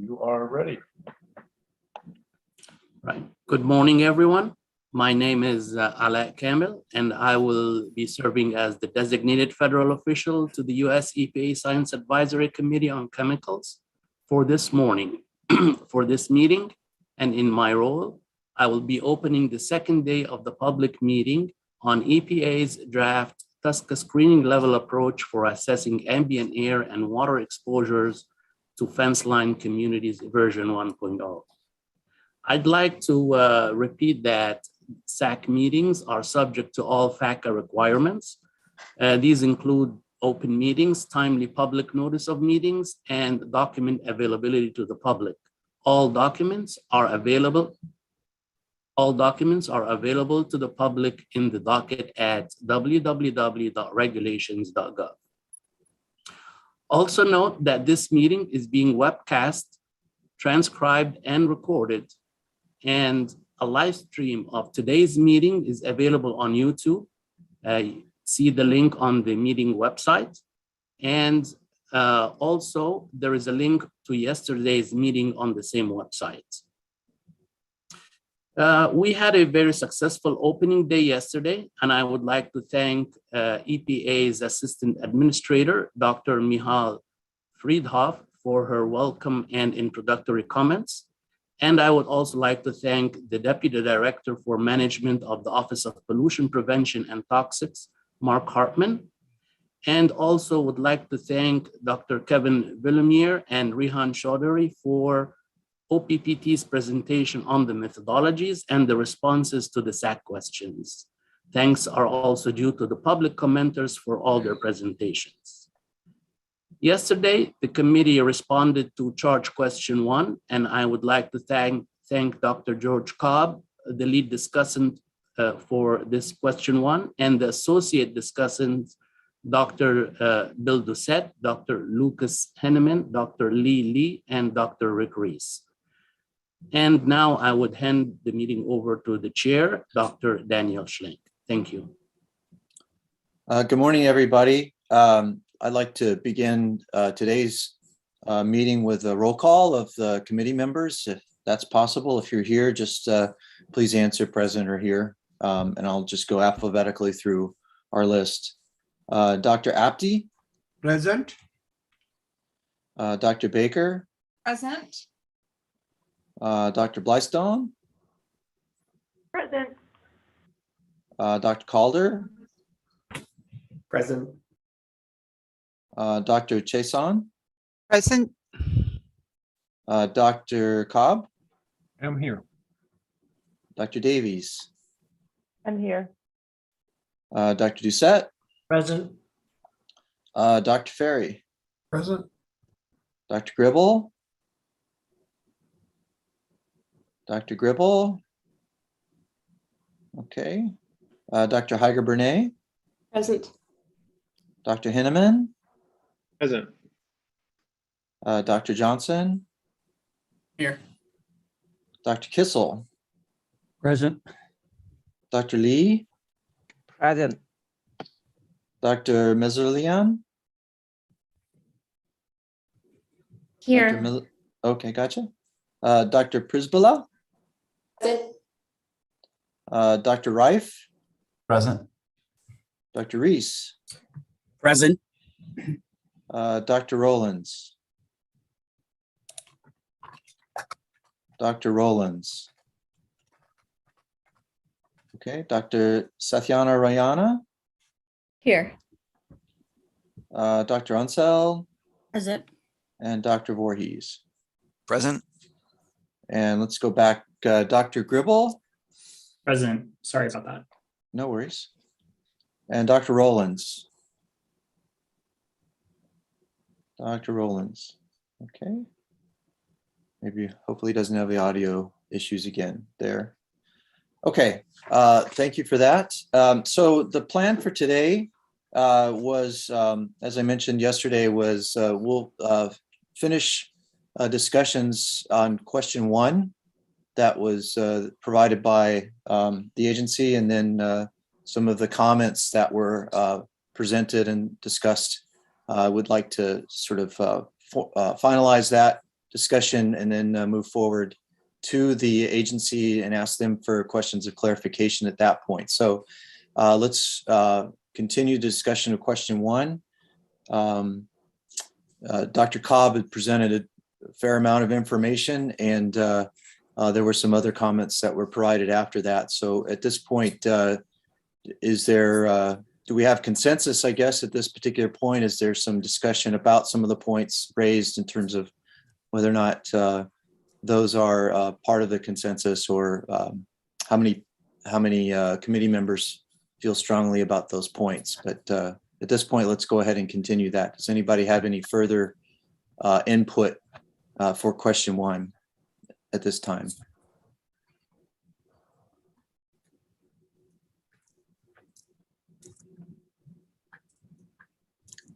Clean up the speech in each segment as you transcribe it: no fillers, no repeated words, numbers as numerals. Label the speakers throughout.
Speaker 1: You are ready.
Speaker 2: Right. Good morning, everyone. My name is Alaa Kamil, and I will be serving as the designated federal official to the U.S. EPA Science Advisory Committee on Chemicals for this morning. For this meeting, and in my role, I will be opening the second day of the public meeting on EPA's draft TSCA screening level approach for assessing ambient air and water exposures to fence line communities version 1.0. I'd like to repeat that SACC meetings are subject to all FACA requirements. These include open meetings, timely public notice of meetings, and document availability to the public. All documents are available to the public in the docket at www.regulations.gov. Also note that this meeting is being webcast, transcribed, and recorded, and a live stream of today's meeting is available on YouTube. See the link on the meeting website. And also there is a link to yesterday's meeting on the same website. We had a very successful opening day yesterday, and I would like to thank EPA's Assistant Administrator, Dr. Michal Friedhoff, for her welcome and introductory comments. And I would also like to thank the Deputy Director for Management of the Office of Pollution Prevention and Toxics, Mark Hartman. And also would like to thank Dr. Kevin Villemere and Rehan Chaudhary for OPPT's presentation on the methodologies and the responses to the SACC questions. Thanks are also due to the public commenters for all their presentations. Yesterday, the committee responded to charge question 1, and I would like to thank Dr. George Cobb, the lead discussant for this question 1, and the associate discussants, Dr. Bill Doucette, Dr. Lucas Henneman, Dr. Lee, and Dr. Rick Reese. And now I would hand the meeting over to the chair, Dr. Daniel Schlenk. Thank you.
Speaker 3: Good morning, everybody. I'd like to begin today's meeting with a roll call of the committee members, if that's possible. If you're here, just please answer present or here, and I'll just go alphabetically through our list. Dr. Apti?
Speaker 4: Present.
Speaker 3: Dr. Baker?
Speaker 5: Present.
Speaker 3: Dr. Blystone?
Speaker 5: Present.
Speaker 3: Dr. Calder?
Speaker 4: Present.
Speaker 3: Dr. Chason?
Speaker 5: Present.
Speaker 3: Dr. Cobb?
Speaker 4: I'm here.
Speaker 3: Dr. Davies?
Speaker 5: I'm here.
Speaker 3: Dr. Doucette?
Speaker 4: Present.
Speaker 3: Dr. Ferry?
Speaker 4: Present.
Speaker 3: Dr. Gribble? Dr. Gribble? Okay. Dr. Heiger-Bernay?
Speaker 5: Present.
Speaker 3: Dr. Henneman?
Speaker 4: Present.
Speaker 3: Dr. Johnson?
Speaker 4: Here.
Speaker 3: Dr. Kissel?
Speaker 6: Present.
Speaker 3: Dr. Lee?
Speaker 6: Present.
Speaker 3: Dr. Mezerlian?
Speaker 5: Here.
Speaker 3: Okay, gotcha. Dr. Prisbilla?
Speaker 5: Present.
Speaker 3: Dr. Reif?
Speaker 6: Present.
Speaker 3: Dr. Reese?
Speaker 6: Present.
Speaker 3: Dr. Rollins? Dr. Rollins? Okay, Dr. Sathyana Rayana?
Speaker 5: Here.
Speaker 3: Dr. Unseld?
Speaker 5: Present.
Speaker 3: And Dr. Voorhees?
Speaker 6: Present.
Speaker 3: And let's go back. Dr. Gribble?
Speaker 4: Present. Sorry about that.
Speaker 3: No worries. And Dr. Rollins? Dr. Rollins. Okay. Maybe, hopefully he doesn't have the audio issues again there. Okay, thank you for that. So the plan for today was, as I mentioned yesterday, was we'll finish discussions on question 1 that was provided by the agency, and then some of the comments that were presented and discussed. I would like to sort of finalize that discussion and then move forward to the agency and ask them for questions of clarification at that point. So let's continue the discussion of question 1. Dr. Cobb had presented a fair amount of information, and there were some other comments that were provided after that. So at this point, is there, do we have consensus, I guess, at this particular point? Is there some discussion about some of the points raised in terms of whether or not those are part of the consensus, or how many committee members feel strongly about those points? But at this point, let's go ahead and continue that. Does anybody have any further input for question 1 at this time?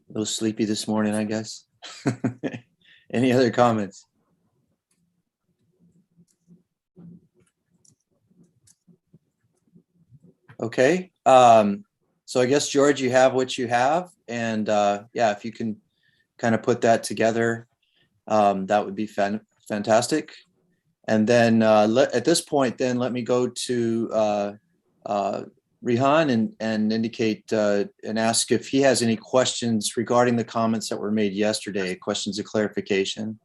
Speaker 3: A little sleepy this morning, I guess. Any other comments? Okay. So I guess, George, you have what you have. And yeah, if you can kind of put that together, that would be fantastic. And then at this point, then let me go to Rehan and indicate and ask if he has any questions regarding the comments that were made yesterday, questions of clarification.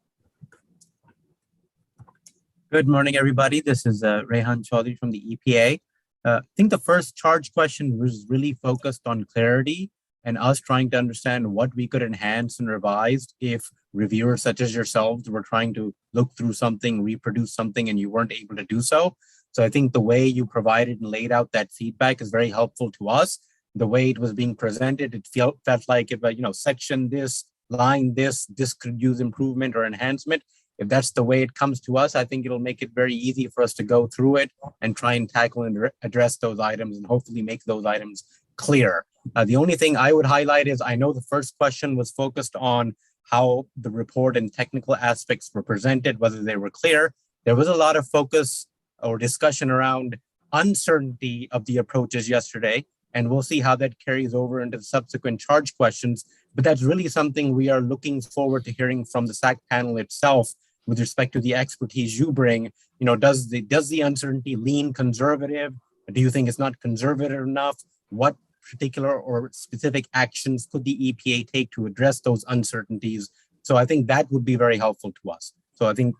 Speaker 1: Good morning, everybody. This is Rehan Chaudhary from the EPA. I think the first charge question was really focused on clarity and us trying to understand what we could enhance and revise if reviewers such as yourselves were trying to look through something, reproduce something, and you weren't able to do so. So I think the way you provided and laid out that feedback is very helpful to us. The way it was being presented, it felt like if, section this, line this could use improvement or enhancement. If that's the way it comes to us, I think it'll make it very easy for us to go through it and try and tackle and address those items and hopefully make those items clear. The only thing I would highlight is I know the first question was focused on how the report and technical aspects were presented, whether they were clear. There was a lot of focus or discussion around uncertainty of the approaches yesterday, and we'll see how that carries over into the subsequent charge questions. But that's really something we are looking forward to hearing from the SAC panel itself with respect to the expertise you bring. Does the uncertainty lean conservative? Do you think it's not conservative enough? What particular or specific actions could the EPA take to address those uncertainties? So I think that would be very helpful to us. So I think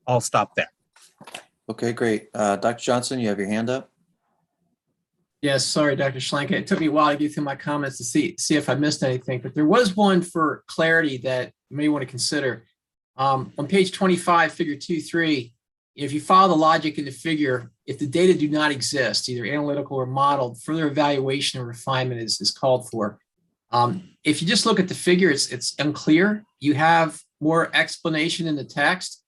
Speaker 1: I'll stop there.
Speaker 3: Okay, great. Dr. Johnson, you have your hand up.
Speaker 4: Yes, sorry, Dr. Schlenke. It took me a while to get through my comments to see if I missed anything, but there was one for clarity that you may want to consider. On page 25, figure 2.3, if you follow the logic in the figure, if the data do not exist, either analytical or modeled, further evaluation or refinement is called for. If you just look at the figure, it's unclear. You have more explanation in the text.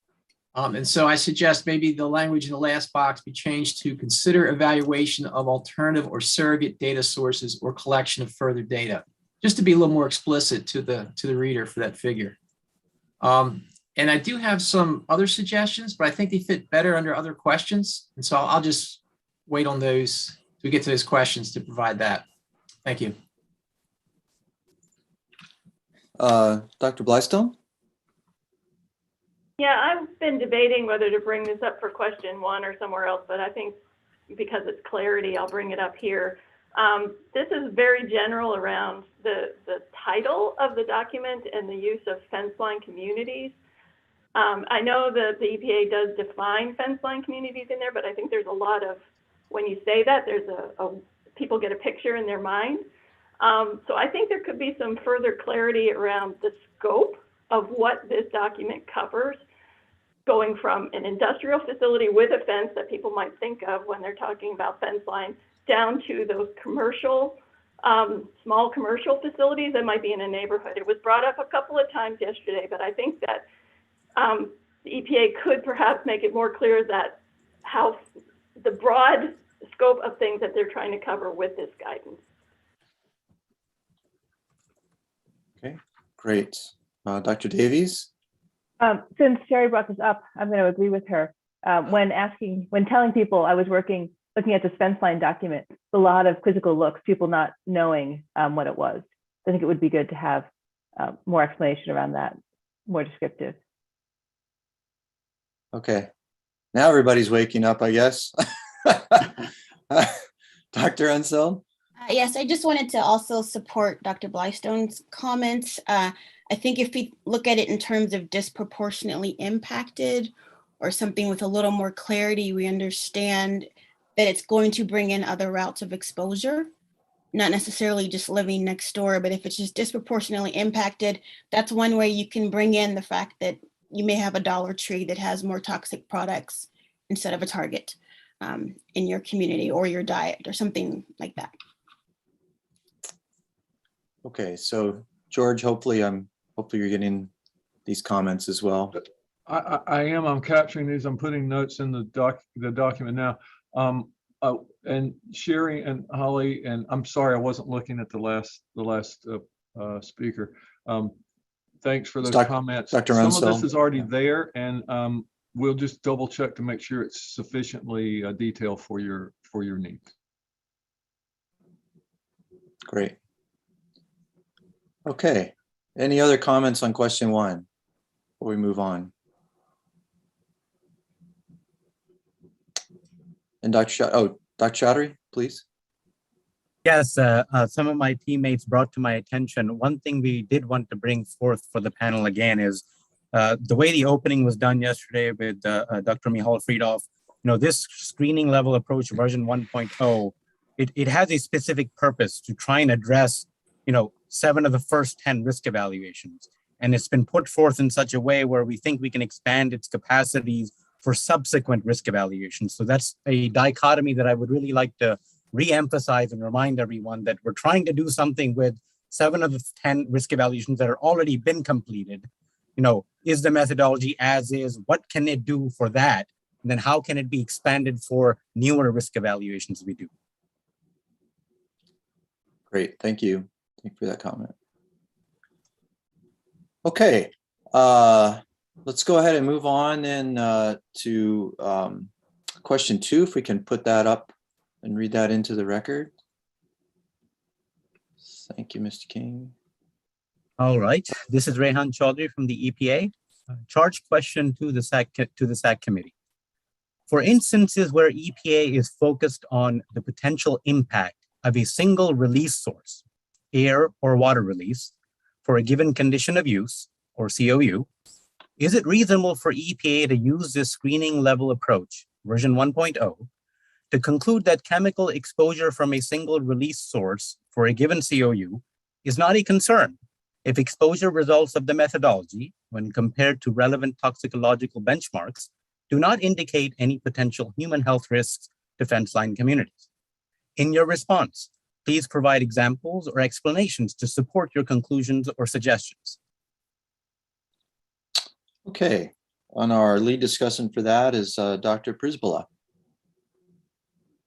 Speaker 4: And so I suggest maybe the language in the last box be changed to consider evaluation of alternative or surrogate data sources or collection of further data, just to be a little more explicit to the reader for that figure. And I do have some other suggestions, but I think they fit better under other questions. And so I'll just wait on those till we get to those questions to provide that. Thank you.
Speaker 3: Dr. Blystone?
Speaker 7: Yeah, I've been debating whether to bring this up for question 1 or somewhere else, but I think because it's clarity, I'll bring it up here. This is very general around the title of the document and the use of fence line communities. I know that the EPA does define fence line communities in there, but I think there's a lot of, when you say that, there's people get a picture in their mind. So I think there could be some further clarity around the scope of what this document covers, going from an industrial facility with a fence that people might think of when they're talking about fence line, down to those commercial, small commercial facilities that might be in a neighborhood. It was brought up a couple of times yesterday, but I think that the EPA could perhaps make it more clear that how the broad scope of things that they're trying to cover with this guidance.
Speaker 3: Okay, great. Dr. Davies?
Speaker 8: Since Sherry brought this up, I'm going to agree with her. When telling people I was looking at this fence line document, a lot of quizzical looks, people not knowing what it was. I think it would be good to have more explanation around that. more descriptive.
Speaker 3: Okay. Now everybody's waking up, I guess. Dr. Unseld?
Speaker 5: Yes, I just wanted to also support Dr. Blystone's comments. I think if we look at it in terms of disproportionately impacted or something with a little more clarity, we understand that it's going to bring in other routes of exposure, not necessarily just living next door, but if it's just disproportionately impacted, that's one way you can bring in the fact that you may have a Dollar Tree that has more toxic products instead of a Target in your community or your diet or something like that.
Speaker 3: Okay, so George, hopefully you're getting these comments as well.
Speaker 9: I am. I'm capturing these. I'm putting notes in the document now. And Sherry and Holly, and I'm sorry I wasn't looking at the last speaker. Thanks for those comments.
Speaker 3: Dr.
Speaker 9: Some of
Speaker 3: Unseld.
Speaker 9: this is already there, and we'll just double check to make sure it's sufficiently detailed for your needs.
Speaker 3: Great. Okay. Any other comments on question 1 before we move on? And Dr. Chaudhry, please.
Speaker 1: Yes, some of my teammates brought to my attention, one thing we did want to bring forth for the panel again is the way the opening was done yesterday with Dr. Michal Friedhoff. This screening level approach version 1.0, it has a specific purpose to try and address, 7 of the first 10 risk evaluations. And it's been put forth in such a way where we think we can expand its capacities for subsequent risk evaluations. So that's a dichotomy that I would really like to re-emphasize and remind everyone that we're trying to do something with 7 of the 10 risk evaluations that are already been completed. Is the methodology as is? What can it do for that? And then how can it be expanded for newer risk evaluations we do?
Speaker 3: Great, thank you. Thank you for that comment. Okay, let's go ahead and move on then to question 2, if we can put that up and read that into the record. Thank you, Mr. King.
Speaker 1: All right, this is Rehan Chaudhry from the EPA. Charge question to the SACC committee. For instances where EPA is focused on the potential impact of a single release source, air or water release, for a given condition of use, or COU, is it reasonable for EPA to use this screening level approach, version 1.0, to conclude that chemical exposure from a single release source for a given COU is not a concern if exposure results of the methodology, when compared to relevant toxicological benchmarks, do not indicate any potential human health risks to fence-line communities? In your response, please provide examples or explanations to support your conclusions or suggestions.
Speaker 3: Okay, on our lead discussant for that is Dr. Przybyla.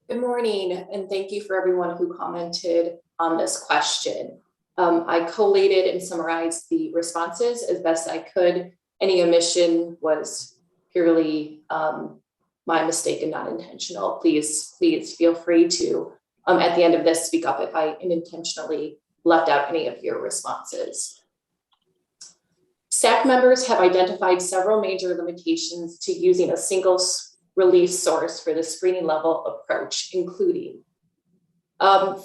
Speaker 10: Good morning, and thank you for everyone who commented on this question. I collated and summarized the responses as best I could. Any omission was purely my mistake and not intentional. Please feel free to, at the end of this, speak up if I unintentionally left out any of your responses. SACC members have identified several major limitations to using a single release source for the screening level approach, including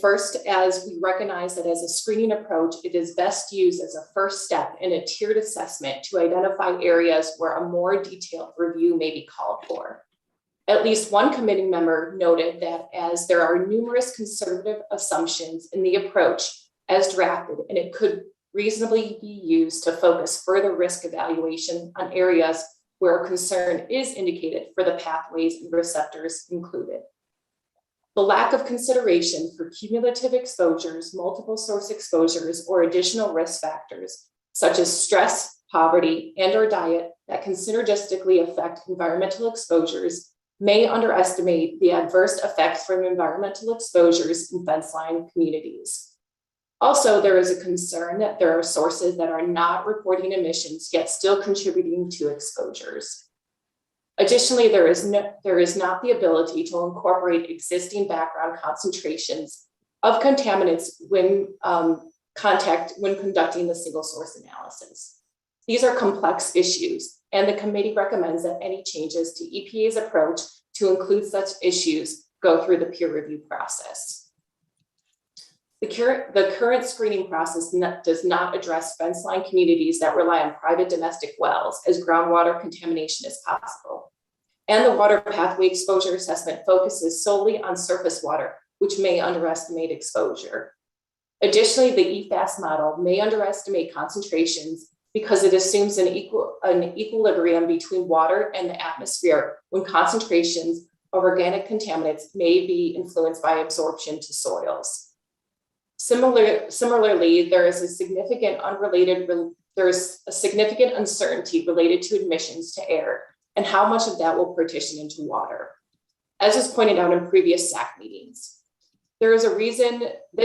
Speaker 10: first, as we recognize that as a screening approach, it is best used as a first step in a tiered assessment to identify areas where a more detailed review may be called for. At least one committee member noted that as there are numerous conservative assumptions in the approach as drafted, and it could reasonably be used to focus further risk evaluation on areas where a concern is indicated for the pathways and receptors included. The lack of consideration for cumulative exposures, multiple source exposures, or additional risk factors, such as stress, poverty, and/or diet that can synergistically affect environmental exposures may underestimate the adverse effects from environmental exposures in fence-line communities. Also, there is a concern that there are sources that are not reporting emissions yet still contributing to exposures. Additionally, there is not the ability to incorporate existing background concentrations of contaminants when conducting the single source analysis. These are complex issues, and the committee recommends that any changes to EPA's approach to include such issues go through the peer review process. The current screening process does not address fence line communities that rely on private domestic wells, as groundwater contamination is possible. And the water pathway exposure assessment focuses solely on surface water, which may underestimate exposure. Additionally, the EPAS model may underestimate concentrations because it assumes an equilibrium between water and the atmosphere when concentrations of organic contaminants may be influenced by absorption to soils. Similarly, there is a significant uncertainty related to admissions to air and how much of that will partition into water. As was pointed out in previous SACC meetings, this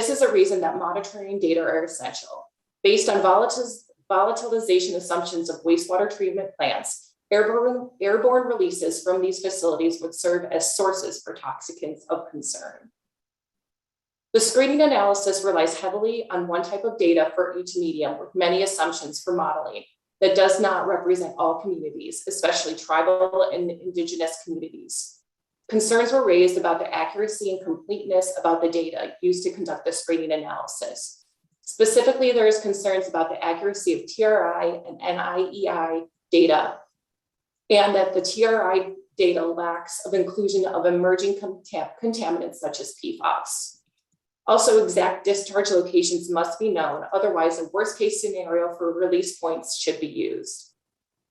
Speaker 10: is a reason that monitoring data are essential. Based on volatilization assumptions of wastewater treatment plants, airborne releases from these facilities would serve as sources for toxicants of concern. The screening analysis relies heavily on one type of data for each medium with many assumptions for modeling that does not represent all communities, especially tribal and indigenous communities. Concerns were raised about the accuracy and completeness about the data used to conduct the screening analysis. Specifically, there is concerns about the accuracy of TRI and NIEI data, and that the TRI data lacks of inclusion of emerging contaminants such as PFAS. Also, exact discharge locations must be known, otherwise a worst case scenario for release points should be used.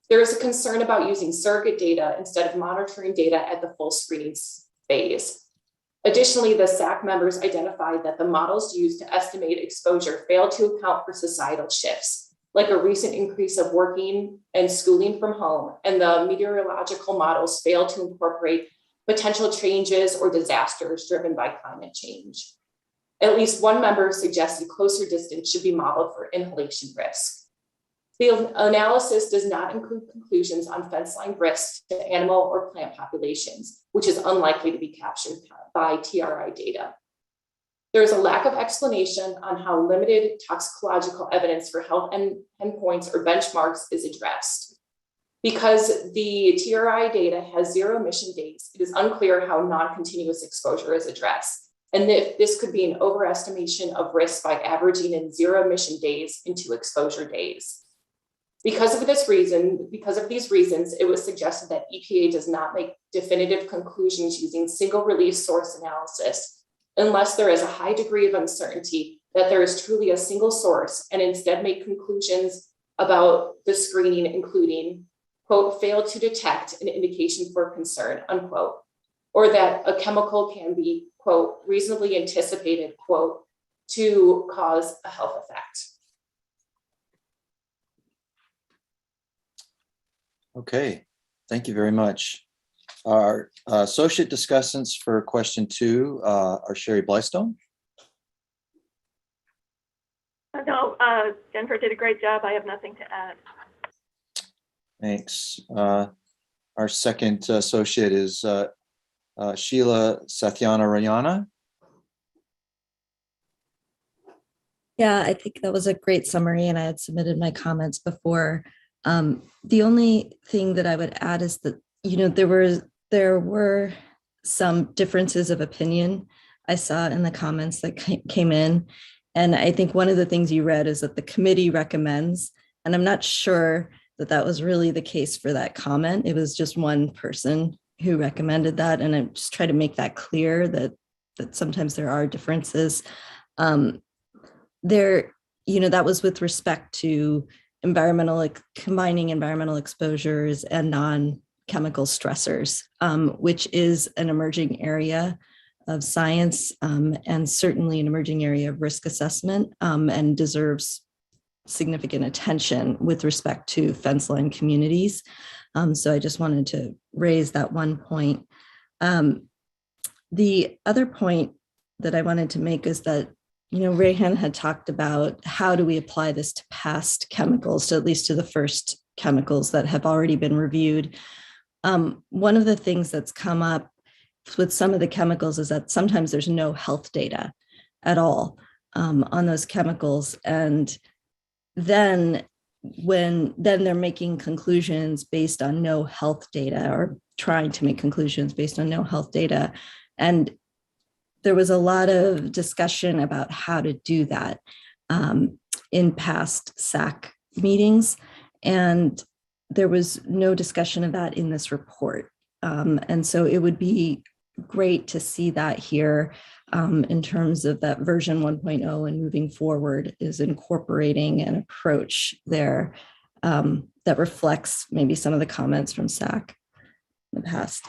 Speaker 10: There is a concern about using surrogate data instead of monitoring data at the full screening phase. Additionally, the SACC members identified that the models used to estimate exposure failed to account for societal shifts, like a recent increase of working and schooling from home, and the meteorological models failed to incorporate potential changes or disasters driven by climate change. At least one member suggested closer distance should be modeled for inhalation risk. The analysis does not include conclusions on fence line risks to animal or plant populations, which is unlikely to be captured by TRI data. There is a lack of explanation on how limited toxicological evidence for health endpoints or benchmarks is addressed. Because the TRI data has 0 emission days, it is unclear how non-continuous exposure is addressed. And if this could be an overestimation of risk by averaging in 0 emission days into exposure days. Because of these reasons, it was suggested that EPA does not make definitive conclusions using single release source analysis unless there is a high degree of uncertainty that there is truly a single source, and instead make conclusions about the screening, including, quote, failed to detect an indication for concern, unquote, or that a chemical can be, quote, reasonably anticipated, quote, to cause a health effect.
Speaker 3: Okay, thank you very much. Our associate discussants for question 2 are Sherry Blystone.
Speaker 7: No, Jennifer did a great job. I have nothing to add.
Speaker 3: Thanks. Our second associate is Sheila Satyanarayana.
Speaker 11: Yeah, I think that was a great summary, and I had submitted my comments before. The only thing that I would add is that, you know, there were some differences of opinion I saw in the comments that came in. And I think one of the things you read is that the committee recommends, and I'm not sure that that was really the case for that comment. It was just one person who recommended that. And I just try to make that clear that sometimes there are differences. You know, that was with respect to combining environmental exposures and non-chemical stressors, which is an emerging area of science, and certainly an emerging area of risk assessment, and deserves significant attention with respect to fence line communities. So I just wanted to raise that one point. The other point that I wanted to make is that, you know, Rehan had talked about how do we apply this to past chemicals, to at least to the first chemicals that have already been reviewed. One of the things that's come up with some of the chemicals is that sometimes there's no health data at all on those chemicals. And then when then they're making conclusions based on no health data, or trying to make conclusions based on no health data. And there was a lot of discussion about how to do that in past SACC meetings. And there was no discussion of that in this report. And so it would be great to see that here in terms of that version 1.0 and moving forward is incorporating an approach there that reflects maybe some of the comments from SACC in the past.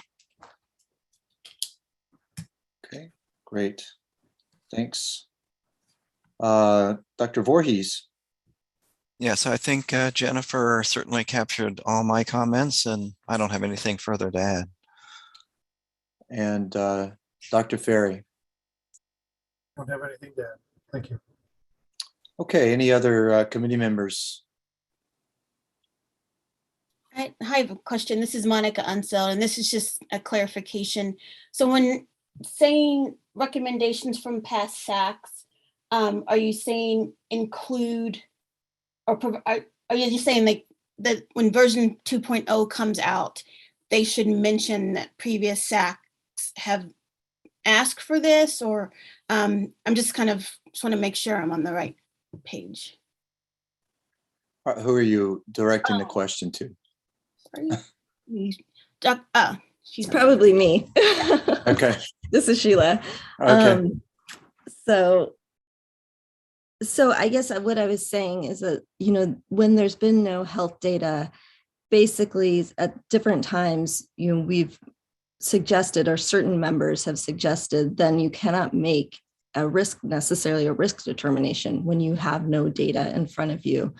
Speaker 3: Okay, great. Thanks. Dr. Voorhees.
Speaker 6: Yes, I think Jennifer certainly captured all my comments, and I don't have anything further to add.
Speaker 3: And Dr. Ferry.
Speaker 12: Don't have anything to add. Thank you.
Speaker 3: Okay, any other committee members?
Speaker 5: I have a question. This is Monica Unseld, and this is just a clarification. So when saying recommendations from past SACs, are you saying include, or are you just saying like that when version 2.0 comes out, they should mention that previous SACs have asked for this, or I'm just kind of just want to make sure I'm on the right page.
Speaker 3: Who are you directing the question to?
Speaker 5: Sorry. She's
Speaker 11: Probably me.
Speaker 3: Okay.
Speaker 11: This is Sheila.
Speaker 3: Okay.
Speaker 11: So I guess what I was saying is that, when there's been no health data, basically at different times, we've suggested, or certain members have suggested, then you cannot make necessarily a risk determination when you have no data in front of you.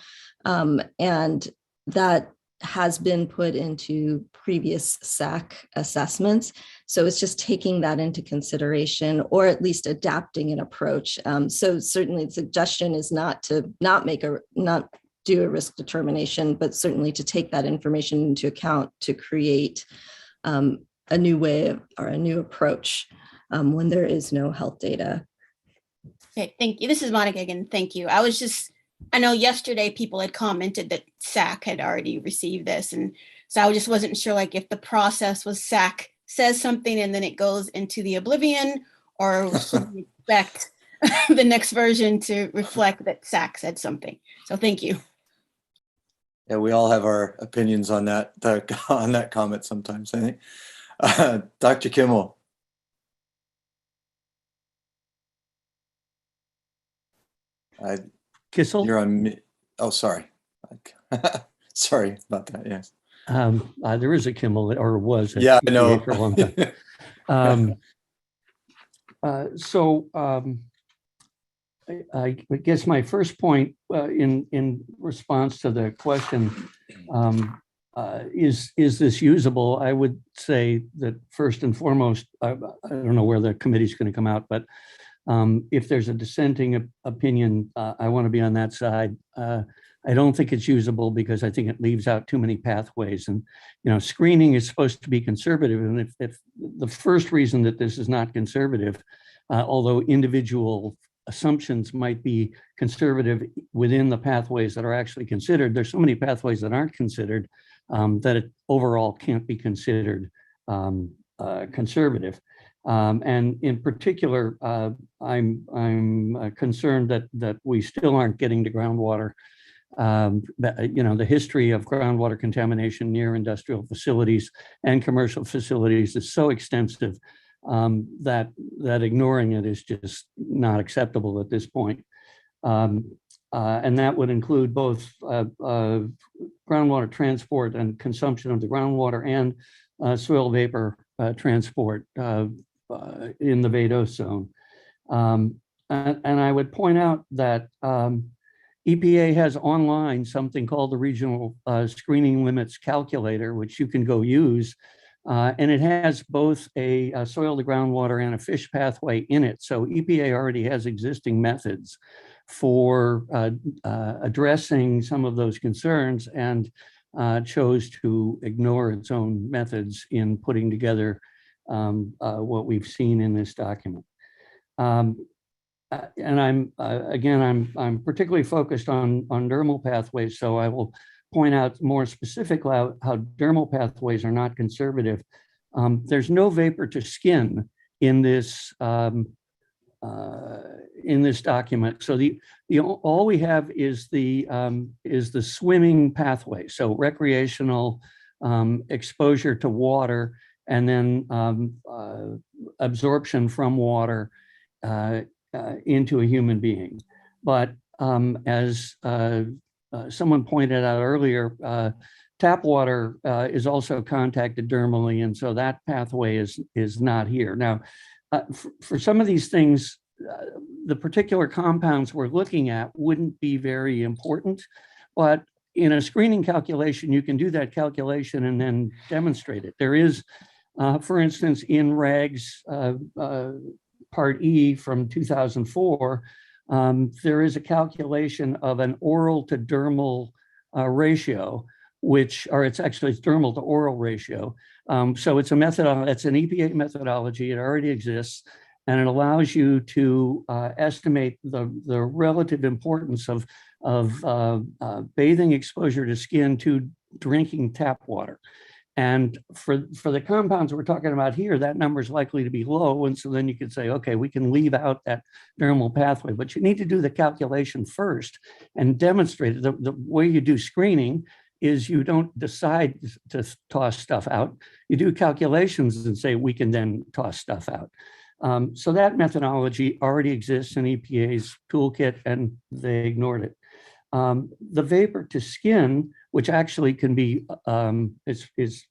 Speaker 11: And that has been put into previous SACC assessments. So it's just taking that into consideration, or at least adapting an approach. So certainly the suggestion is not to not do a risk determination, but certainly to take that information into account to create a new way or a new approach when there is no health data.
Speaker 5: Okay, thank you. This is Monica again. Thank you. I know yesterday people had commented that SACC had already received this. And so I just wasn't sure like if the process was SACC says something and then it goes into the oblivion, or should we expect the next version to reflect that SACC said something? So thank you.
Speaker 3: Yeah, we all have our opinions on that comment sometimes, I think. Dr. Kimmel.
Speaker 13: Kissel?
Speaker 3: You're on me. Oh, sorry. Sorry about that. Yes.
Speaker 13: There is a Kimmel, or was.
Speaker 3: Yeah, I know.
Speaker 13: For a long time. I guess my first point in response to the question, is this usable? I would say that first and foremost, I don't know where the committee's going to come out, but if there's a dissenting opinion, I want to be on that side. I don't think it's usable because I think it leaves out too many pathways. And, screening is supposed to be conservative. And if the first reason that this is not conservative, although individual assumptions might be conservative within the pathways that are actually considered, there's so many pathways that aren't considered that it overall can't be considered conservative. And in particular, I'm concerned that we still aren't getting to groundwater. The history of groundwater contamination near industrial facilities and commercial facilities is so extensive that ignoring it is just not acceptable at this point. And that would include both groundwater transport and consumption of the groundwater and soil vapor transport in the vadose zone. And I would point out that EPA has online something called the Regional Screening Limits Calculator, which you can go use. And it has both a soil to groundwater and a fish pathway in it. So EPA already has existing methods for addressing some of those concerns, and chose to ignore its own methods in putting together what we've seen in this document. and I'm particularly focused on dermal pathways, so I will point out more specifically how dermal pathways are not conservative. There's no vapor to skin in this document. So all we have is the swimming pathway. So recreational exposure to water, and then absorption from water into a human being. But as someone pointed out earlier, tap water is also contacted dermally, and so that pathway is not here. Now, for some of these things, the particular compounds we're looking at wouldn't be very important, but in a screening calculation, you can do that calculation and then demonstrate it. There is, for instance, in regs Part E from 2004, there is a calculation of an oral to dermal ratio, it's dermal to oral ratio. So it's a method, it's an EPA methodology, it already exists, and it allows you to estimate the relative importance of bathing exposure to skin to drinking tap water. And for the compounds we're talking about here, that number is likely to be low. And so then you could say, okay, we can leave out that dermal pathway, but you need to do the calculation first and demonstrate it. The way you do screening is you don't decide to toss stuff out. You do calculations and say, we can then toss stuff out. So that methodology already exists in EPA's toolkit, and they ignored it. The vapor to skin, which actually can be, is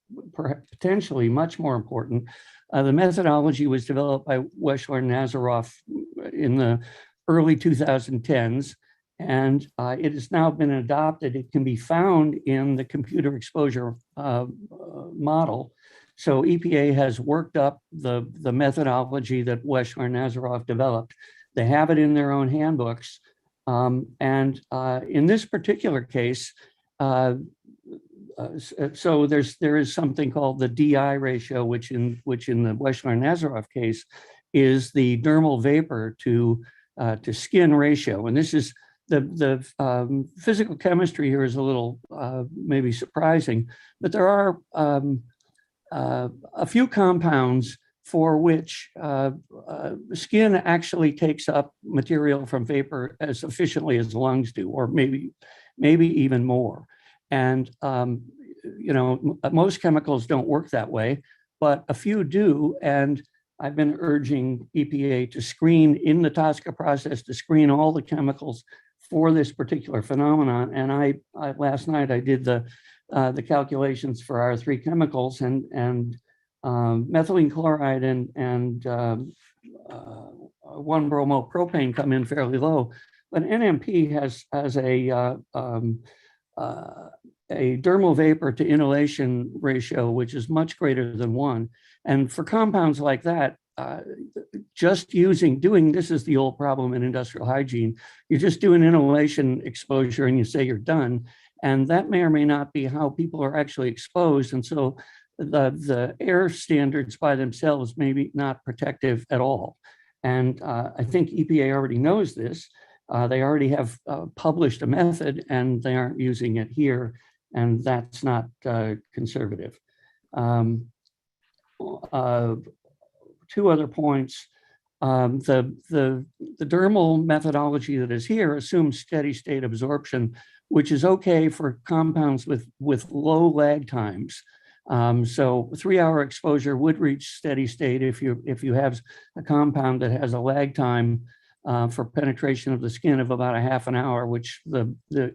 Speaker 13: potentially much more important. The methodology was developed by Weschler and Nazaroff in the early 2010s, and it has now been adopted. It can be found in the computer exposure model. So EPA has worked up the methodology that Weschler and Nazaroff developed. They have it in their own handbooks. And in this particular case, so there is something called the DI ratio, which in the Weschler and Nazaroff case is the dermal vapor to skin ratio. And this is the physical chemistry here is a little maybe surprising, but there are a few compounds for which skin actually takes up material from vapor as efficiently as lungs do, or maybe even more. And most chemicals don't work that way, but a few do. And I've been urging EPA to screen in the TSCA process, to screen all the chemicals for this particular phenomenon. And I last night I did the calculations for our three chemicals, and methylene chloride and 1-bromopropane come in fairly low, but NMP has a dermal vapor to inhalation ratio which is much greater than 1. And for compounds like that, just doing this is the old problem in industrial hygiene. You just do an inhalation exposure and you say you're done, and that may or may not be how people are actually exposed. And so the air standards by themselves may be not protective at all. And I think EPA already knows this. They already have published a method, and they aren't using it here, and that's not conservative. Two other points. The dermal methodology that is here assumes steady state absorption, which is okay for compounds with low lag times. So 3-hour exposure would reach steady state if you have a compound that has a lag time for penetration of the skin of about a half an hour, which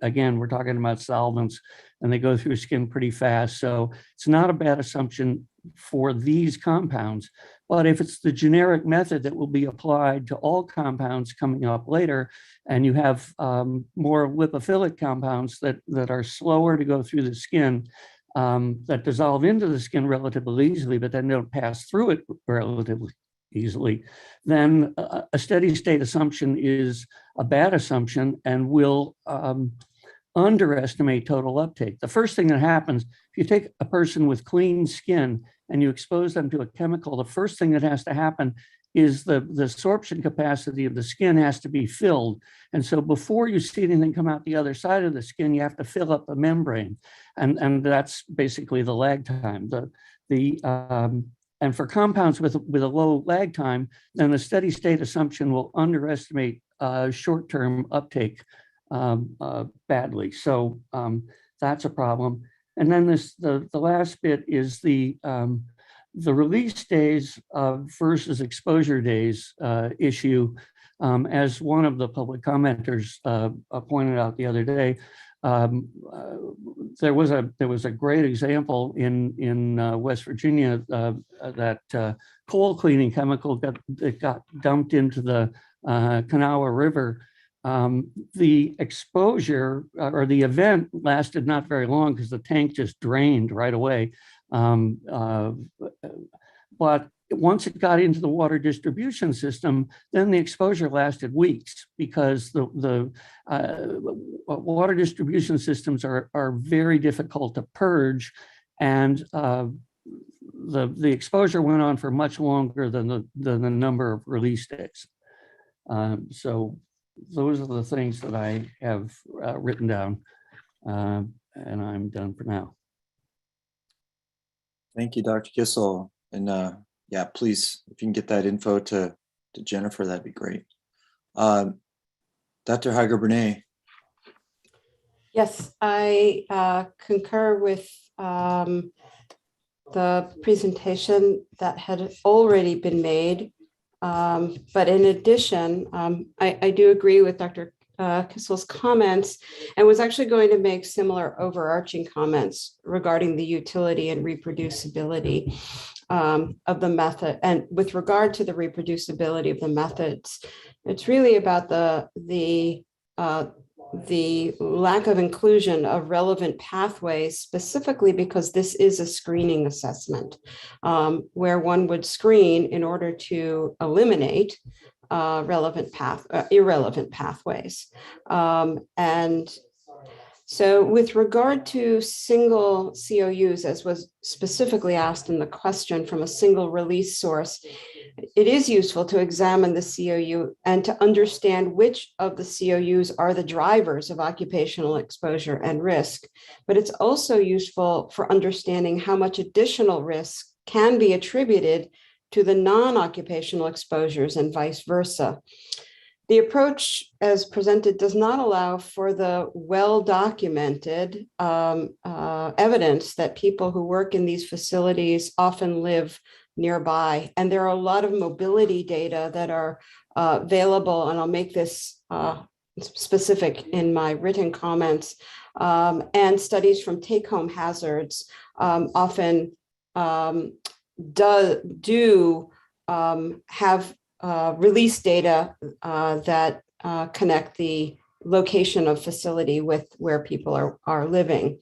Speaker 13: again, we're talking about solvents, and they go through skin pretty fast. So it's not a bad assumption for these compounds. But if it's the generic method that will be applied to all compounds coming up later, and you have more lipophilic compounds that are slower to go through the skin, that dissolve into the skin relatively easily, but then don't pass through it relatively easily, then a steady state assumption is a bad assumption and will underestimate total uptake. The first thing that happens, if you take a person with clean skin and you expose them to a chemical, the first thing that has to happen is the absorption capacity of the skin has to be filled. And so before you see anything come out the other side of the skin, you have to fill up the membrane. And that's basically the lag time. And for compounds with a low lag time, then the steady state assumption will underestimate short-term uptake badly. So that's a problem. And then the last bit is the release days versus exposure days issue. As one of the public commenters pointed out the other day, there was a great example in West Virginia that coal cleaning chemical got dumped into the Kanawha River. The exposure or the event lasted not very long because the tank just drained right away. But once it got into the water distribution system, then the exposure lasted weeks because the water distribution systems are very difficult to purge, and the exposure went on for much longer than the number of release days. So those are the things that I have written down, and I'm done for now.
Speaker 3: Thank you, Dr. Kissel. And yeah, please, if you can get that info to Jennifer, that'd be great. Dr. Heiger-Bernay.
Speaker 14: Yes, I concur with the presentation that had already been made. But in addition, I do agree with Dr. Kissel's comments, and was actually going to make similar overarching comments regarding the utility and reproducibility of the method. And with regard to the reproducibility of the methods, it's really about the lack of inclusion of relevant pathways, specifically because this is a screening assessment where one would screen in order to eliminate irrelevant pathways. And so with regard to single COUs, as was specifically asked in the question from a single release source, it is useful to examine the COU and to understand which of the COUs are the drivers of occupational exposure and risk. But it's also useful for understanding how much additional risk can be attributed to the non-occupational exposures and vice versa. The approach as presented does not allow for the well-documented evidence that people who work in these facilities often live nearby. And there are a lot of mobility data that are available, and I'll make this specific in my written comments, and studies from take-home hazards often do have release data that connect the location of facility with where people are living.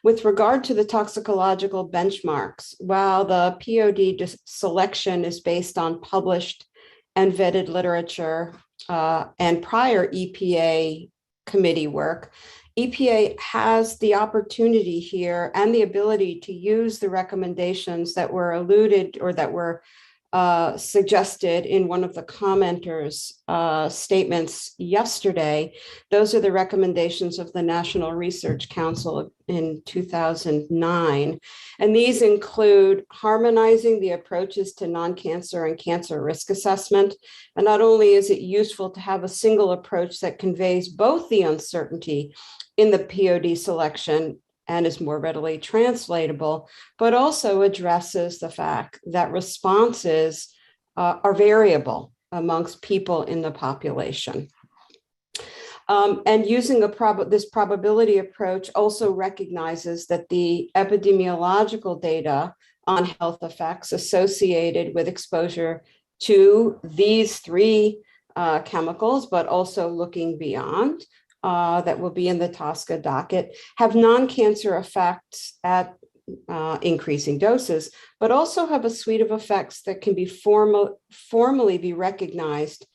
Speaker 14: With regard to the toxicological benchmarks, while the POD selection is based on published and vetted literature and prior EPA committee work, EPA has the opportunity here and the ability to use the recommendations that were alluded or that were suggested in one of the commenters' statements yesterday. Those are the recommendations of the National Research Council in 2009. And these include harmonizing the approaches to non-cancer and cancer risk assessment. And not only is it useful to have a single approach that conveys both the uncertainty in the POD selection and is more readily translatable, but also addresses the fact that responses are variable amongst people in the population. And using this probability approach also recognizes that the epidemiological data on health effects associated with exposure to these three chemicals, but also looking beyond, that will be in the TSCA docket, have non-cancer effects at increasing doses, but also have a suite of effects that can be formally be recognized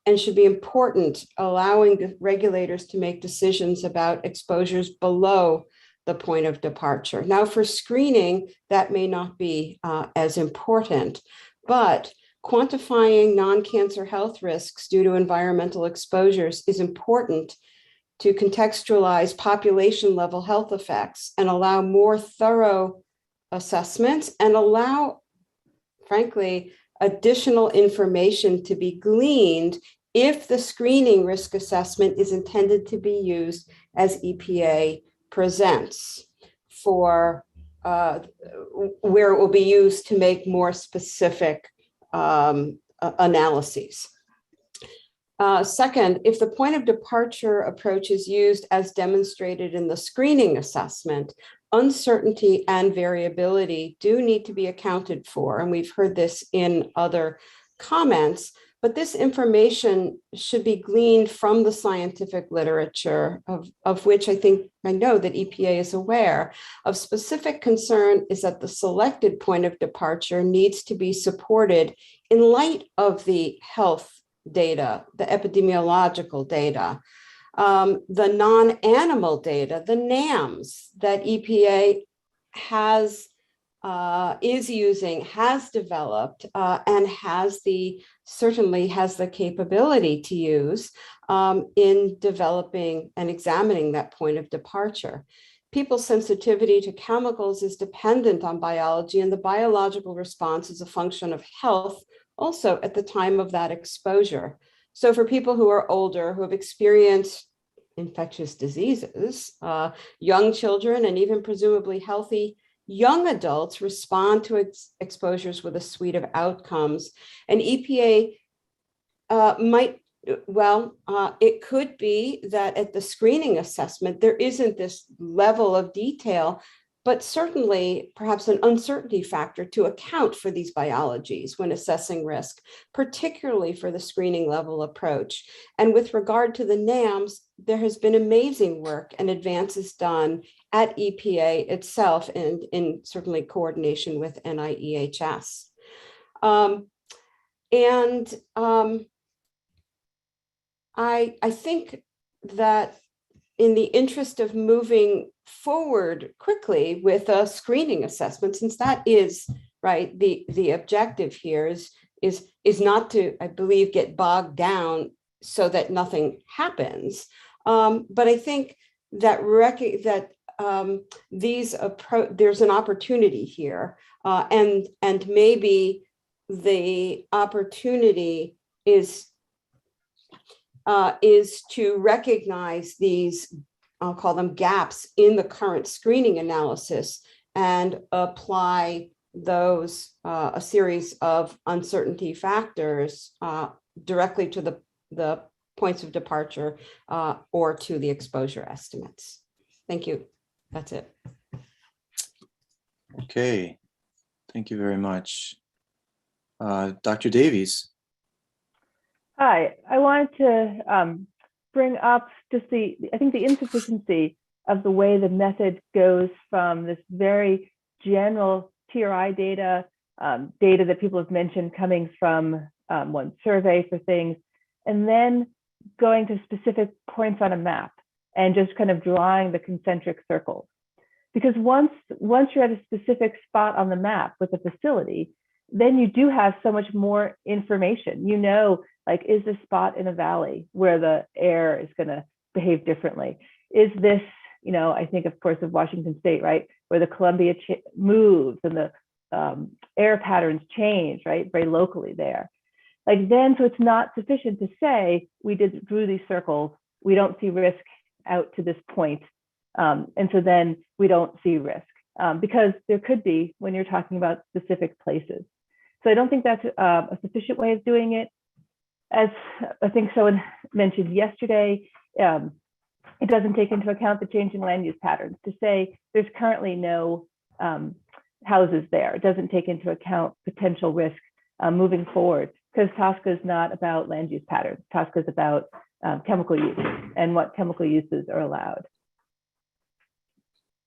Speaker 14: and should be important, allowing the regulators to make decisions about exposures below the point of departure. Now, for screening, that may not be as important, but quantifying non-cancer health risks due to environmental exposures is important to contextualize population level health effects and allow more thorough assessments and allow, frankly, additional information to be gleaned if the screening risk assessment is intended to be used as EPA presents for where it will be used to make more specific analyses. Second, if the point of departure approach is used as demonstrated in the screening assessment, uncertainty and variability do need to be accounted for. And we've heard this in other comments, but this information should be gleaned from the scientific literature of which I know that EPA is aware. Of specific concern is that the selected point of departure needs to be supported in light of the health data, the epidemiological data, the non-animal data, the NAMs that EPA is using, has developed, and certainly has the capability to use in developing and examining that point of departure. People's sensitivity to chemicals is dependent on biology, and the biological response is a function of health also at the time of that exposure. So for people who are older, who have experienced infectious diseases, young children, and even presumably healthy young adults respond to exposures with a suite of outcomes. And EPA it could be that at the screening assessment, there isn't this level of detail, but certainly perhaps an uncertainty factor to account for these biologies when assessing risk, particularly for the screening level approach. And with regard to the NAMs, there has been amazing work and advances done at EPA itself and in certainly coordination with NIEHS. I think that in the interest of moving forward quickly with a screening assessment, since that is right, the objective here is not to, I believe, get bogged down so that nothing happens. But I think that there's an opportunity here, and maybe the opportunity is to recognize these, I'll call them gaps in the current screening analysis, and apply those a series of uncertainty factors directly to the points of departure or to the exposure estimates. Thank you. That's it.
Speaker 3: Okay, thank you very much. Dr. Davies.
Speaker 8: Hi, I wanted to bring up just I think the insufficiency of the way the method goes from this very general TRI data, data that people have mentioned coming from one survey for things, and then going to specific points on a map and just kind of drawing the concentric circles. Because once you're at a specific spot on the map with a facility, then you do have so much more information. You know, like, is this spot in a valley where the air is going to behave differently? Is this, I think, of course, of Washington State, right, where the Columbia moves and the air patterns change, right, very locally there. Like, then, so it's not sufficient to say we drew these circles, we don't see risk out to this point, and so then we don't see risk, because there could be when you're talking about specific places. So I don't think that's a sufficient way of doing it. As I think someone mentioned yesterday, it doesn't take into account the change in land use patterns. To say there's currently no houses there, it doesn't take into account potential risk moving forward, because TSCA is not about land use patterns. TSCA is about chemical use and what chemical uses are allowed.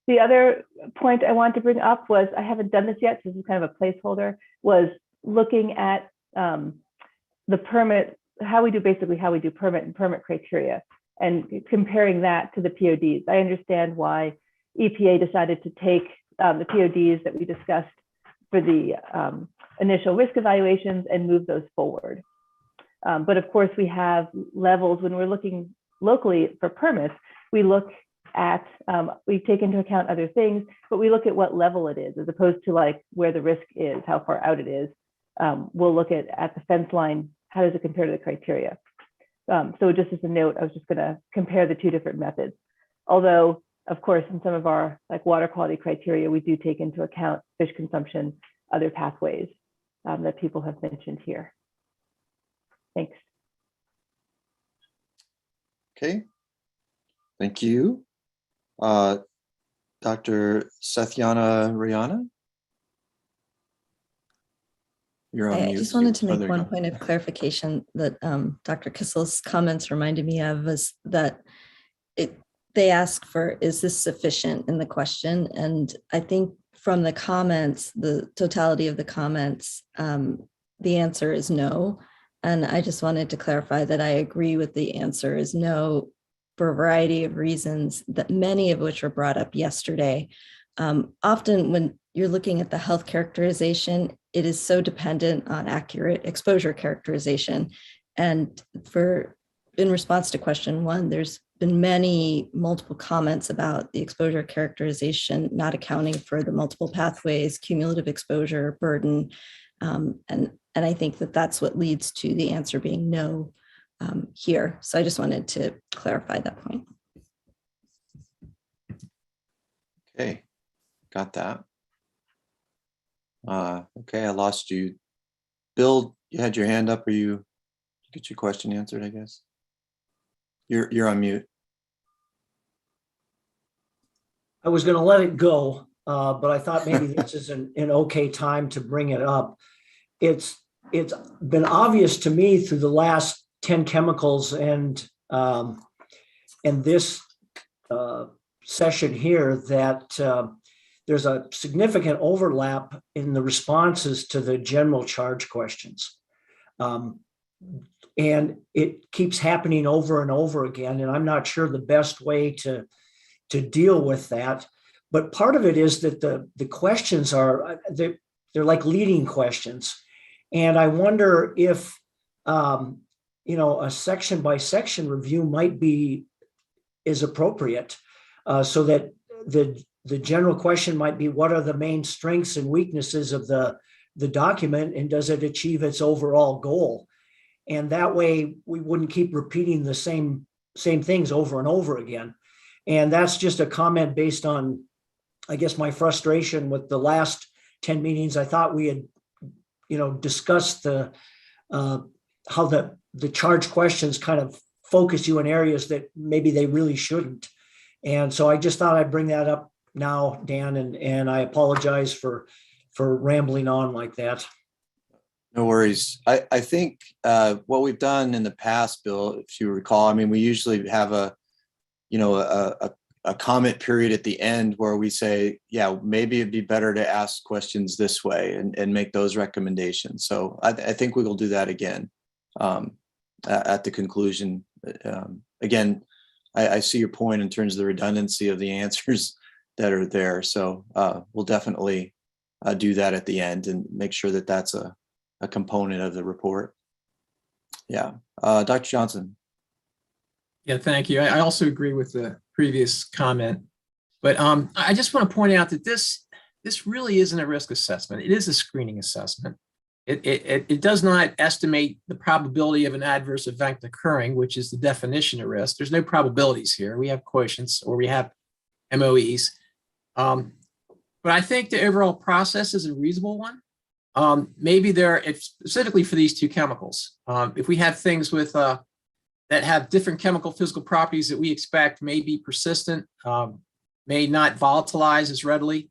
Speaker 8: The other point I want to bring up was, I haven't done this yet, so this is kind of a placeholder, was looking at the permit, how we do permit and permit criteria, and comparing that to the PODs. I understand why EPA decided to take the PODs that we discussed for the initial risk evaluations and move those forward. But of course, we have levels when we're looking locally for permits. We look at, we take into account other things, but we look at what level it is, as opposed to like where the risk is, how far out it is. We'll look at the fence line, how does it compare to the criteria? So just as a note, I was just going to compare the two different methods. Although, of course, in some of our like water quality criteria, we do take into account fish consumption, other pathways that people have mentioned here. Thanks.
Speaker 3: Okay, thank you. Dr. Sathyana Rayana? You're on
Speaker 11: I
Speaker 3: mute.
Speaker 11: just wanted to
Speaker 3: Oh,
Speaker 11: make
Speaker 3: there you
Speaker 11: one
Speaker 3: go.
Speaker 11: point of clarification that Dr. Kissel's comments reminded me of, was that they ask for, is this sufficient in the question? And I think from the comments, the totality of the comments, the answer is no. And I just wanted to clarify that I agree with the answer is no, for a variety of reasons, that many of which were brought up yesterday. Often when you're looking at the health characterization, it is so dependent on accurate exposure characterization. And in response to question 1, there's been multiple comments about the exposure characterization not accounting for the multiple pathways, cumulative exposure, burden. And I think that that's what leads to the answer being no here. So I just wanted to clarify that point.
Speaker 3: Okay, got that. Okay, I lost you. Bill, you had your hand up. Or you get your question answered, I guess? You're on mute.
Speaker 15: I was going to let it go, but I thought maybe this is an okay time to bring it up. It's been obvious to me through the last 10 chemicals and this session here that there's a significant overlap in the responses to the general charge questions. And it keeps happening over and over again. And I'm not sure the best way to deal with that. But part of it is that the questions they're like leading questions. And I wonder if, a section by section review might be is appropriate so that the general question might be, what are the main strengths and weaknesses of the document, and does it achieve its overall goal? And that way we wouldn't keep repeating the same things over and over again. And that's just a comment based on, I guess, my frustration with the last 10 meetings. I thought we had, discussed how the charge questions kind of focus you in areas that maybe they really shouldn't. And so I just thought I'd bring that up now, Dan, and I apologize for rambling on like that.
Speaker 3: No worries. I think what we've done in the past, Bill, if you recall, I mean, we usually have a comment period at the end where we say, yeah, maybe it'd be better to ask questions this way and make those recommendations. So I think we will do that again at the conclusion. Again, I see your point in terms of the redundancy of the answers that are there. So we'll definitely do that at the end and make sure that that's a component of the report. Yeah. Dr. Johnson.
Speaker 4: Yeah, thank you. I also agree with the previous comment, but I just want to point out that this really isn't a risk assessment. It is a screening assessment. It does not estimate the probability of an adverse event occurring, which is the definition of risk. There's no probabilities here. We have quotients or we have MOEs. But I think the overall process is a reasonable one. Maybe specifically for these two chemicals, if we have things with that have different chemical physical properties that we expect may be persistent, may not volatilize as readily.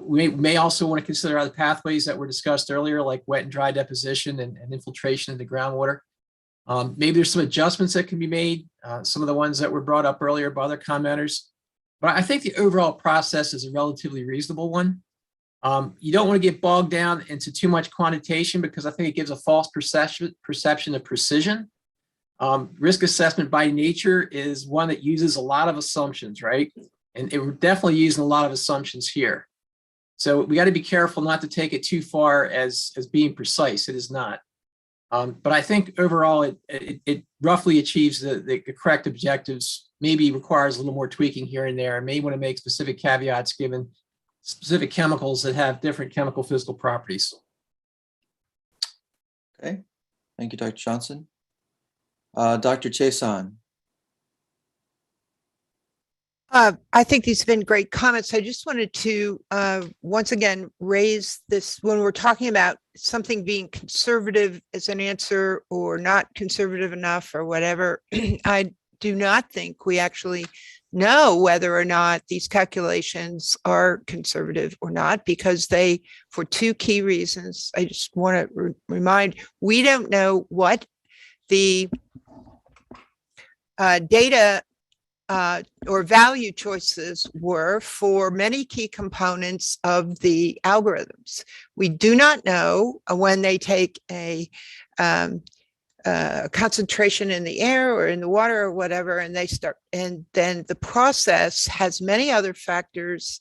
Speaker 4: We may also want to consider other pathways that were discussed earlier, like wet and dry deposition and infiltration into groundwater. Maybe there's some adjustments that can be made, some of the ones that were brought up earlier by other commenters. But I think the overall process is a relatively reasonable one. You don't want to get bogged down into too much quantitation because I think it gives a false perception of precision. Risk assessment by nature is one that uses a lot of assumptions, right? And we're definitely using a lot of assumptions here. So we got to be careful not to take it too far as being precise. It is not. But I think overall it roughly achieves the correct objectives, maybe requires a little more tweaking here and there, and may want to make specific caveats given specific chemicals that have different chemical physical properties.
Speaker 3: Okay, thank you, Dr. Johnson. Dr. Chason.
Speaker 16: I think these have been great comments. I just wanted to once again raise this when we're talking about something being conservative as an answer or not conservative enough or whatever. I do not think we actually know whether or not these calculations are conservative or not, because they, for two key reasons, I just want to remind, we don't know what the data or value choices were for many key components of the algorithms. We do not know when they take a concentration in the air or in the water or whatever, and they start, and then the process has many other factors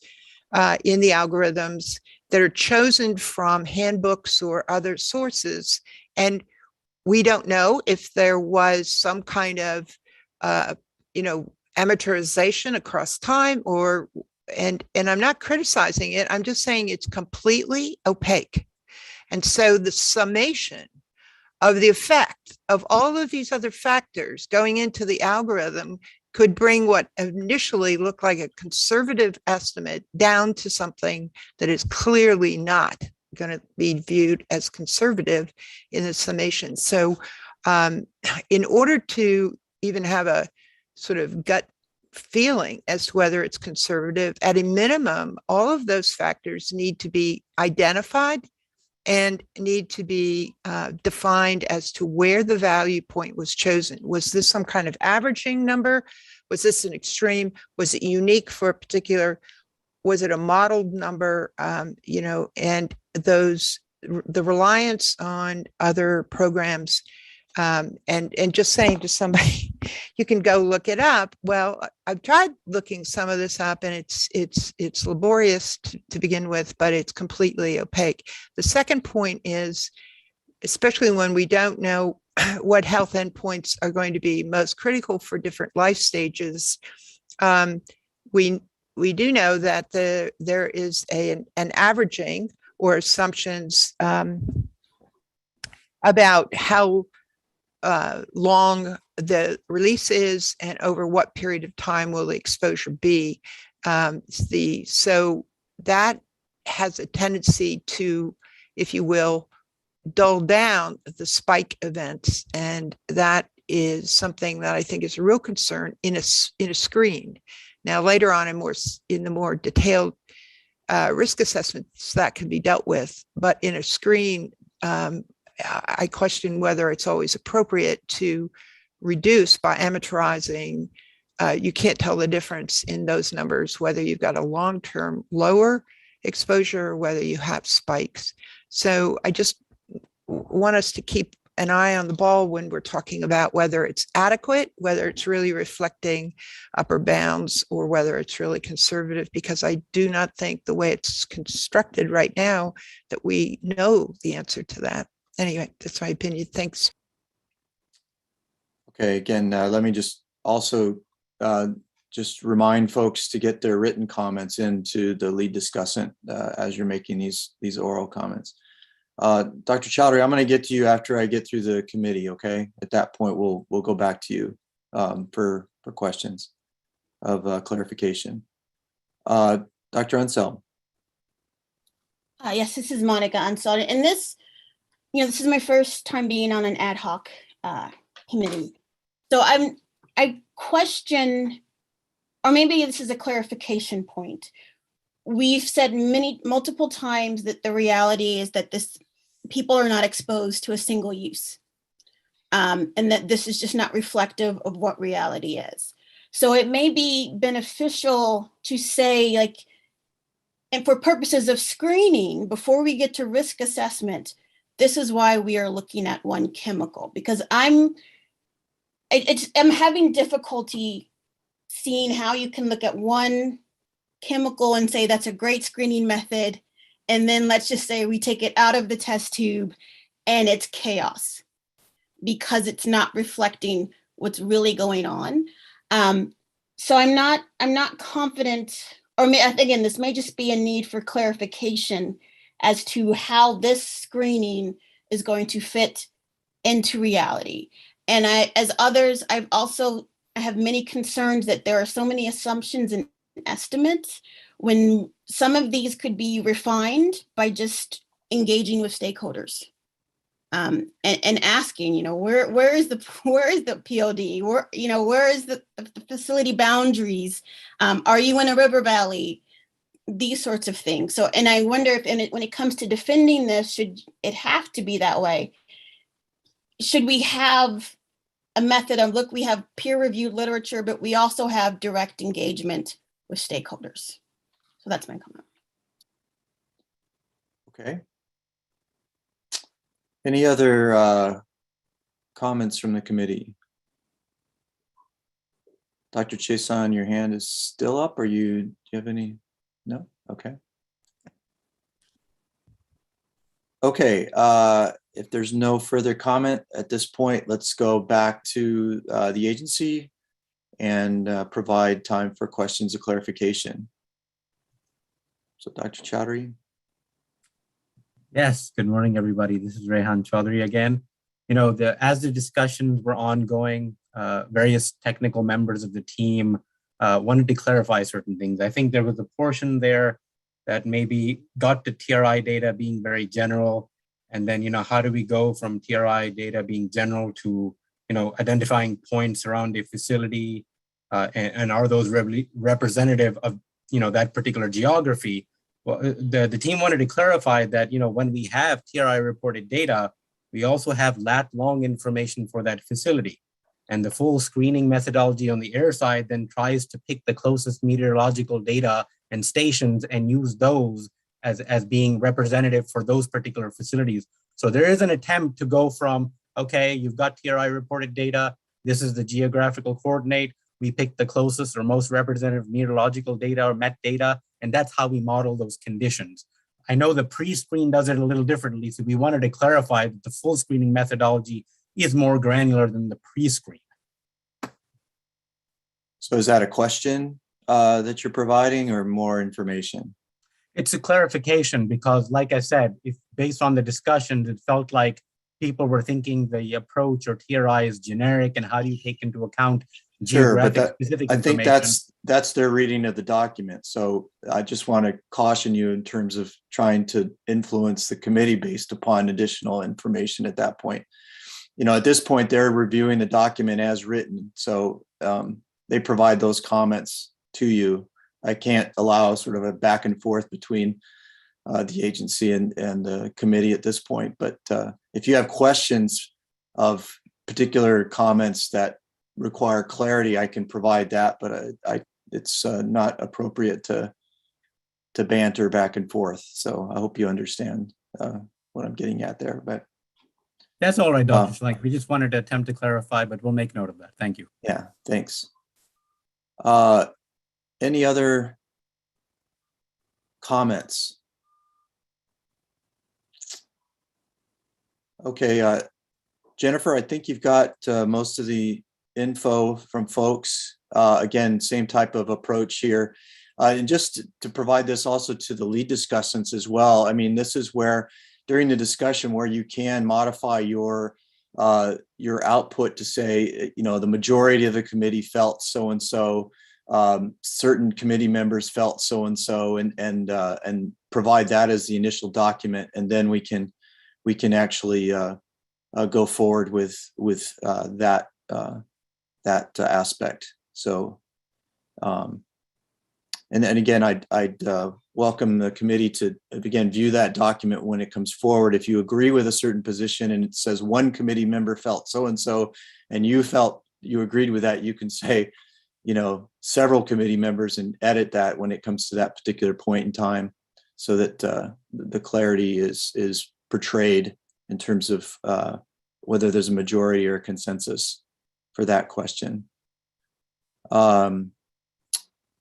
Speaker 16: in the algorithms that are chosen from handbooks or other sources. And we don't know if there was some kind of, amortization across time, or and I'm not criticizing it. I'm just saying it's completely opaque. And so the summation of the effect of all of these other factors going into the algorithm could bring what initially looked like a conservative estimate down to something that is clearly not going to be viewed as conservative in the summation. So in order to even have a sort of gut feeling as to whether it's conservative, at a minimum, all of those factors need to be identified and need to be defined as to where the value point was chosen. Was this some kind of averaging number? Was this an extreme? Was it unique for a particular, was it a modeled number? And the reliance on other programs, and just saying to somebody, you can go look it up. Well, I've tried looking some of this up, and it's laborious to begin with, but it's completely opaque. The second point is, especially when we don't know what health endpoints are going to be most critical for different life stages, we do know that there is an averaging or assumptions about how long the release is and over what period of time will the exposure be. So that has a tendency to, if you will, dull down the spike events. And that is something that I think is a real concern in a screen. Now, later on in the more detailed risk assessments, that can be dealt with, but in a screen, I question whether it's always appropriate to reduce by amortizing. You can't tell the difference in those numbers, whether you've got a long-term lower exposure or whether you have spikes. So I just want us to keep an eye on the ball when we're talking about whether it's adequate, whether it's really reflecting upper bounds, or whether it's really conservative, because I do not think the way it's constructed right now that we know the answer to that. Anyway, that's my opinion. Thanks.
Speaker 3: Okay, again, let me just also just remind folks to get their written comments into the lead discussant as you're making these oral comments. Dr. Chowdhury, I'm going to get to you after I get through the committee. Okay, at that point we'll go back to you for questions of clarification. Dr. Unseld.
Speaker 5: Yes, this is Monica Unseld, and this is my first time being on an ad hoc committee. So I question, or maybe this is a clarification point. We've said multiple times that the reality is that people are not exposed to a single use, and that this is just not reflective of what reality is. So it may be beneficial to say, like, and for purposes of screening, before we get to risk assessment, this is why we are looking at one chemical, because I'm having difficulty seeing how you can look at one chemical and say that's a great screening method, And then let's just say we take it out of the test tube and it's chaos because it's not reflecting what's really going on. So I'm not confident, or again, this may just be a need for clarification as to how this screening is going to fit into reality. And as others, I have many concerns that there are so many assumptions and estimates when some of these could be refined by just engaging with stakeholders. And asking, where is the POD? Where is the facility boundaries? Are you in a river valley? These sorts of things. So, and I wonder if when it comes to defending this, should it have to be that way? Should we have a method of, look, we have peer-reviewed literature, but we also have direct engagement with stakeholders? So that's my comment.
Speaker 3: Okay. Any other comments from the committee? Dr. Chiasson, your hand is still up, or do you have any? No? Okay. Okay, if there's no further comment at this point, let's go back to the agency and provide time for questions of clarification. So Dr. Chowdhury.
Speaker 1: Yes, good morning, everybody. This is Rehan Chaudhary again. As the discussions were ongoing, various technical members of the team wanted to clarify certain things. I think there was a portion there that maybe got the TRI data being very general. And then, how do we go from TRI data being general to, identifying points around a facility and are those representative of, that particular geography? Well, the team wanted to clarify that, when we have TRI reported data, we also have lat-long information for that facility. And the full screening methodology on the air side then tries to pick the closest meteorological data and stations and use those as being representative for those particular facilities. So there is an attempt to go from, okay, you've got TRI reported data, this is the geographical coordinate, we pick the closest or most representative meteorological data or MET data, and that's how we model those conditions. I know the pre-screen does it a little differently, so we wanted to clarify that the full screening methodology is more granular than the pre-screen.
Speaker 3: So is that a question that you're providing or more information?
Speaker 1: It's a clarification because, like I said, if based on the discussions, it felt like people were thinking the approach or TRI is generic, and how do you take into account geographic specific
Speaker 3: I
Speaker 1: information?
Speaker 3: think that's their reading of the document. So I just want to caution you in terms of trying to influence the committee based upon additional information at that point. At this point, they're reviewing the document as written. So they provide those comments to you. I can't allow sort of a back and forth between the agency and the committee at this point. But if you have questions of particular comments that require clarity, I can provide that, but it's not appropriate to banter back and forth. So I hope you understand what I'm getting at there. But
Speaker 1: that's all right, Dr. Schlenk. We just wanted to attempt to clarify, but we'll make note of that. Thank you.
Speaker 3: Yeah, thanks. Any other comments? Okay, Jennifer, I think you've got most of the info from folks. Again, same type of approach here. And just to provide this also to the lead discussants as well. I mean, this is where during the discussion where you can modify your output to say, the majority of the committee felt so-and-so, certain committee members felt so-and-so, and provide that as the initial document. And then we can actually go forward with that aspect. So, and again, I'd welcome the committee to again view that document when it comes forward. If you agree with a certain position and it says one committee member felt so-and-so, and you felt you agreed with that, you can say, several committee members and edit that when it comes to that particular point in time, so that the clarity is portrayed in terms of whether there's a majority or a consensus for that question. Yeah,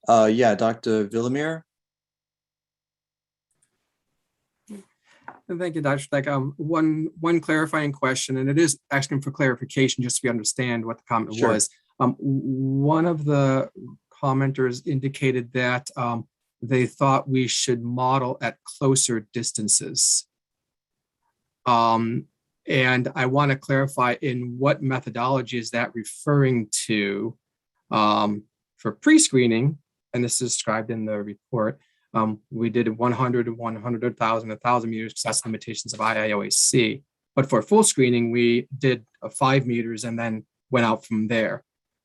Speaker 3: Dr. Villamere.
Speaker 17: Thank you, Dr. Schleck. One clarifying question, and it is asking for clarification just so we understand what the comment
Speaker 3: Sure.
Speaker 17: was. One of the commenters indicated that they thought we should model at closer distances. And I want to clarify, in what methodology is that referring to? For pre-screening, and this is described in the report, we did 100, 100,000, 1,000 meters because that's the limitations of IIOAC. But for full screening, we did 5 meters and then went out from there.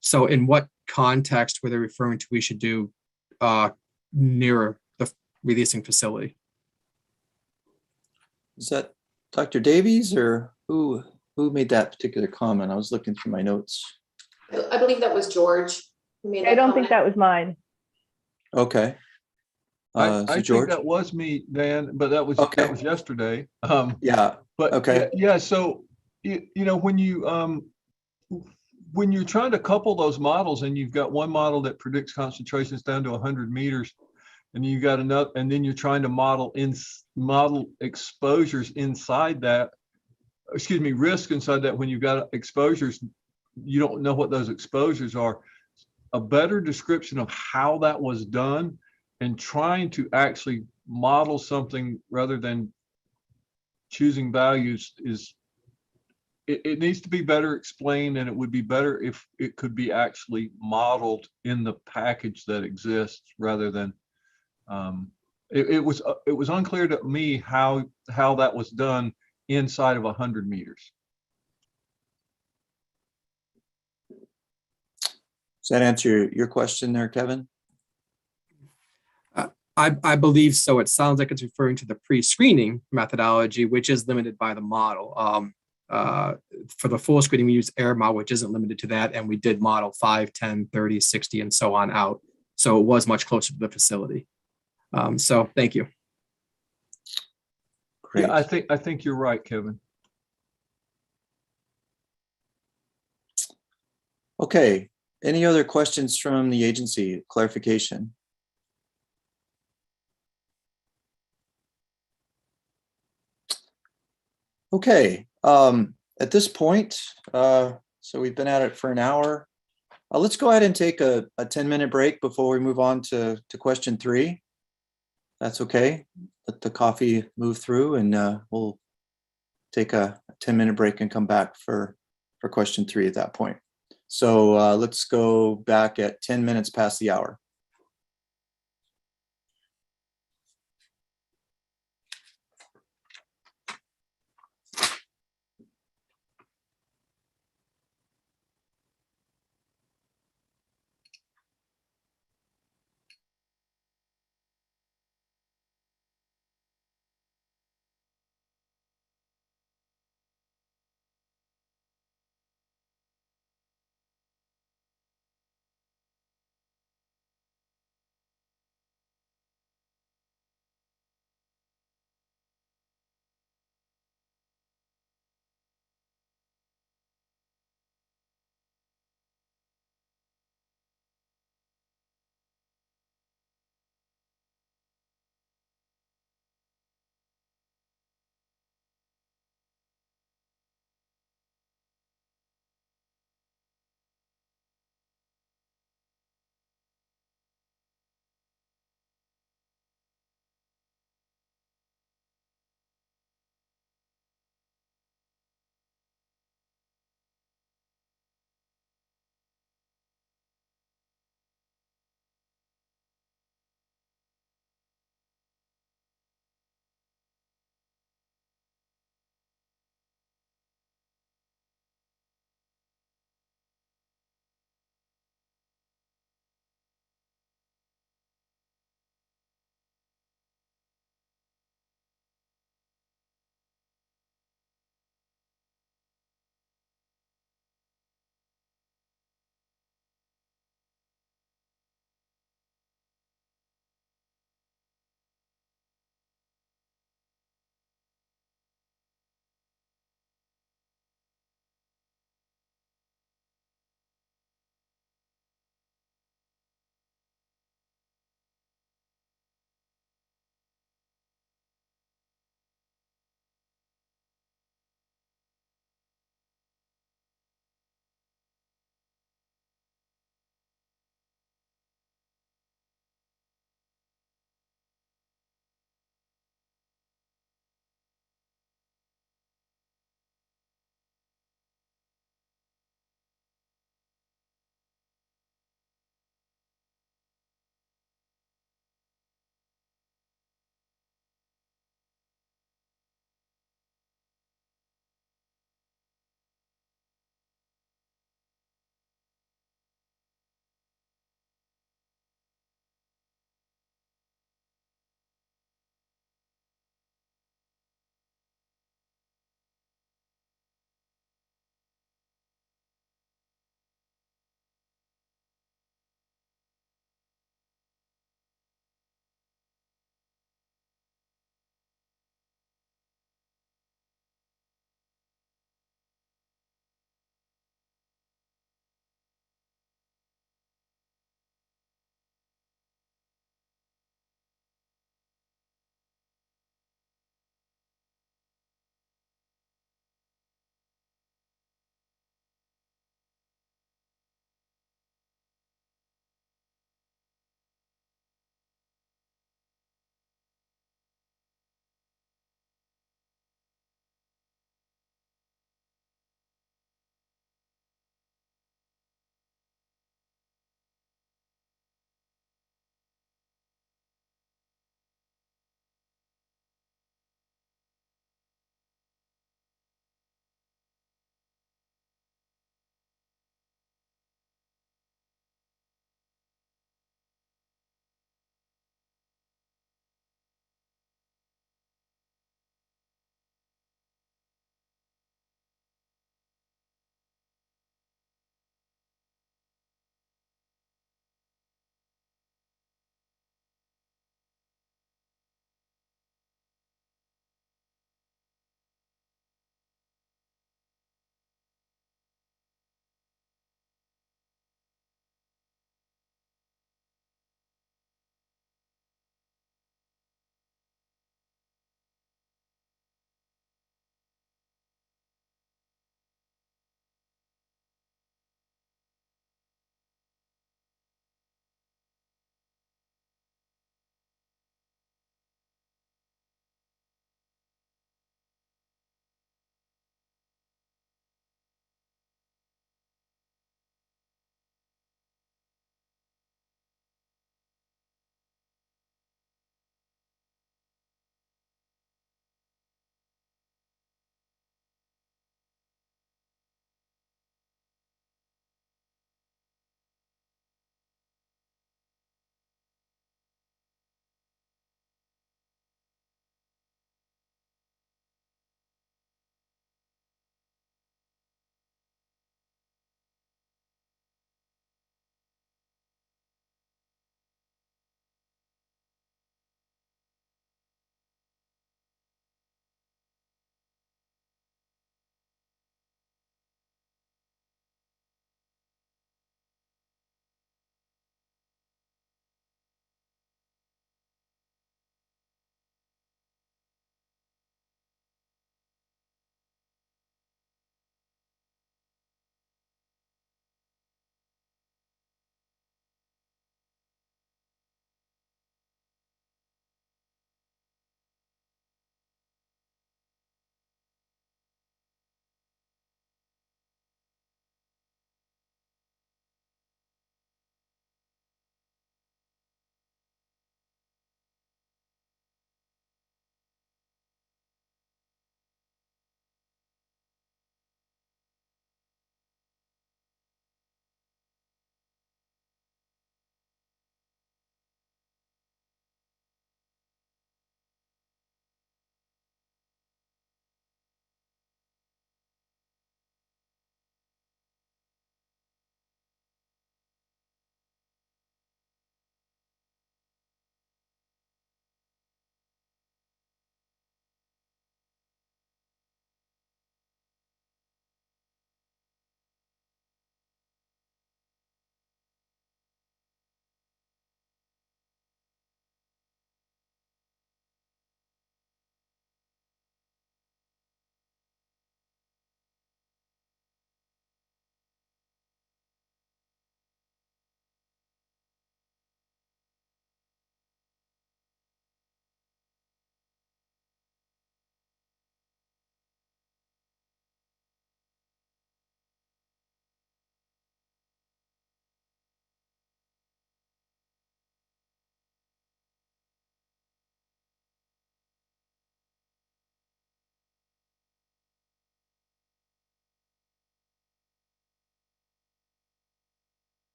Speaker 17: So in what context were they referring to we should do nearer the releasing facility?
Speaker 3: Is that Dr. Davies or who made that particular comment? I was looking through my notes.
Speaker 10: I believe that was George who made that
Speaker 8: I don't think
Speaker 10: comment.
Speaker 8: that was mine.
Speaker 3: Okay.
Speaker 9: I
Speaker 3: So
Speaker 9: think
Speaker 3: George?
Speaker 9: that was me, Dan, but that was yesterday.
Speaker 3: Yeah.
Speaker 9: But
Speaker 3: okay.
Speaker 9: yeah. So when you're trying to couple those models, and you've got one model that predicts concentrations down to 100 meters, and you got another, and then you're trying to model exposures inside that. Excuse me, risk inside that. When you've got exposures, you don't know what those exposures are. A better description of how that was done and trying to actually model something rather than choosing values is, it needs to be better explained, and it would be better if it could be actually modeled in the package that exists rather than, it was unclear to me how that was done inside of 100 meters.
Speaker 3: Does that answer your question there, Kevin?
Speaker 17: I believe so. It sounds like it's referring to the pre-screening methodology, which is limited by the model. For the full screening, we use AirModel, which isn't limited to that. And we did model 5, 10, 30, 60, and so on out. So it was much closer to the facility. So thank you.
Speaker 3: Great.
Speaker 9: Yeah, I think you're right, Kevin.
Speaker 3: Okay. Any other questions from the agency? Clarification? Okay. At this point, so we've been at it for an hour. Let's go ahead and take a 10-minute break before we move on to question 3. That's okay. Let the coffee move through, and we'll take a 10-minute break and come back for question 3 at that point. So let's go back at 10 minutes past the hour.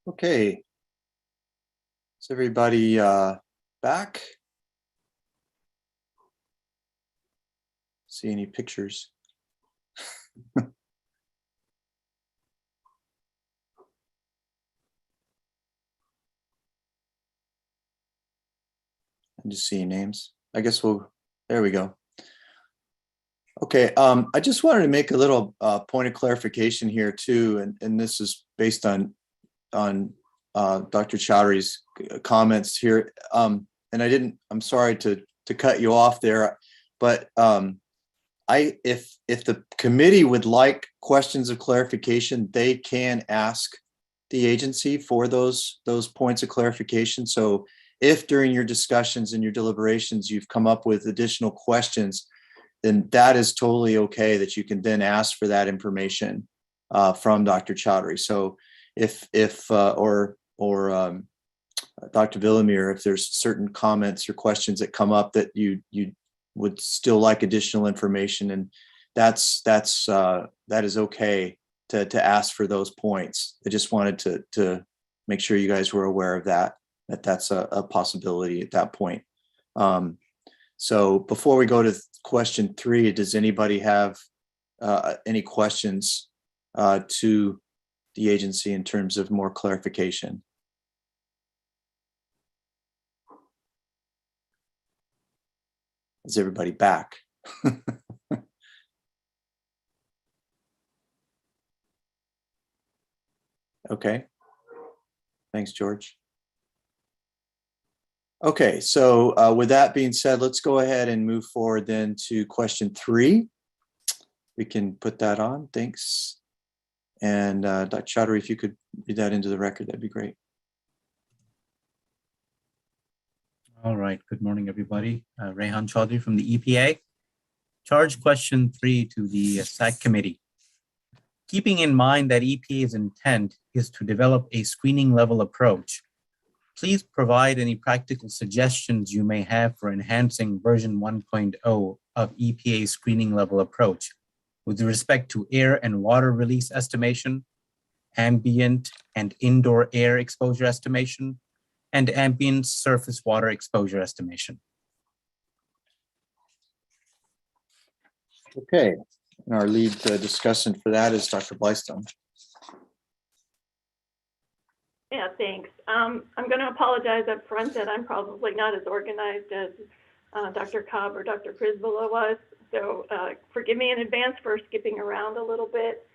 Speaker 3: Okay. Is everybody back? See any pictures? I'm just seeing names. I guess there we go. Okay, I just wanted to make a little point of clarification here too, and this is based on Dr. Chowdhury's comments here. And I'm sorry to cut you off there, but if the committee would like questions of clarification, they can ask the agency for those points of clarification. So if during your discussions and your deliberations you've come up with additional questions, then that is totally okay, that you can then ask for that information from Dr. Chowdhury. So if Dr. Villamir, if there's certain comments or questions that come up that you would still like additional information, and that is okay to ask for those points. I just wanted to make sure you guys were aware of that's a possibility at that point. So before we go to question 3, does anybody have any questions to the agency in terms of more clarification? Is everybody back? Okay. Thanks, George. Okay, so with that being said, let's go ahead and move forward then to question 3. We can put that on. Thanks. And Dr. Chowdhury, if you could read that into the record, that'd be great.
Speaker 1: All right. Good morning, everybody. Rehan Chaudhry from the EPA. Charge question 3 to the SACC committee. Keeping in mind that EPA's intent is to develop a screening level approach, please provide any practical suggestions you may have for enhancing version 1.0 of EPA's screening level approach with respect to air and water release estimation, ambient and indoor air exposure estimation, and ambient surface water exposure estimation.
Speaker 3: Okay, and our lead discussant for that is Dr. Blystone.
Speaker 7: Yeah, thanks. I'm going to apologize up front that I'm probably not as organized as Dr. Cobb or Dr. Prisbilla was. So forgive me in advance for skipping around a little bit.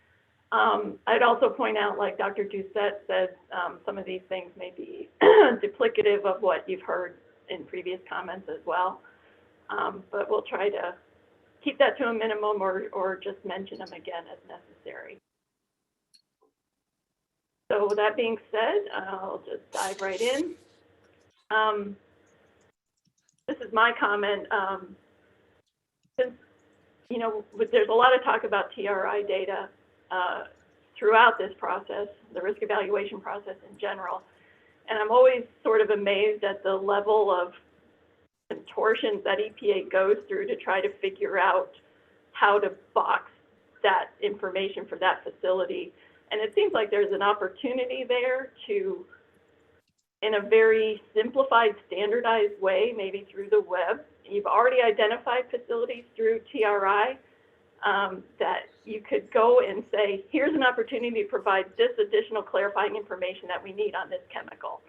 Speaker 7: I'd also point out, like Dr. Doucette said, some of these things may be duplicative of what you've heard in previous comments as well. But we'll try to keep that to a minimum or just mention them again as necessary. So with that being said, I'll just dive right in. This is my comment. Since, there's a lot of talk about TRI data throughout this process, the risk evaluation process in general, and I'm always sort of amazed at the level of contortions that EPA goes through to try to figure out how to box that information for that facility. And it seems like there's an opportunity there to, in a very simplified, standardized way, maybe through the web, you've already identified facilities through TRI that you could go and say, here's an opportunity to provide this additional clarifying information that we need on this chemical.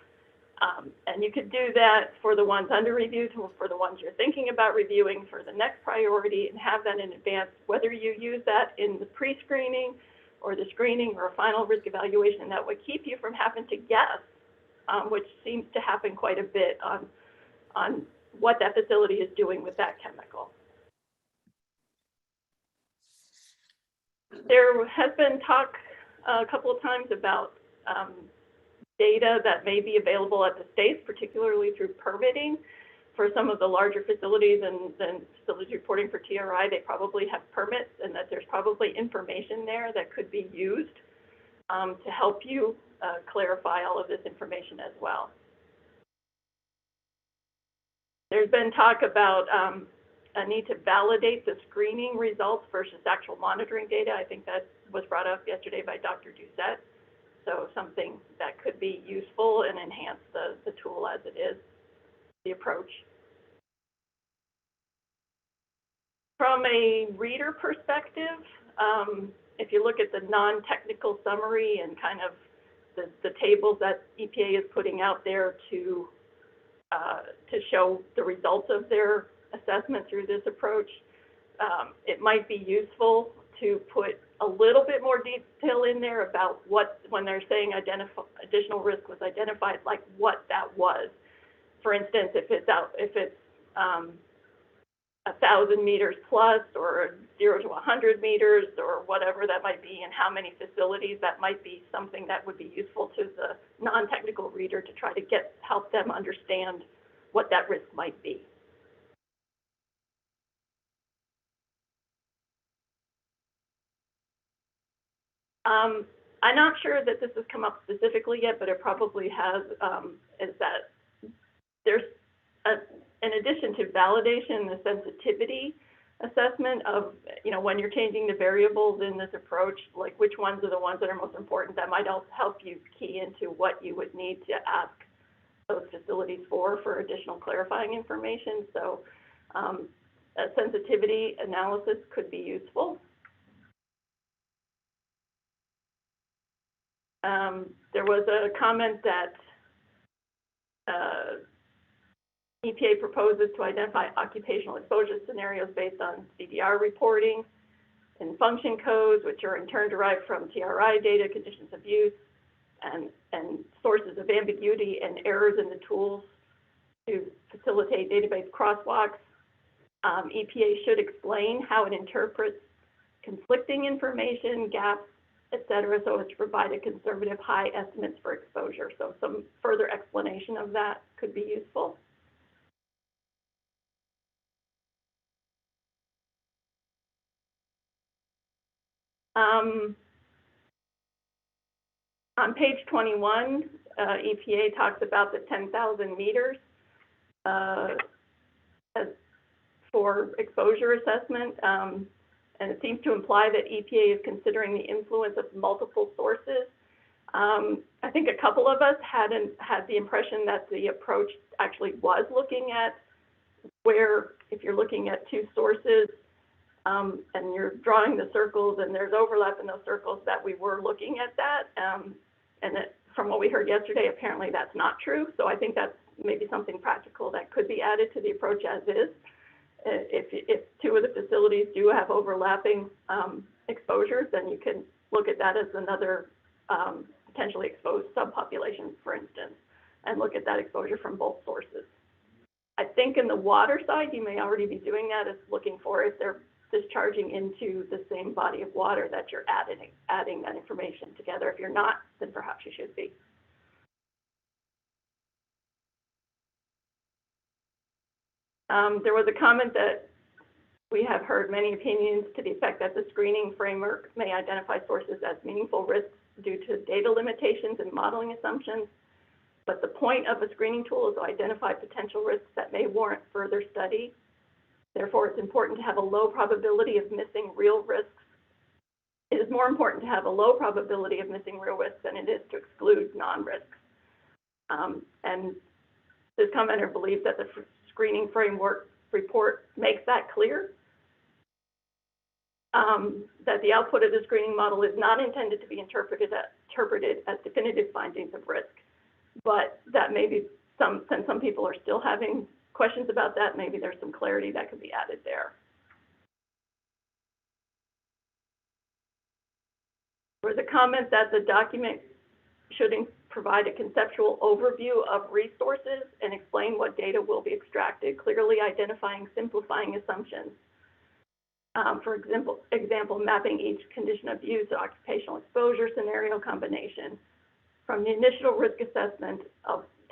Speaker 7: And you could do that for the ones under review, for the ones you're thinking about reviewing for the next priority, and have that in advance, whether you use that in the pre-screening or the screening or a final risk evaluation. That would keep you from having to guess, which seems to happen quite a bit on what that facility is doing with that chemical. There has been talk a couple of times about data that may be available at the states, particularly through permitting. For some of the larger facilities and facilities reporting for TRI, they probably have permits, and that there's probably information there that could be used to help you clarify all of this information as well. There's been talk about a need to validate the screening results versus actual monitoring data. I think that was brought up yesterday by Dr. Doucette. So something that could be useful and enhance the tool as it is, the approach. From a reader perspective, if you look at the non-technical summary and kind of the tables that EPA is putting out there to show the results of their assessment through this approach, it might be useful to put a little bit more detail in there about what, when they're saying additional risk was identified, like what that was. For instance, if it's 1,000 meters plus, or 0 to 100 meters, or whatever that might be, and how many facilities, that might be something that would be useful to the non-technical reader to try to help them understand what that risk might be. I'm not sure that this has come up specifically yet, but it probably has, is that there's, in addition to validation, the sensitivity assessment of, when you're changing the variables in this approach, like which ones are the ones that are most important, that might also help you key into what you would need to ask those facilities for additional clarifying information. So a sensitivity analysis could be useful. There was a comment that EPA proposes to identify occupational exposure scenarios based on CDR reporting and function codes, which are in turn derived from TRI data, conditions of use, and sources of ambiguity and errors in the tools to facilitate database crosswalks. EPA should explain how it interprets conflicting information, gaps, et cetera, so as to provide a conservative high estimates for exposure. So some further explanation of that could be useful. On page 21, EPA talks about the 10,000 meters for exposure assessment. And it seems to imply that EPA is considering the influence of multiple sources. I think a couple of us had the impression that the approach actually was looking at where, if you're looking at two sources and you're drawing the circles and there's overlap in those circles, that we were looking at that. And that from what we heard yesterday, apparently that's not true. So I think that's maybe something practical that could be added to the approach as is. If two of the facilities do have overlapping exposures, then you can look at that as another potentially exposed subpopulation, for instance, and look at that exposure from both sources. I think in the water side, you may already be doing that, is looking for if they're discharging into the same body of water that you're adding that information together. If you're not, then perhaps you should be. There was a comment that we have heard many opinions to the effect that the screening framework may identify sources as meaningful risks due to data limitations and modeling assumptions. But the point of a screening tool is to identify potential risks that may warrant further study. Therefore, it's important to have a low probability of missing real risks. It is more important to have a low probability of missing real risks than it is to exclude non-risks. And this commenter believes that the screening framework report makes that clear, that the output of the screening model is not intended to be interpreted as definitive findings of risk, but that maybe since some people are still having questions about that, maybe there's some clarity that could be added there. There was a comment that the document should provide a conceptual overview of resources and explain what data will be extracted, clearly identifying simplifying assumptions. For example, mapping each condition of use, occupational exposure scenario combination from the initial risk assessment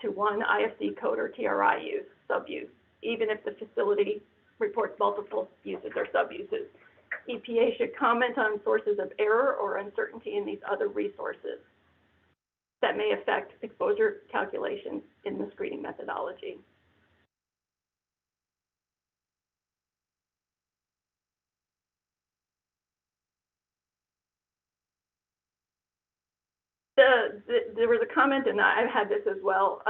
Speaker 7: to one IFC code or TRI use, sub-use, even if the facility reports multiple uses or sub-uses. EPA should comment on sources of error or uncertainty in these other resources that may affect exposure calculations in the screening methodology. There was a comment, and I've had this as well.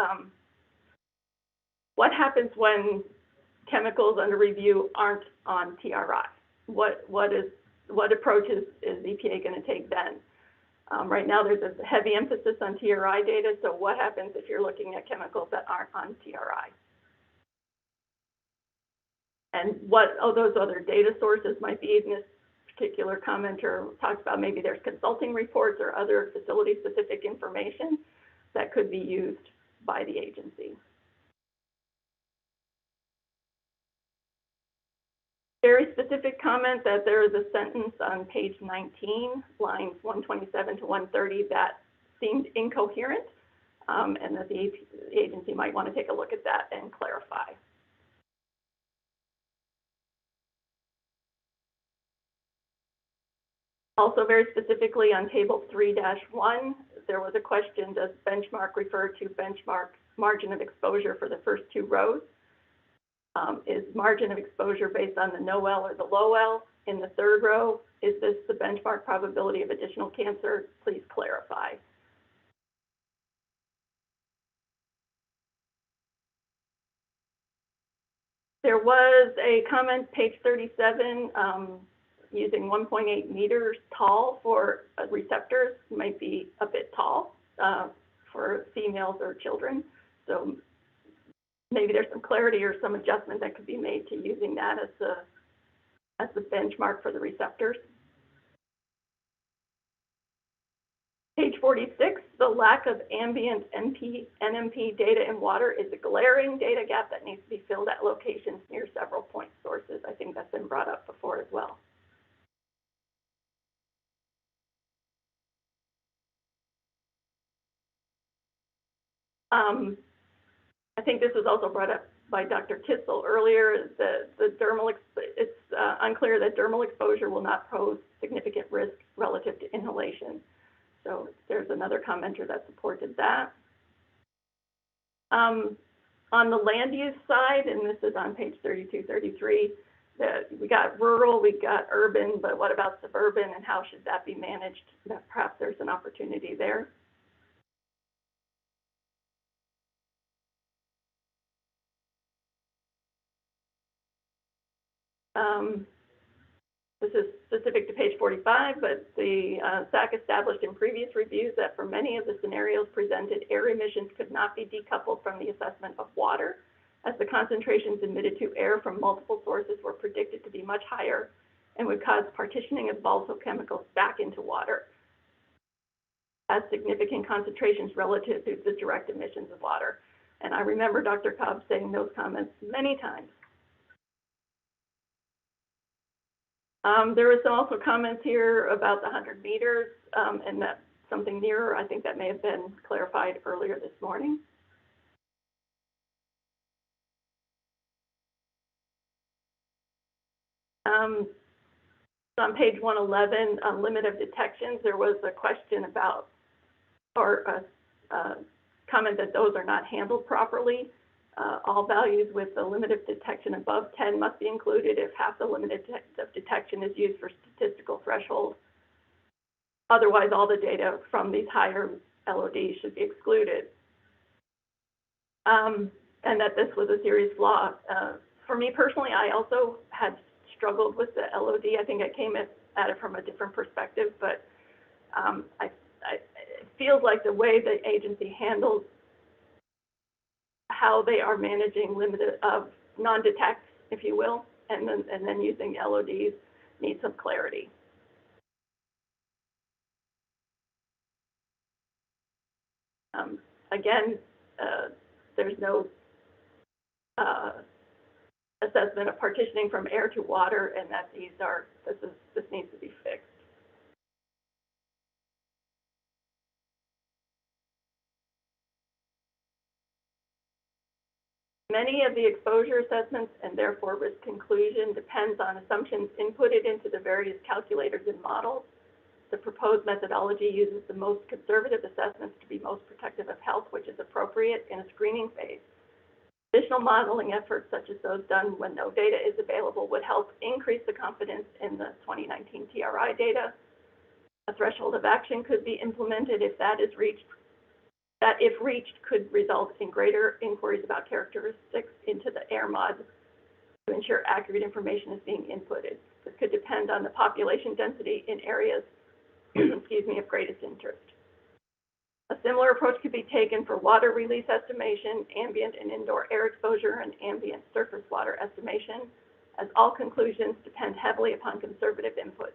Speaker 7: What happens when chemicals under review aren't on TRI? What approaches is EPA going to take then? Right now, there's a heavy emphasis on TRI data. So what happens if you're looking at chemicals that aren't on TRI? And what those other data sources might be. In this particular commenter talks about maybe there's consulting reports or other facility-specific information that could be used by the agency. Very specific comment that there is a sentence on page 19, lines 127 to 130 that seemed incoherent, and that the agency might want to take a look at that and clarify. Also, very specifically on table 3-1, there was a question, does benchmark refer to benchmark margin of exposure for the first two rows? Is margin of exposure based on the no L or the low L? In the third row, is this the benchmark probability of additional cancer? Please clarify. There was a comment, page 37, using 1.8 meters tall for receptors might be a bit tall for females or children. So maybe there's some clarity or some adjustment that could be made to using that as the benchmark for the receptors. Page 46, the lack of ambient NMP data in water is a glaring data gap that needs to be filled at locations near several point sources. I think that's been brought up before as well. I think this was also brought up by Dr. Kissel earlier. The dermal, it's unclear that dermal exposure will not pose significant risk relative to inhalation. So there's another commenter that supported that. On the land use side, and this is on page 32, 33, we got rural, we got urban, but what about suburban and how should that be managed? That perhaps there's an opportunity there. This is specific to page 45, but the SAC established in previous reviews that for many of the scenarios presented, air emissions could not be decoupled from the assessment of water, as the concentrations emitted to air from multiple sources were predicted to be much higher and would cause partitioning of volatile chemicals back into water at significant concentrations relative to the direct emissions of water. And I remember Dr. Cobb saying those comments many times. There was also comments here about the 100 meters and that something nearer. I think that may have been clarified earlier this morning. On page 111, on limit of detections, there was a question about, or a comment that those are not handled properly. All values with the limit of detection above 10 must be included if half the limit of detection is used for statistical threshold. Otherwise, all the data from these higher LODs should be excluded. And that this was a serious flaw. For me personally, I also had struggled with the LOD. I think I came at it from a different perspective, but it feels like the way the agency handles how they are managing limited of non-detect, if you will, and then using LODs needs some clarity. Again, there's no assessment of partitioning from air to water, and that this needs to be fixed. Many of the exposure assessments and therefore risk conclusion depends on assumptions inputted into the various calculators and models. The proposed methodology uses the most conservative assessments to be most protective of health, which is appropriate in a screening phase. Additional modeling efforts, such as those done when no data is available, would help increase the confidence in the 2019 TRI data. A threshold of action could be implemented if that is reached, that if reached could result in greater inquiries about characteristics into the air mod to ensure accurate information is being inputted. This could depend on the population density in areas, excuse me, of greatest interest. A similar approach could be taken for water release estimation, ambient and indoor air exposure, and ambient surface water estimation, as all conclusions depend heavily upon conservative input.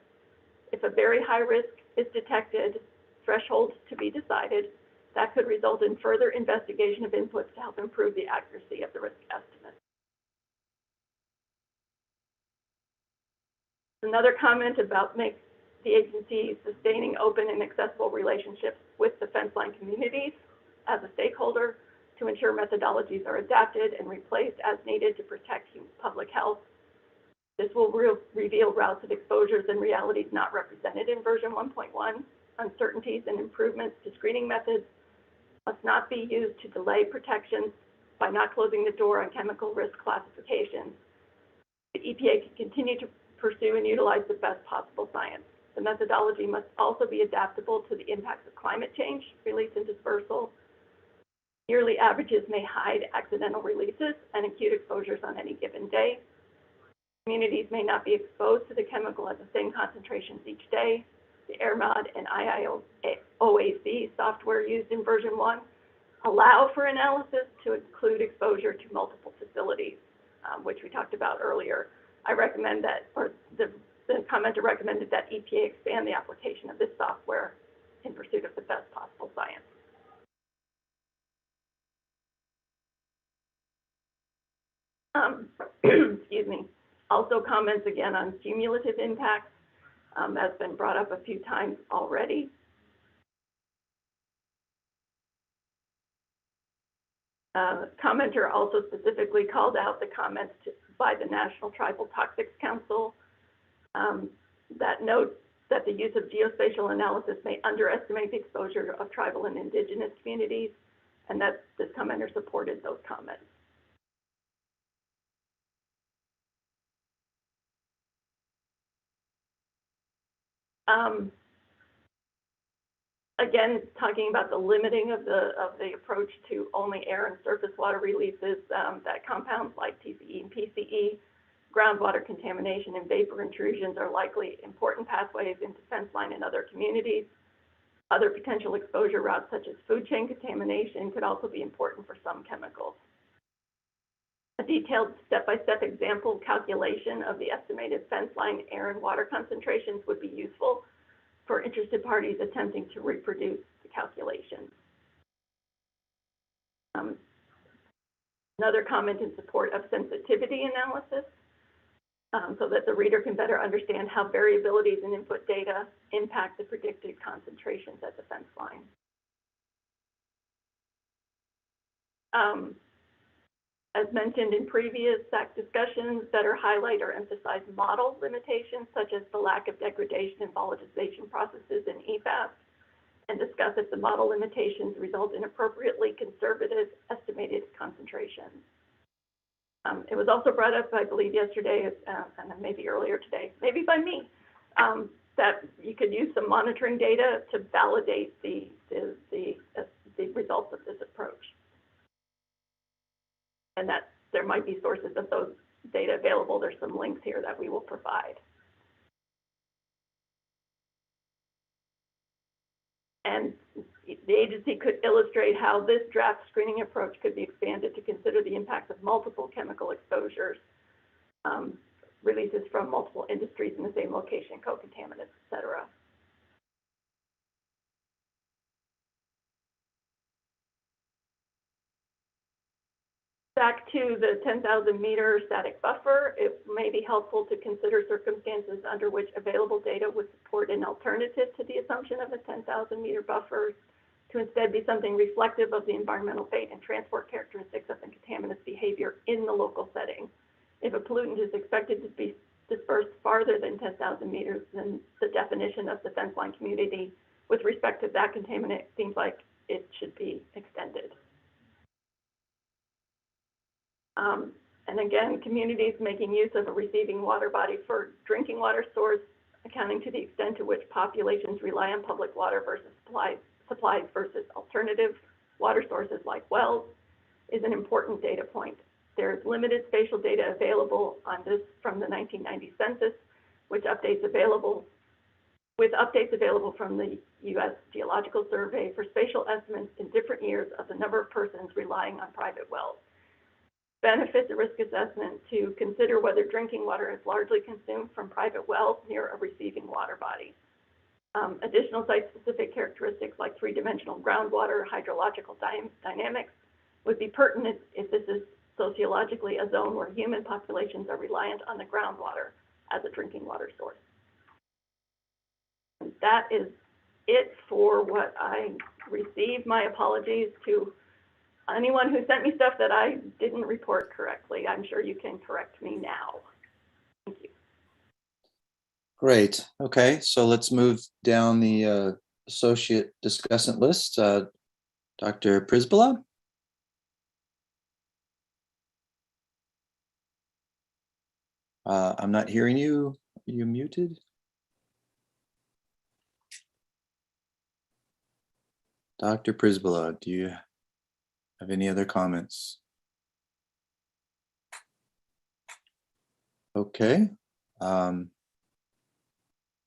Speaker 7: If a very high risk is detected, thresholds to be decided, that could result in further investigation of inputs to help improve the accuracy of the risk estimate. Another comment about make the agency sustaining open and accessible relationships with the fence line communities as a stakeholder to ensure methodologies are adapted and replaced as needed to protect public health. This will reveal routes of exposures and realities not represented in version 1.1. Uncertainties and improvements to screening methods must not be used to delay protections by not closing the door on chemical risk classifications. The EPA can continue to pursue and utilize the best possible science. The methodology must also be adaptable to the impacts of climate change, release and dispersal. Yearly averages may hide accidental releases and acute exposures on any given day. Communities may not be exposed to the chemical at the same concentrations each day. The AirMod and IIOAC software used in version 1 allow for analysis to include exposure to multiple facilities, which we talked about earlier. I recommend that, or the commenter recommended that EPA expand the application of this software in pursuit of the best possible science. Excuse me. Also comments again on cumulative impacts. That's been brought up a few times already. Commenter also specifically called out the comments by the National Tribal Toxics Council that note that the use of geospatial analysis may underestimate the exposure of tribal and indigenous communities, and that this commenter supported those comments. Again, talking about the limiting of the approach to only air and surface water releases, that compounds like TCE and PCE, groundwater contamination and vapor intrusions are likely important pathways into fence line and other communities. Other potential exposure routes such as food chain contamination could also be important for some chemicals. A detailed step-by-step example calculation of the estimated fence line air and water concentrations would be useful for interested parties attempting to reproduce the calculations. Another comment in support of sensitivity analysis, so that the reader can better understand how variabilities in input data impact the predicted concentrations at the fence line. As mentioned in previous SACC discussions, better highlight or emphasize model limitations such as the lack of degradation and volatilization processes in EPAS, and discuss if the model limitations result in appropriately conservative estimated concentrations. It was also brought up, I believe, yesterday, and then maybe earlier today, maybe by me, that you could use some monitoring data to validate the results of this approach. And that there might be sources of those data available. There's some links here that we will provide. And the agency could illustrate how this draft screening approach could be expanded to consider the impacts of multiple chemical exposures, releases from multiple industries in the same location, co-contaminants, et cetera. Back to the 10,000 meter static buffer, it may be helpful to consider circumstances under which available data would support an alternative to the assumption of a 10,000 meter buffer to instead be something reflective of the environmental fate and transport characteristics of the contaminant's behavior in the local setting. If a pollutant is expected to be dispersed farther than 10,000 meters, then the definition of the fence line community with respect to that contaminant seems like it should be extended. And again, communities making use of a receiving water body for drinking water source accounting to the extent to which populations rely on public water versus supplies versus alternative water sources like wells is an important data point. There's limited spatial data available on this from the 1990 census, with updates available from the U.S. Geological Survey for spatial estimates in different years of the number of persons relying on private wells. Benefits a risk assessment to consider whether drinking water is largely consumed from private wells near a receiving water body. Additional site-specific characteristics like three-dimensional groundwater hydrological dynamics would be pertinent if this is sociologically a zone where human populations are reliant on the groundwater as a drinking water source. And that is it for what I received. My apologies to anyone who sent me stuff that I didn't report correctly. I'm sure you can correct me now. Thank you.
Speaker 3: Great. Okay, so let's move down the associate discussant list. Dr. Przybyla? I'm not hearing you. Are you muted? Dr. Przybyla, do you have any other comments? Okay.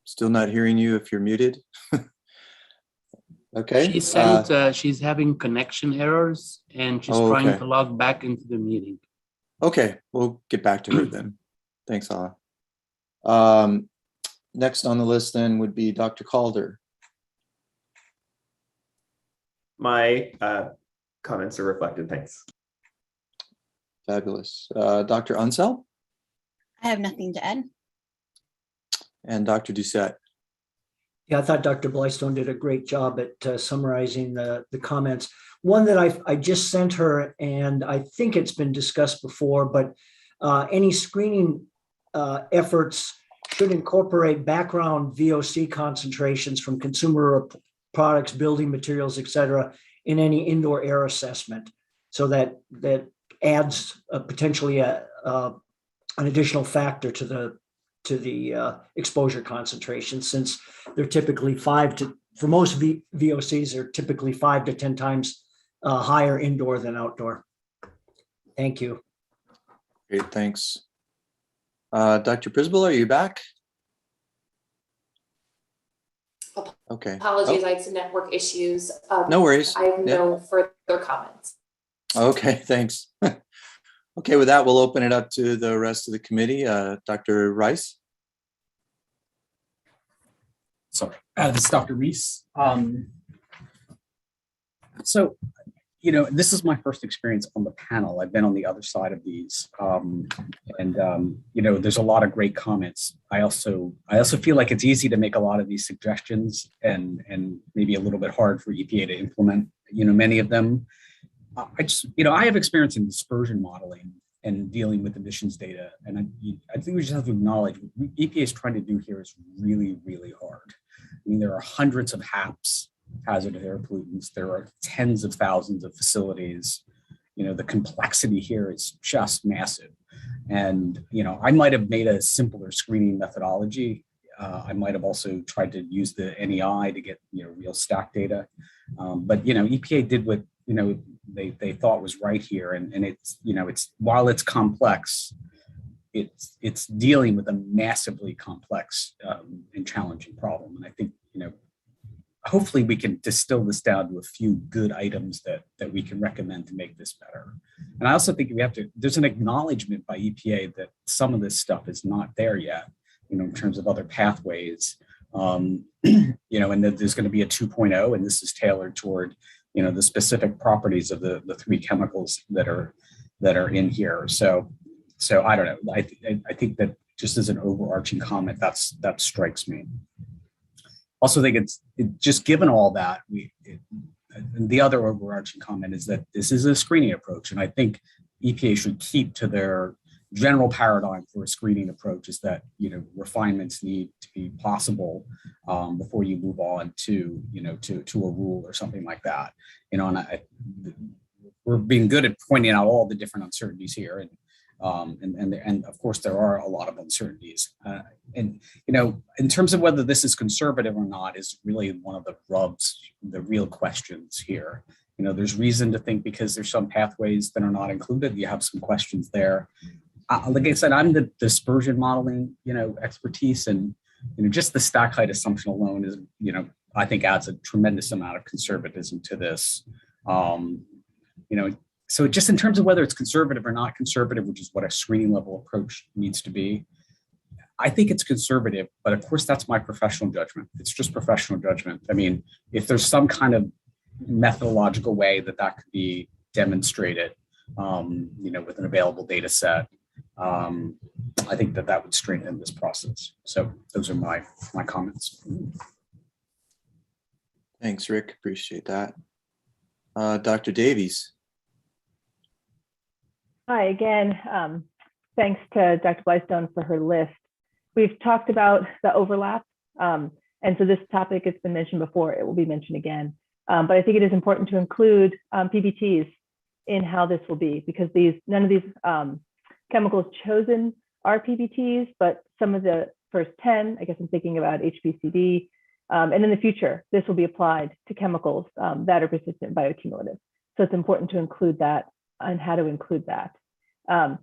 Speaker 3: Still not hearing you if you're muted. Okay.
Speaker 2: She sent, she's having connection errors and she's trying to log back into the meeting.
Speaker 3: Okay, we'll get back to her then. Thanks, Hala. Next on the list then would be Dr. Calder.
Speaker 18: My comments are reflected, thanks.
Speaker 3: Fabulous. Dr. Unseld?
Speaker 5: I have nothing to add.
Speaker 3: And Dr. Doucette?
Speaker 15: Yeah, I thought Dr. Blystone did a great job at summarizing the comments. One that I just sent her, and I think it's been discussed before, but any screening efforts should incorporate background VOC concentrations from consumer products, building materials, et cetera, in any indoor air assessment. So that adds potentially an additional factor to the exposure concentration, since they're typically for most VOCs are typically 5 to 10 times higher indoor than outdoor. Thank you.
Speaker 3: Great, thanks. Dr. Przybyla, are you back? Okay.
Speaker 10: Apologies, I had some network issues.
Speaker 3: No worries.
Speaker 10: I have no further comments.
Speaker 3: Okay, thanks. Okay, with that, we'll open it up to the rest of the committee. Dr. Rice?
Speaker 19: Sorry, this is Dr. Reese. So, you know, this is my first experience on the panel. I've been on the other side of these, you know, there's a lot of great comments. I also feel like it's easy to make a lot of these suggestions and maybe a little bit hard for EPA to implement, you know, many of them. I have experience in dispersion modeling and dealing with emissions data. And I think we just have to acknowledge what EPA is trying to do here is really, really hard. I mean, there are hundreds of HAPs, hazardous air pollutants. There are tens of thousands of facilities. You know, the complexity here is just massive. And, you know, I might have made a simpler screening methodology. I might have also tried to use the NEI to get, you know, real stack data. But, you know, EPA did what, you know, they thought was right here. And it's, you know, it's, while it's complex, it's dealing with a massively complex and challenging problem. And I think, you know, hopefully we can distill this down to a few good items that we can recommend to make this better. And I also think there's an acknowledgement by EPA that some of this stuff is not there yet, you know, in terms of other pathways, you know, and that there's going to be a 2.0, and this is tailored toward, you know, the specific properties of the three chemicals that are in here. So I don't know. I think that just as an overarching comment, that strikes me. Also think it's just given all that, the other overarching comment is that this is a screening approach. And I think EPA should keep to their general paradigm for a screening approach, is that, you know, refinements need to be possible before you move on to, you know, to a rule or something like that. You know, and we're being good at pointing out all the different uncertainties here. And of course, there are a lot of uncertainties. And, you know, in terms of whether this is conservative or not is really one of the rubs, the real questions here. You know, there's reason to think because there's some pathways that are not included, you have some questions there. Like I said, I'm the dispersion modeling, you know, expertise, and, you know, just the stack height assumption alone is, you know, I think adds a tremendous amount of conservatism to this. You know, so just in terms of whether it's conservative or not conservative, which is what a screening level approach needs to be, I think it's conservative, but of course that's my professional judgment. It's just professional judgment. I mean, if there's some kind of methodological way that that could be demonstrated, you know, with an available data set, I think that that would strengthen this process. So those are my comments.
Speaker 3: Thanks, Rick. Appreciate that. Dr. Davies.
Speaker 8: Hi again. Thanks to Dr. Blystone for her list. We've talked about the overlap. And so this topic has been mentioned before. It will be mentioned again. But I think it is important to include PBTs in how this will be, because none of these chemicals chosen are PBTs, but some of the first 10, I guess I'm thinking about HPCD, and in the future, this will be applied to chemicals that are persistent biocumulative. So it's important to include that and how to include that. I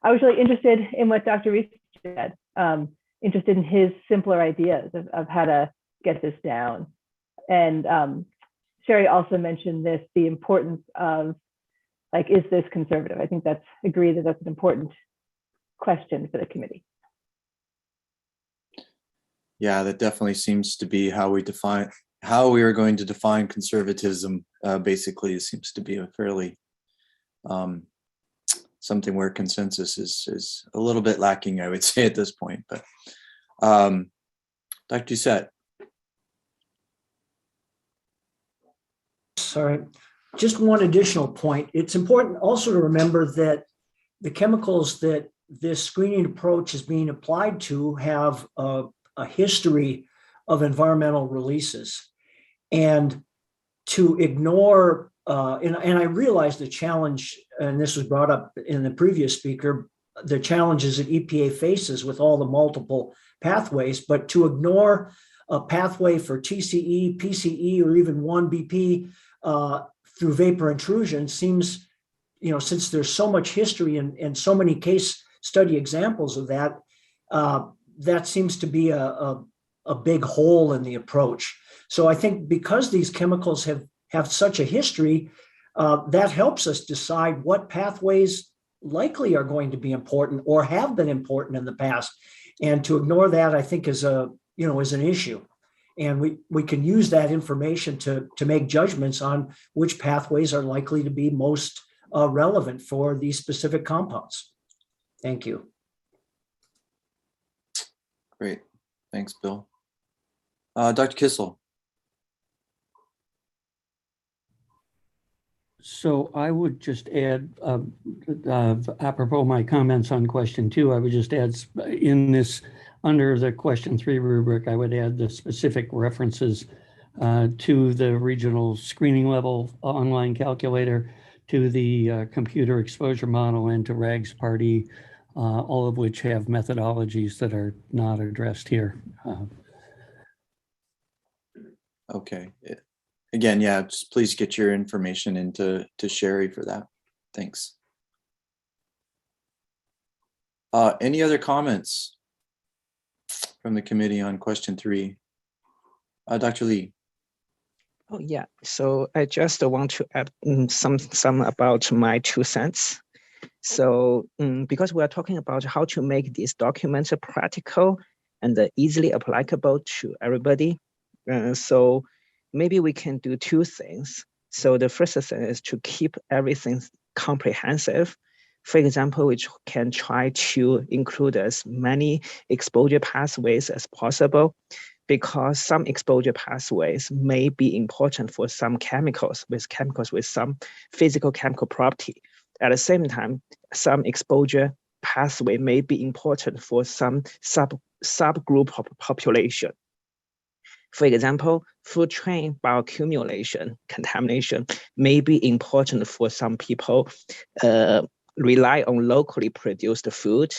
Speaker 8: was really interested in what Dr. Reese said, interested in his simpler ideas of how to get this down. And Sherry also mentioned this, the importance of, like, is this conservative? I think agree that that's an important question for the committee.
Speaker 3: Yeah, that definitely seems to be how we are going to define conservatism. Basically, it seems to be a fairly something where consensus is a little bit lacking, I would say, at this point. But Dr. Doucette.
Speaker 15: Sorry, just one additional point. It's important also to remember that the chemicals that this screening approach is being applied to have a history of environmental releases. And to ignore, and I realize the challenge, and this was brought up in the previous speaker, the challenges that EPA faces with all the multiple pathways, but to ignore a pathway for TCE, PCE, or even 1BP through vapor intrusion seems, you know, since there's so much history and so many case study examples of that, that seems to be a big hole in the approach. So I think because these chemicals have such a history, that helps us decide what pathways likely are going to be important or have been important in the past. And to ignore that, I think, is an issue. And we can use that information to make judgments on which pathways are likely to be most relevant for these specific compounds. Thank you.
Speaker 3: Great. Thanks, Bill. Dr. Kissel.
Speaker 13: So I would just add, apropos my comments on question 2, I would just add in this, under the question 3 rubric, I would add the specific references to the regional screening level online calculator, to the computer exposure model, and to RAGS Part E, all of which have methodologies that are not addressed here.
Speaker 3: Okay. Again, yeah, just please get your information into Sherry for that. Thanks. Any other comments from the committee on question 3? Dr. Lee.
Speaker 20: Oh, yeah. So I just want to add some about my 2 cents. So because we are talking about how to make these documents practical and easily applicable to everybody, so maybe we can do 2 things. So the first thing is to keep everything comprehensive. For example, we can try to include as many exposure pathways as possible, because some exposure pathways may be important for some chemicals with some physical chemical property. At the same time, some exposure pathway may be important for some subgroup of population. For example, food chain bioaccumulation contamination may be important for some people rely on locally produced food,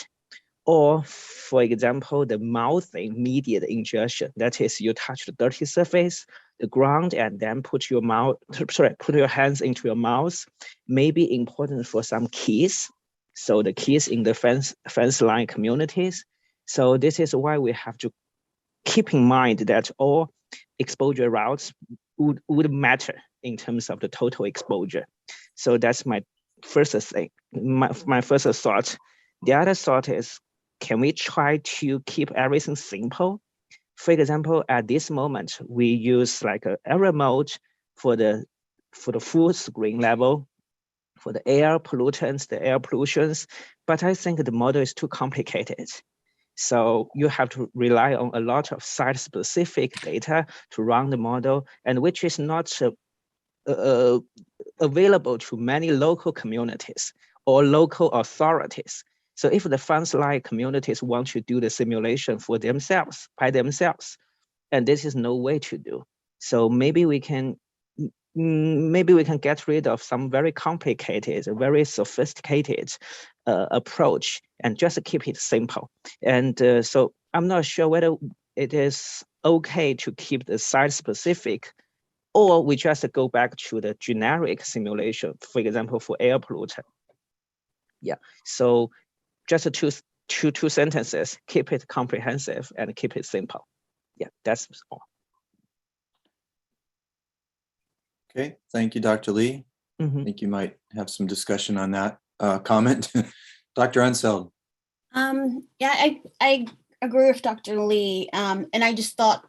Speaker 20: or for example, the mouthing immediate ingestion. That is, you touch the dirty surface, the ground, and then put your hands into your mouth. May be important for some kids. So the kids in the fence line communities. So this is why we have to keep in mind that all exposure routes would matter in terms of the total exposure. So that's my first thing, my first thought. The other thought is, can we try to keep everything simple? For example, at this moment, we use like an error mode for the full screen level, for the air pollutants, the air pollutions, but I think the model is too complicated. So you have to rely on a lot of site-specific data to run the model, and which is not available to many local communities or local authorities. So if the fence-line communities want to do the simulation for themselves, by themselves, and this is no way to do. So maybe we can get rid of some very complicated, very sophisticated approach and just keep it simple. And so I'm not sure whether it is okay to keep the site-specific, or we just go back to the generic simulation, for example, for air pollutant. Yeah, so just two sentences, keep it comprehensive and keep it simple. Yeah, that's all.
Speaker 3: Okay, thank you, Dr. Lee. I think you might have some discussion on that comment. Dr. Unseld.
Speaker 5: Yeah, I agree with Dr. Lee. And I just thought,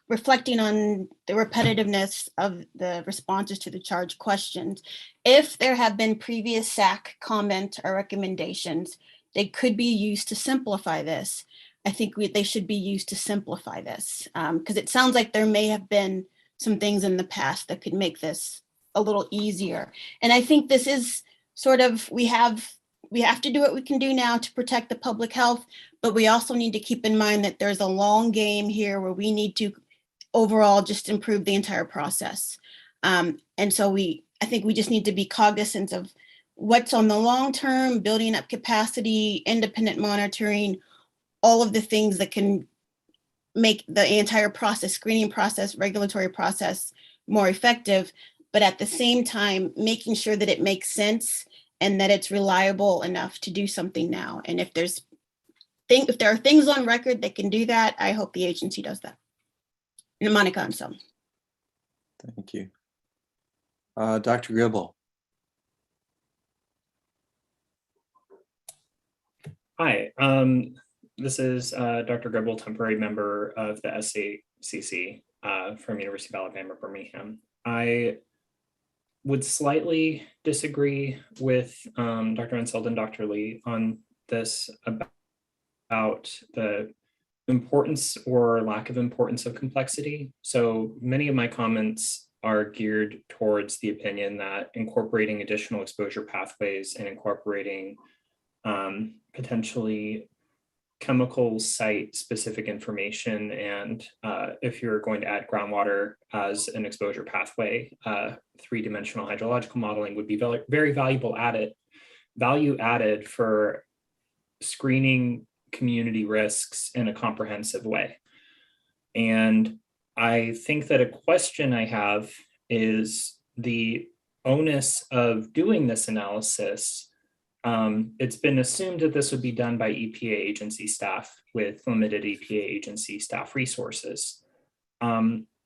Speaker 5: reflecting on the repetitiveness of the responses to the charge questions, if there have been previous SAC comments or recommendations, they could be used to simplify this. I think they should be used to simplify this, because it sounds like there may have been some things in the past that could make this a little easier. And I think this is sort of, we have to do what we can do now to protect the public health, but we also need to keep in mind that there's a long game here where we need to overall just improve the entire process. And so I think we just need to be cognizant of what's on the long term, building up capacity, independent monitoring, all of the things that can make the entire process, screening process, regulatory process more effective, but at the same time, making sure that it makes sense and that it's reliable enough to do something now. And if there are things on record that can do that, I hope the agency does that. And Monica, I'm so.
Speaker 3: Thank you. Dr. Gribble.
Speaker 18: Hi, this is Dr. Gribble, temporary member of the SACC from University of Alabama, Birmingham. I would slightly disagree with Dr. Unseld and Dr. Lee on this about the importance or lack of importance of complexity. So many of my comments are geared towards the opinion that incorporating additional exposure pathways and incorporating potentially chemical site specific information, and if you're going to add groundwater as an exposure pathway, three-dimensional hydrological modeling would be very, very value added for screening community risks in a comprehensive way. And I think that a question I have is the onus of doing this analysis. It's been assumed that this would be done by EPA agency staff with limited EPA agency staff resources.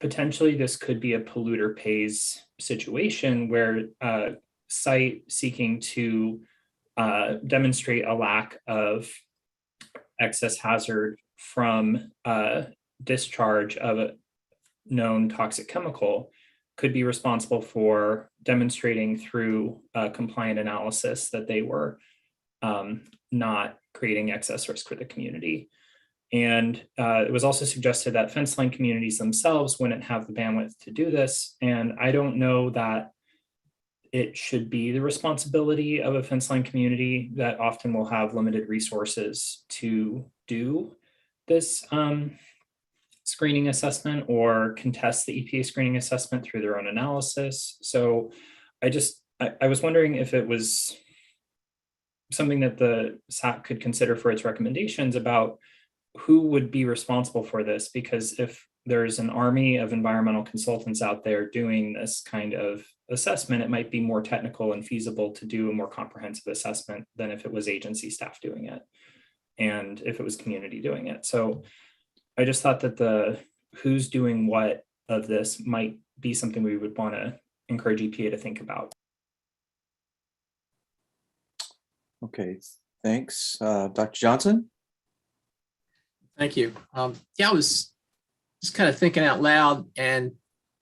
Speaker 18: Potentially, this could be a polluter pays situation where a site seeking to demonstrate a lack of excess hazard from discharge of a known toxic chemical could be responsible for demonstrating through a compliant analysis that they were not creating excess risk for the community. And it was also suggested that fence line communities themselves wouldn't have the bandwidth to do this. And I don't know that it should be the responsibility of a fence line community that often will have limited resources to do this screening assessment or contest the EPA screening assessment through their own analysis. So I was wondering if it was something that the SAC could consider for its recommendations about who would be responsible for this, because if there's an army of environmental consultants out there doing this kind of assessment, it might be more technical and feasible to do a more comprehensive assessment than if it was agency staff doing it and if it was community doing it. So I just thought that the who's doing what of this might be something we would want to encourage EPA to think about.
Speaker 3: Okay, thanks. Dr. Johnson?
Speaker 4: Thank you. Yeah, I was just kind of thinking out loud and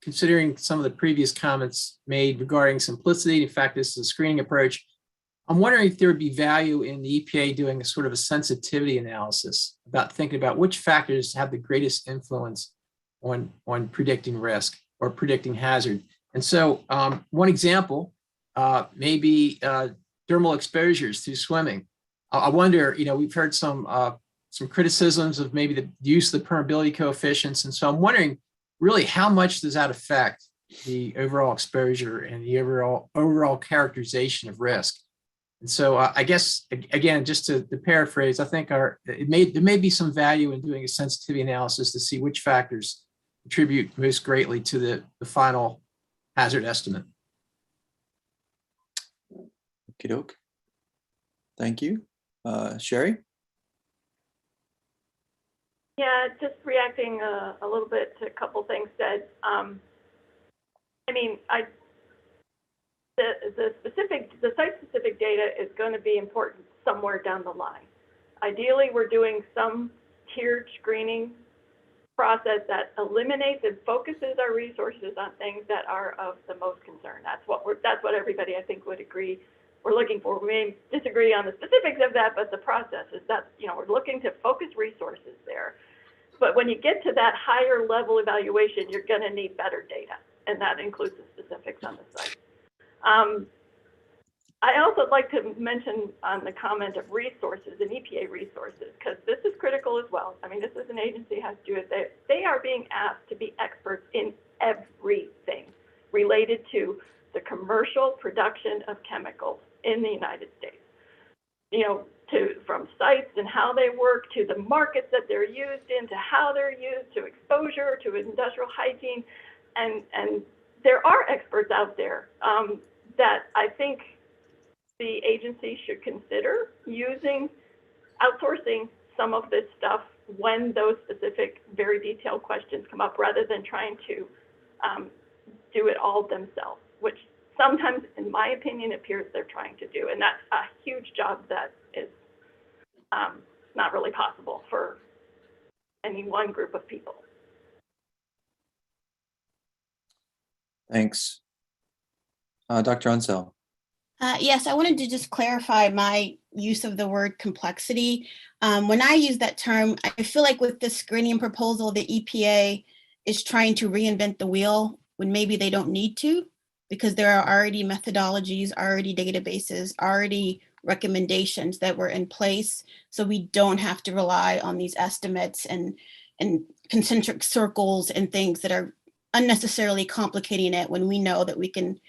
Speaker 4: considering some of the previous comments made regarding simplicity. In fact, this is a screening approach. I'm wondering if there would be value in the EPA doing a sort of a sensitivity analysis about thinking about which factors have the greatest influence on predicting risk or predicting hazard. And so one example may be dermal exposures through swimming. I wonder, we've heard some criticisms of maybe the use of the permeability coefficients. And so I'm wondering really how much does that affect the overall exposure and the overall characterization of risk. And so I guess, again, just to paraphrase, I think there may be some value in doing a sensitivity analysis to see which factors contribute most greatly to the final hazard estimate.
Speaker 3: Okie doke. Thank you. Sherry?
Speaker 7: Yeah, just reacting a little bit to a couple things said. The site-specific data is going to be important somewhere down the line. Ideally, we're doing some tiered screening process that eliminates and focuses our resources on things that are of the most concern. That's what everybody I think would agree we're looking for. We may disagree on the specifics of that, but the process is that we're looking to focus resources there. But when you get to that higher level evaluation, you're going to need better data, and that includes the specifics on the site. I also like to mention on the comment of resources and EPA resources, because this is critical as well. I mean, this is an agency that has to do it. They are being asked to be experts in everything related to the commercial production of chemicals in the United States. From sites and how they work, to the markets that they're used in, to how they're used, to exposure, to industrial hygiene. And there are experts out there that I think the agency should consider outsourcing some of this stuff when those specific, very detailed questions come up, rather than trying to do it all themselves, which sometimes, in my opinion, appears they're trying to do. And that's a huge job that is not really possible for any one group of people.
Speaker 3: Thanks. Dr. Unseld.
Speaker 5: Yes, I wanted to just clarify my use of the word complexity. When I use that term, I feel like with this screening proposal, the EPA is trying to reinvent the wheel when maybe they don't need to, because there are already methodologies, already databases, already recommendations that were in place. So we don't have to rely on these estimates and concentric circles and things that are unnecessarily complicating it, when we know that we can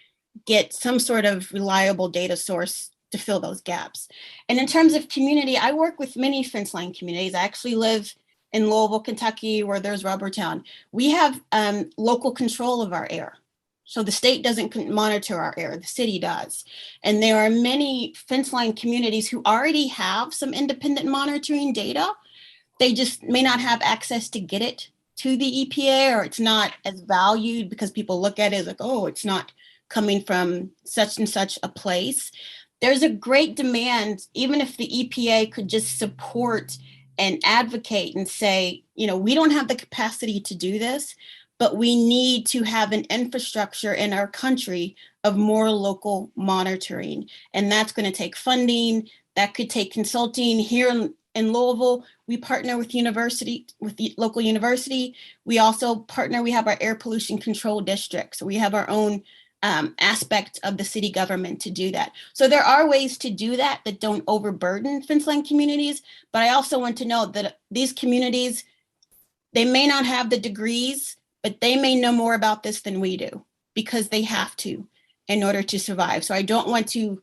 Speaker 5: get some sort of reliable data source to fill those gaps. And in terms of community, I work with many fence line communities. I actually live in Louisville, Kentucky, where there's Rubbertown. We have local control of our air. So the state doesn't monitor our air, the city does. And there are many fence line communities who already have some independent monitoring data. They just may not have access to get it to the EPA, or it's not as valued because people look at it as like, oh, it's not coming from such and such a place. There's a great demand, even if the EPA could just support and advocate and say, we don't have the capacity to do this, but we need to have an infrastructure in our country of more local monitoring. And that's going to take funding. That could take consulting. Here in Louisville, we partner with the local university. We also partner, we have our air pollution control district. So we have our own aspect of the city government to do that. So there are ways to do that don't overburden fence line communities. But I also want to know that these communities, they may not have the degrees, but they may know more about this than we do, because they have to in order to survive. So I don't want to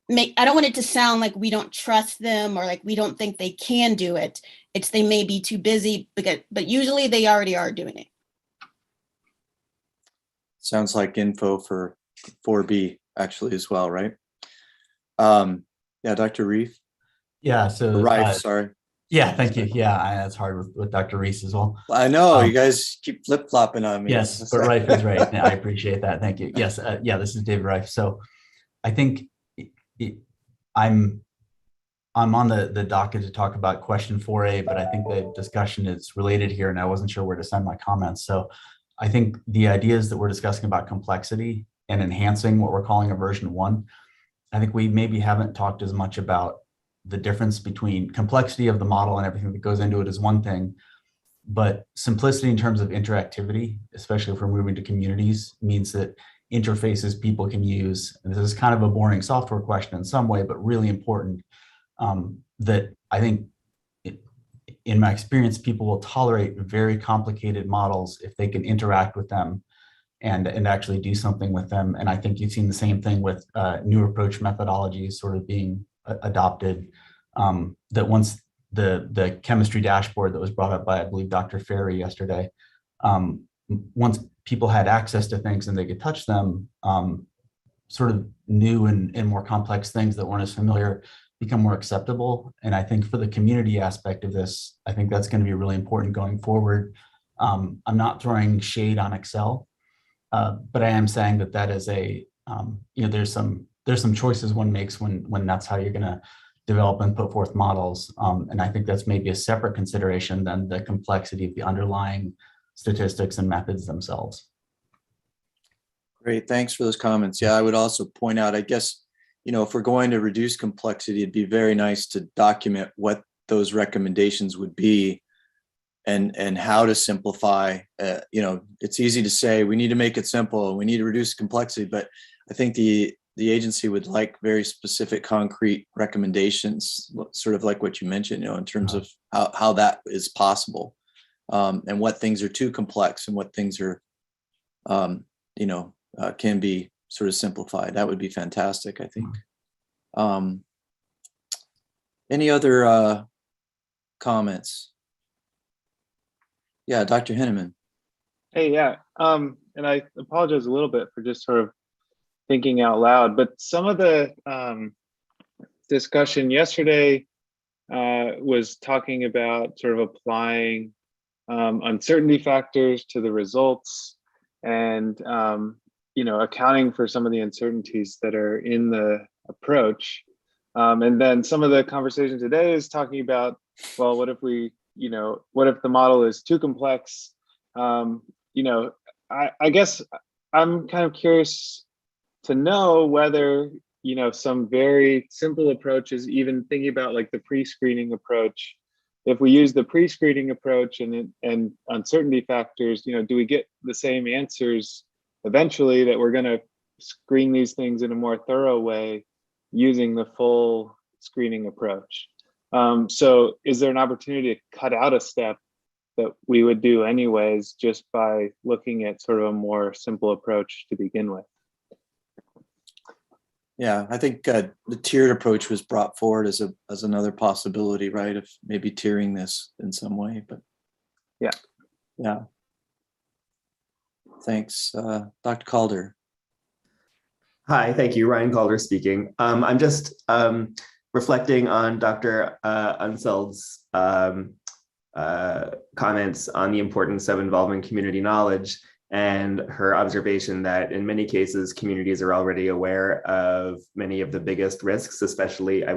Speaker 5: I don't want it to sound like we don't trust them or like we don't think they can do it. It's they may be too busy, but usually they already are doing it.
Speaker 3: Sounds like info for 4B actually as well, right? Yeah, Dr. Reif.
Speaker 21: Yeah, so
Speaker 3: Reif, sorry.
Speaker 21: Yeah, thank you. Yeah, it's hard with Dr. Reese as well.
Speaker 3: I know you guys keep flip-flopping on me.
Speaker 21: Yes, but Reif is right. I appreciate that. Thank you. Yes, yeah, this is David Reif. So I think I'm on the docket to talk about question 4A, but I think the discussion is related here and I wasn't sure where to send my comments. So I think the ideas that we're discussing about complexity and enhancing what we're calling a version 1, I think we maybe haven't talked as much about the difference between complexity of the model and everything that goes into it is one thing, but simplicity in terms of interactivity, especially if we're moving to communities, means that interfaces people can use, and this is kind of a boring software question in some way, but really important, that I think in my experience, people will tolerate very complicated models if they can interact with them and actually do something with them. And I think you've seen the same thing with new approach methodologies sort of being adopted, that once the chemistry dashboard that was brought up by, I believe, Dr. Ferry yesterday, once people had access to things and they could touch them, sort of new and more complex things that weren't as familiar become more acceptable. And I think for the community aspect of this, I think that's going to be really important going forward. I'm not throwing shade on Excel, but I am saying that is a, there's some choices one makes when that's how you're going to develop and put forth models. And I think that's maybe a separate consideration than the complexity of the underlying statistics and methods themselves.
Speaker 3: Great, thanks for those comments. Yeah, I would also point out, I guess, if we're going to reduce complexity, it'd be very nice to document what those recommendations would be and how to simplify. It's easy to say we need to make it simple, we need to reduce complexity, but I think the agency would like very specific, concrete recommendations, sort of like what you mentioned, in terms of how that is possible, and what things are too complex and what things are, can be sort of simplified. That would be fantastic, I think. Any other comments? Yeah, Dr. Henneman.
Speaker 22: Hey, yeah. And I apologize a little bit for just sort of thinking out loud, but some of the discussion yesterday was talking about sort of applying uncertainty factors to the results and accounting for some of the uncertainties that are in the approach. And then some of the conversation today is talking about, well, what if what if the model is too complex? I guess I'm kind of curious to know whether, some very simple approaches, even thinking about like the pre-screening approach, if we use the pre-screening approach and uncertainty factors, do we get the same answers eventually that we're going to screen these things in a more thorough way using the full screening approach? So is there an opportunity to cut out a step that we would do anyways, just by looking at sort of a more simple approach to begin with?
Speaker 3: Yeah, I think the tiered approach was brought forward as another possibility, right? Of maybe tiering this in some way, but yeah. Thanks, Dr. Calder.
Speaker 23: Hi, thank you. Ryan Calder speaking. I'm just reflecting on Dr. Unseld's comments on the importance of involving community knowledge and her observation that in many cases, communities are already aware of many of the biggest risks, especially, I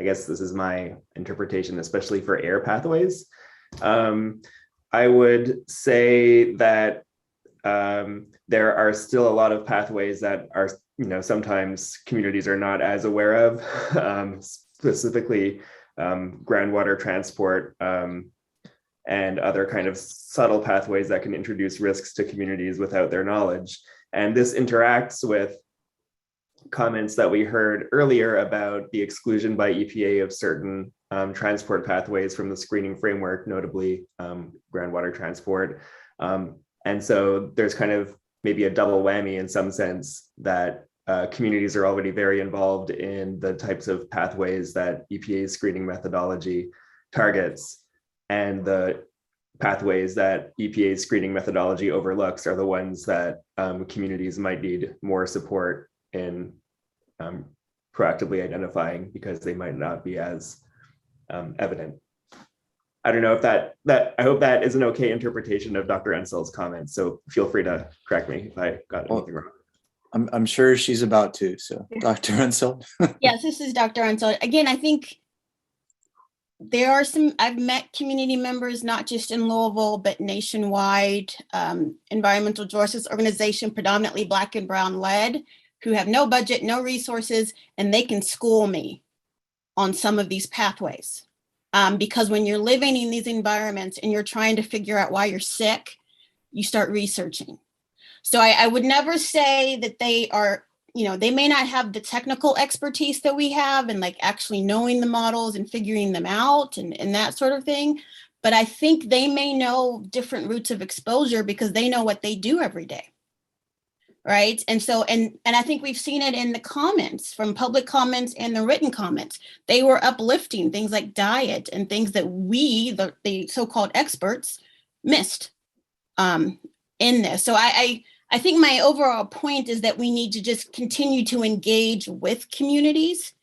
Speaker 23: guess this is my interpretation, especially for air pathways. I would say that there are still a lot of pathways that are, sometimes communities are not as aware of, specifically groundwater transport, and other kind of subtle pathways that can introduce risks to communities without their knowledge. And this interacts with comments that we heard earlier about the exclusion by EPA of certain transport pathways from the screening framework, notably groundwater transport. And so there's kind of maybe a double whammy in some sense that communities are already very involved in the types of pathways that EPA's screening methodology targets, and the pathways that EPA's screening methodology overlooks are the ones that communities might need more support in proactively identifying, because they might not be as evident. I don't know if that I hope that is an okay interpretation of Dr. Ensel's comments. So feel free to correct me if I got anything wrong.
Speaker 3: I'm sure she's about to. So Dr. Ensel.
Speaker 5: Yes, this is Dr. Ensel. Again, I think there are I've met community members, not just in Louisville, but nationwide, environmental justice organization, predominantly Black and Brown led, who have no budget, no resources, and they can school me on some of these pathways. Because when you're living in these environments and you're trying to figure out why you're sick, you start researching. So I would never say that they are, they may not have the technical expertise that we have and like actually knowing the models and figuring them out and that sort of thing. But I think they may know different routes of exposure because they know what they do every day. Right. And so, and I think we've seen it in the comments, from public comments and the written comments. They were uplifting things like diet and things that we, the so-called experts, missed in this. So I think my overall point is that we need to just continue to engage with communities,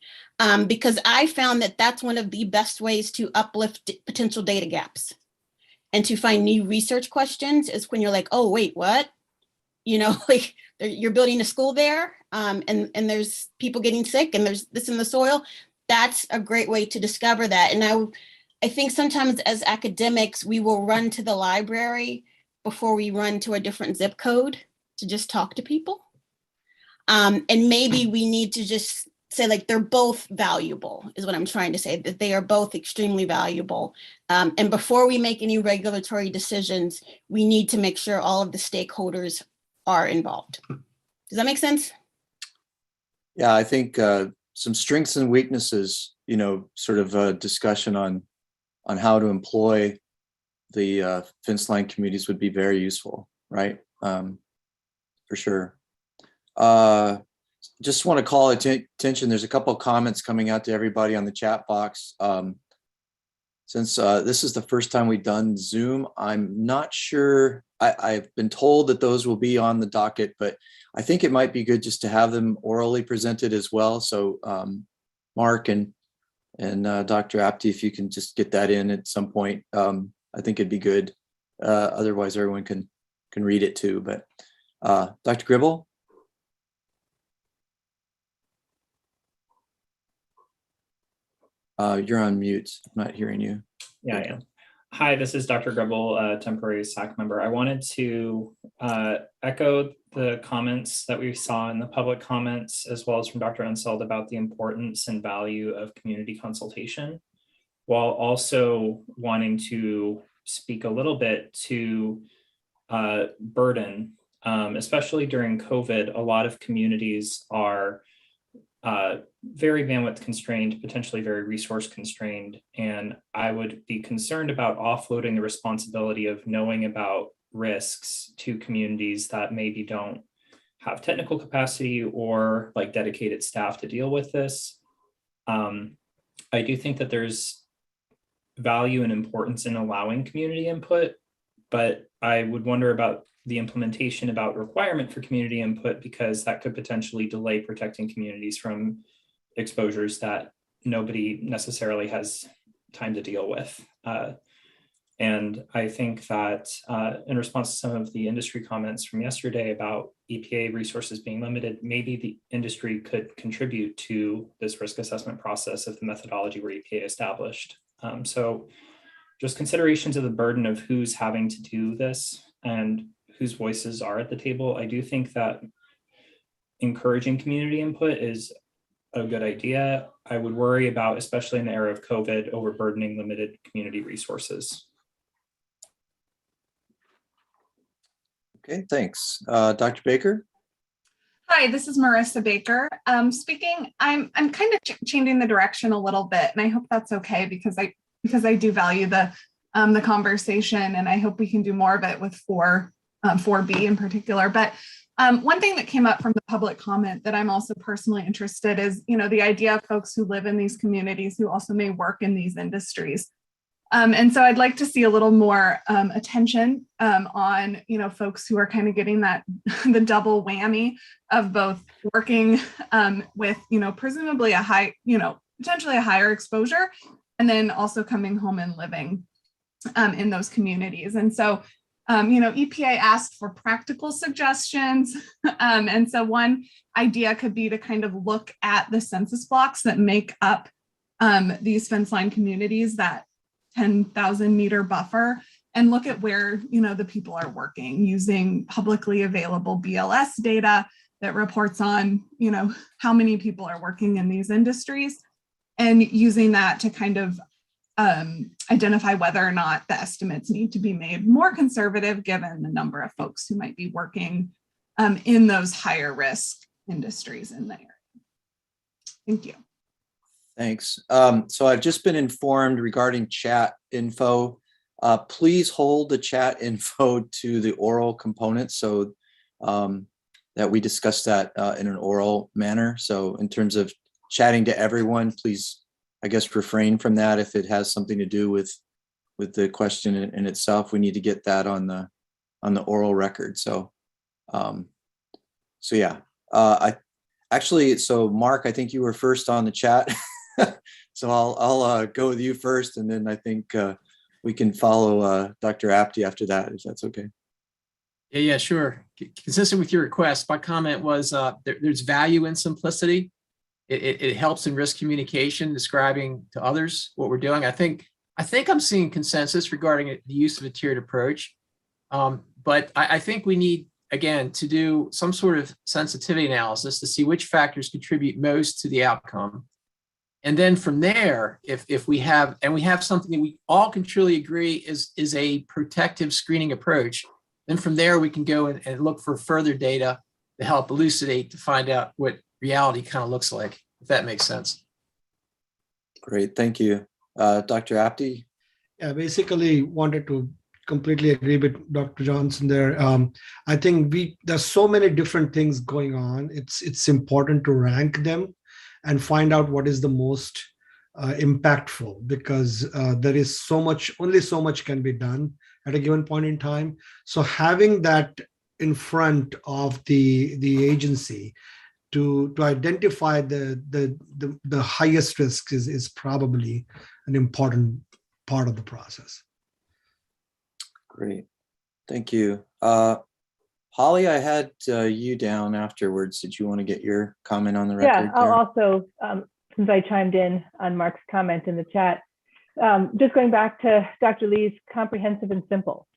Speaker 5: because I found that that's one of the best ways to uplift potential data gaps and to find new research questions, is when you're like, oh, wait, what? Like you're building a school there, and there's people getting sick and there's this in the soil. That's a great way to discover that. And I think sometimes as academics, we will run to the library before we run to a different zip code to just talk to people. And maybe we need to just say, like, they're both valuable, is what I'm trying to say, that they are both extremely valuable. And before we make any regulatory decisions, we need to make sure all of the stakeholders are involved. Does that make sense?
Speaker 3: Yeah, I think some strengths and weaknesses, sort of a discussion on how to employ the fence line communities would be very useful, right? For sure. Just want to call attention. There's a couple of comments coming out to everybody on the chat box. Since this is the first time we've done Zoom, I'm not sure. I've been told that those will be on the docket, but I think it might be good just to have them orally presented as well. So Mark and Dr. Apte, if you can just get that in at some point, I think it'd be good. Otherwise, everyone can read it too. But Dr. Gribble? You're on mute. I'm not hearing you.
Speaker 18: Yeah, I am. Hi, this is Dr. Gribble, a temporary SACC member. I wanted to echo the comments that we saw in the public comments, as well as from Dr. Enseld, about the importance and value of community consultation, while also wanting to speak a little bit to burden, especially during COVID. A lot of communities are very bandwidth constrained, potentially very resource constrained. And I would be concerned about offloading the responsibility of knowing about risks to communities that maybe don't have technical capacity or like dedicated staff to deal with this. I do think that there's value and importance in allowing community input, but I would wonder about the implementation about requirement for community input, because that could potentially delay protecting communities from exposures that nobody necessarily has time to deal with. And I think that in response to some of the industry comments from yesterday about EPA resources being limited, maybe the industry could contribute to this risk assessment process if the methodology were EPA established. So just considerations of the burden of who's having to do this and whose voices are at the table. I do think that encouraging community input is a good idea. I would worry about, especially in the era of COVID, overburdening limited community resources.
Speaker 3: Okay, thanks. Dr. Baker?
Speaker 6: Hi, this is Marissa Baker. Speaking, I'm kind of changing the direction a little bit, and I hope that's okay, because I do value the conversation, and I hope we can do more of it with 4B in particular. But One thing that came up from the public comment that I'm also personally interested is, the idea of folks who live in these communities who also may work in these industries. And so I'd like to see a little more attention on, folks who are kind of getting that the double whammy of both working with, presumably a high, potentially a higher exposure, and then also coming home and living in those communities. And so, EPA asked for practical suggestions. And so one idea could be to kind of look at the census blocks that make up these fence line communities, that 10,000 meter buffer, and look at where, the people are working using publicly available BLS data that reports on, how many people are working in these industries, and using that to kind of identify whether or not the estimates need to be made more conservative given the number of folks who might be working in those higher risk industries in the area. Thank you.
Speaker 3: Thanks. So I've just been informed regarding chat info. Please hold the chat info to the oral component so that we discuss that in an oral manner. So in terms of chatting to everyone, please, I guess, refrain from that if it has something to do with the question in itself. We need to get that on the oral record. So yeah. So Mark, I think you were first on the chat. So I'll go with you first, and then I think we can follow Dr. Apte after that, if that's okay.
Speaker 4: Yeah, sure. Consistent with your request, my comment was there's value in simplicity. It helps in risk communication, describing to others what we're doing. I think I'm seeing consensus regarding the use of a tiered approach, but I think we need, again, to do some sort of sensitivity analysis to see which factors contribute most to the outcome. And then from there, if we have something that we all can truly agree is a protective screening approach, then from there we can go and look for further data to help elucidate, to find out what reality kind of looks like, if that makes sense.
Speaker 3: Great, thank you. Dr. Apte?
Speaker 11: Yeah, basically wanted to completely agree with Dr. Johnson there. I think there's so many different things going on. It's important to rank them and find out what is the most impactful, because there is only so much can be done at a given point in time. So having that in front of the agency to identify the highest risk is probably an important part of the process.
Speaker 3: Great, thank you. Holly, I had you down afterwards. Did you want to get your comment on the record?
Speaker 8: Yeah, I'll also, since I chimed in on Mark's comment in the chat, just going back to Dr. Lee's comprehensive and simple.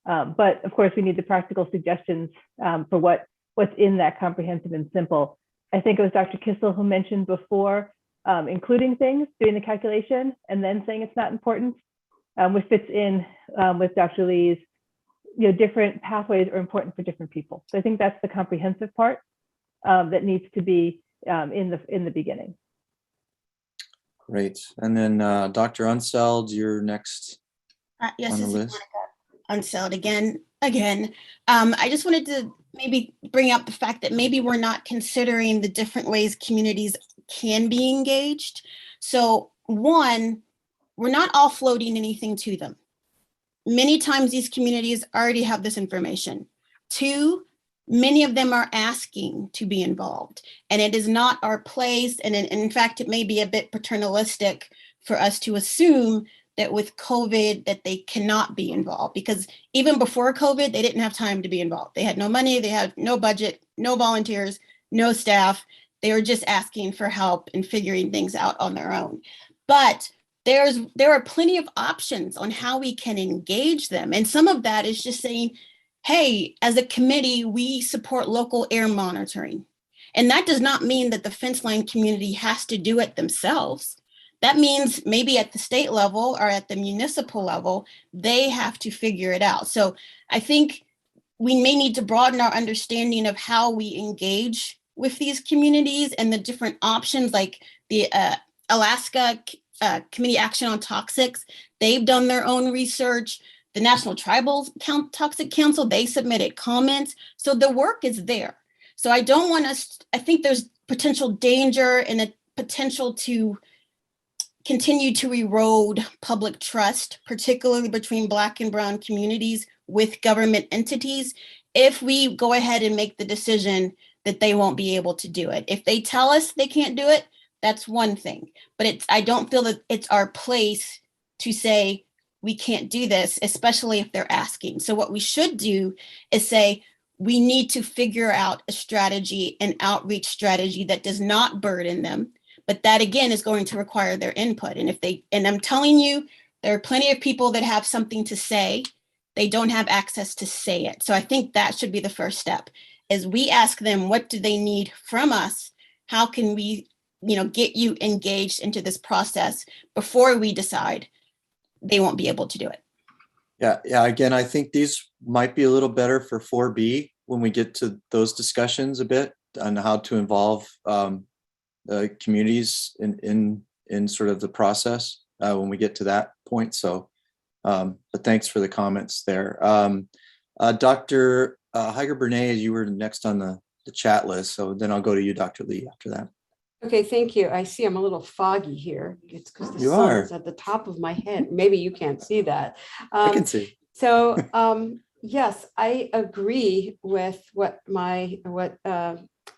Speaker 8: But of course, we need the practical suggestions for what's in that comprehensive and simple. I think it was Dr. Kissel who mentioned before, including things, doing the calculation, and then saying it's not important, which fits in with Dr. Lee's, different pathways are important for different people. So I think that's the comprehensive part that needs to be in the beginning.
Speaker 3: Great. And then Dr. Unseld, you're next
Speaker 5: yes,
Speaker 3: on the
Speaker 5: this is
Speaker 3: list.
Speaker 5: Monica Unseld again. I just wanted to maybe bring up the fact that maybe we're not considering the different ways communities can be engaged. So one, we're not offloading anything to them. Many times these communities already have this information. Two, many of them are asking to be involved, and it is not our place. And in fact, it may be a bit paternalistic for us to assume that with COVID that they cannot be involved, because even before COVID, they didn't have time to be involved. They had no money, they had no budget, no volunteers, no staff. They were just asking for help and figuring things out on their own. But there are plenty of options on how we can engage them. And some of that is just saying, hey, as a committee, we support local air monitoring. And that does not mean that the fence line community has to do it themselves. That means maybe at the state level or at the municipal level, they have to figure it out. So I think we may need to broaden our understanding of how we engage with these communities and the different options, like the Alaska Committee Action on Toxics. They've done their own research. The National Tribal Toxic Council, they submitted comments. So the work is there. So I don't want us, I think there's potential danger and a potential to continue to erode public trust, particularly between Black and Brown communities with government entities, if we go ahead and make the decision that they won't be able to do it. If they tell us they can't do it, that's one thing. But I don't feel that it's our place to say we can't do this, especially if they're asking. So what we should do is say, we need to figure out a strategy, an outreach strategy that does not burden them. But that again is going to require their input. And I'm telling you, there are plenty of people that have something to say. They don't have access to say it. So I think that should be the first step, is we ask them, what do they need from us? How can we, get you engaged into this process before we decide they won't be able to do it?
Speaker 3: Yeah. Again, I think these might be a little better for 4B when we get to those discussions a bit on how to involve communities in sort of the process when we get to that point. So, but thanks for the comments there. Dr. Heiger-Bernay, you were next on the chat list. So then I'll go to you, Dr. Lee, after that.
Speaker 12: Okay, thank you. I see I'm a little foggy here. It's because the
Speaker 3: You
Speaker 12: sun
Speaker 3: are.
Speaker 12: is at the top of my head. Maybe you can't see that.
Speaker 3: I can see.
Speaker 12: So yes, I agree with what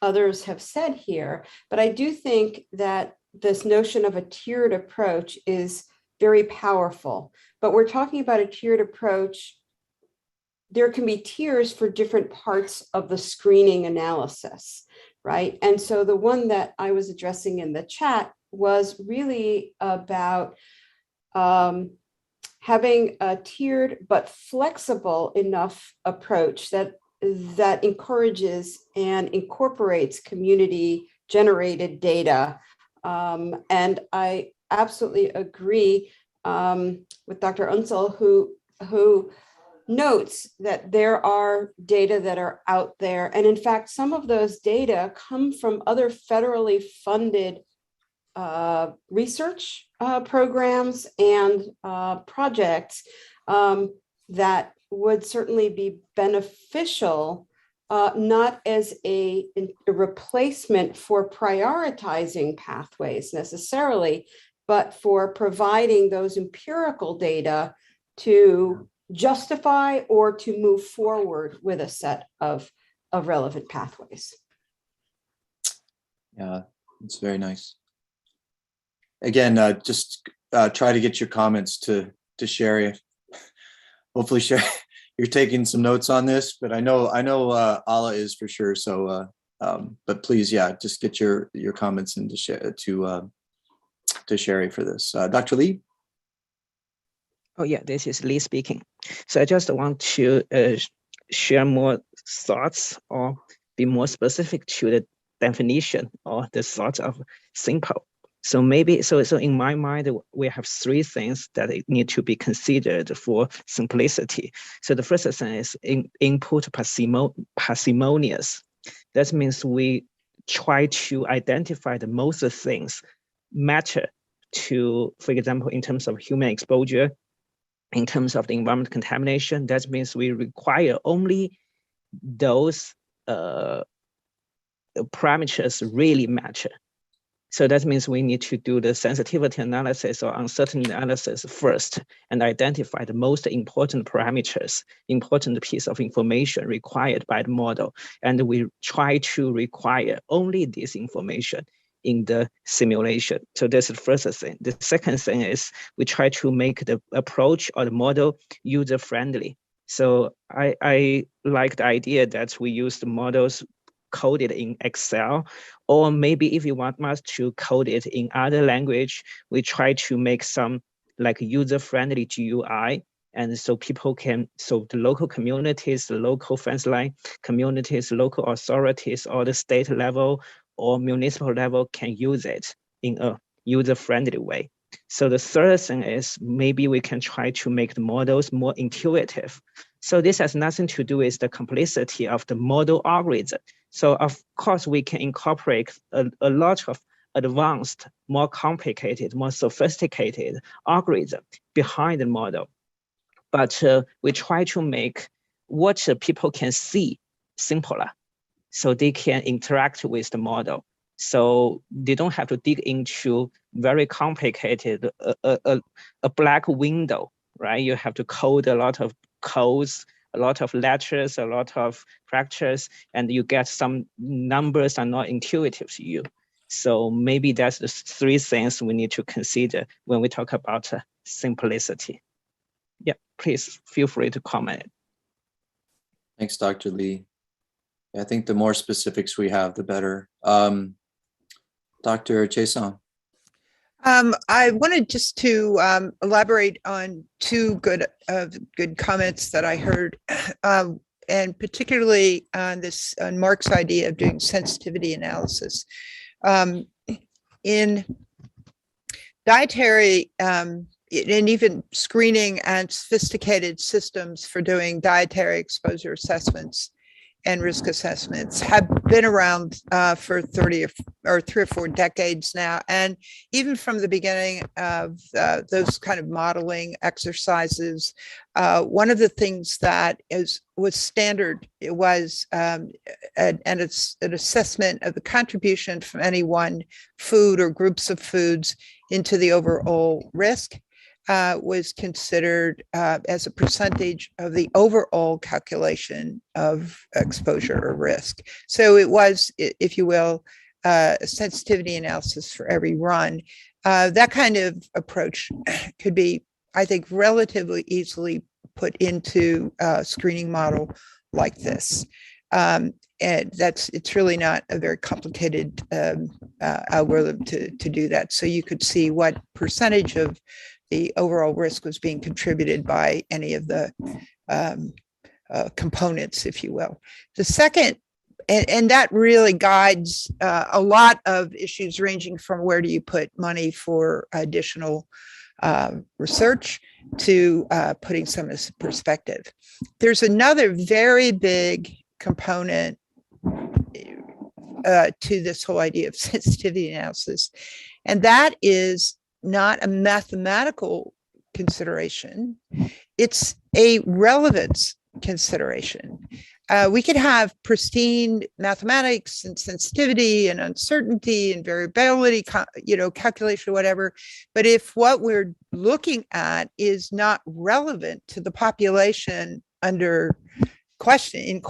Speaker 12: others have said here, but I do think that this notion of a tiered approach is very powerful. But we're talking about a tiered approach. There can be tiers for different parts of the screening analysis, right? And so the one that I was addressing in the chat was really about having a tiered but flexible enough approach that encourages and incorporates community generated data. And I absolutely agree with Dr. Unsel, who notes that there are data that are out there. And in fact, some of those data come from other federally funded research programs and projects that would certainly be beneficial, not as a replacement for prioritizing pathways necessarily, but for providing those empirical data to justify or to move forward with a set of relevant pathways.
Speaker 3: Yeah, it's very nice. Again, just try to get your comments to Sherry. Hopefully, Sherry, you're taking some notes on this, but I know Ala is for sure. So, but please, yeah, just get your comments into to Sherry for this. Dr. Lee.
Speaker 20: Oh yeah, this is Lee speaking. So I just want to share more thoughts or be more specific to the definition or the thought of simple. So maybe, so in my mind, we have three things that need to be considered for simplicity. So the first thing is input parsimonious. That means we try to identify the most things matter to, for example, in terms of human exposure, in terms of the environment contamination. That means we require only those parameters really matter. So that means we need to do the sensitivity analysis or uncertainty analysis first and identify the most important parameters, important piece of information required by the model. And we try to require only this information in the simulation. So that's the first thing. The second thing is we try to make the approach or the model user-friendly. So I like the idea that we use the models coded in Excel, or maybe if you want us to code it in other language, we try to make some like user-friendly GUI. And so people can, so the local communities, the local frontline communities, local authorities, or the state level or municipal level can use it in a user-friendly way. So the third thing is maybe we can try to make the models more intuitive. So this has nothing to do with the complexity of the model algorithm. So of course we can incorporate a lot of advanced, more complicated, more sophisticated algorithm behind the model. but we try to make what people can see simpler so they can interact with the model. So they don't have to dig into very complicated, a black window, right? You have to code a lot of codes, a lot of letters, a lot of fractures, and you get some numbers are not intuitive to you. So maybe that's the three things we need to consider when we talk about simplicity. Yeah, please feel free to comment.
Speaker 3: Thanks, Dr. Lee. I think the more specifics we have, the better. Dr. Chason.
Speaker 14: I wanted just to elaborate on two good comments that I heard, and particularly on Mark's idea of doing sensitivity analysis. In dietary and even screening and sophisticated systems for doing dietary exposure assessments and risk assessments have been around for 3 or 4 decades now. And even from the beginning of those kind of modeling exercises, one of the things that was standard, it was an assessment of the contribution from any one food or groups of foods into the overall risk. Was considered as a percentage of the overall calculation of exposure or risk. So it was, if you will, a sensitivity analysis for every run. That kind of approach could be, I think, relatively easily put into a screening model like this. And it's really not a very complicated algorithm to do that. So you could see what percentage of the overall risk was being contributed by any of the components, if you will. The second, and that really guides a lot of issues ranging from where do you put money for additional research to putting some of this perspective. There's another very big component to this whole idea of sensitivity analysis, and that is not a mathematical consideration, it's a relevance consideration. We could have pristine mathematics and sensitivity and uncertainty and variability, calculation, whatever. But if what we're looking at is not relevant to the population under question,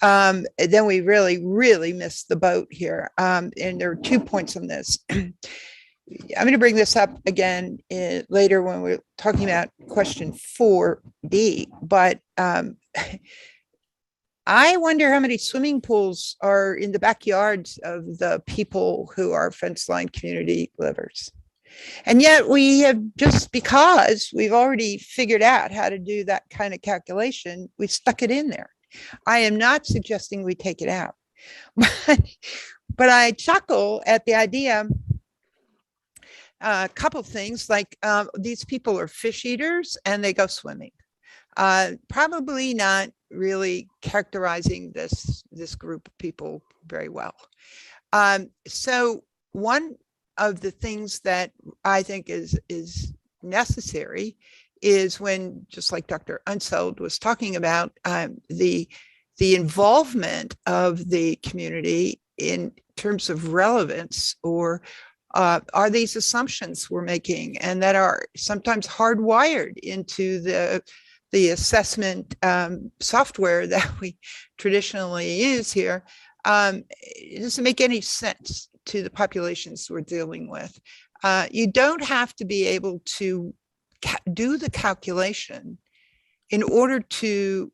Speaker 14: then we really miss the boat here. And there are 2 points on this. I'm going to bring this up again later when we're talking about question 4B, but I wonder how many swimming pools are in the backyards of the people who are fence line community livers. And yet we have, just because we've already figured out how to do that kind of calculation, we stuck it in there. I am not suggesting we take it out, but I chuckle at the idea. A couple of things, like these people are fish eaters and they go swimming. Probably not really characterizing this group of people very well. So one of the things that I think is necessary is when, just like Dr. Unseld was talking about, the involvement of the community in terms of relevance, or are these assumptions we're making and that are sometimes hardwired into the assessment software that we traditionally use here? It doesn't make any sense to the populations we're dealing with. You don't have to be able to do the calculation in order to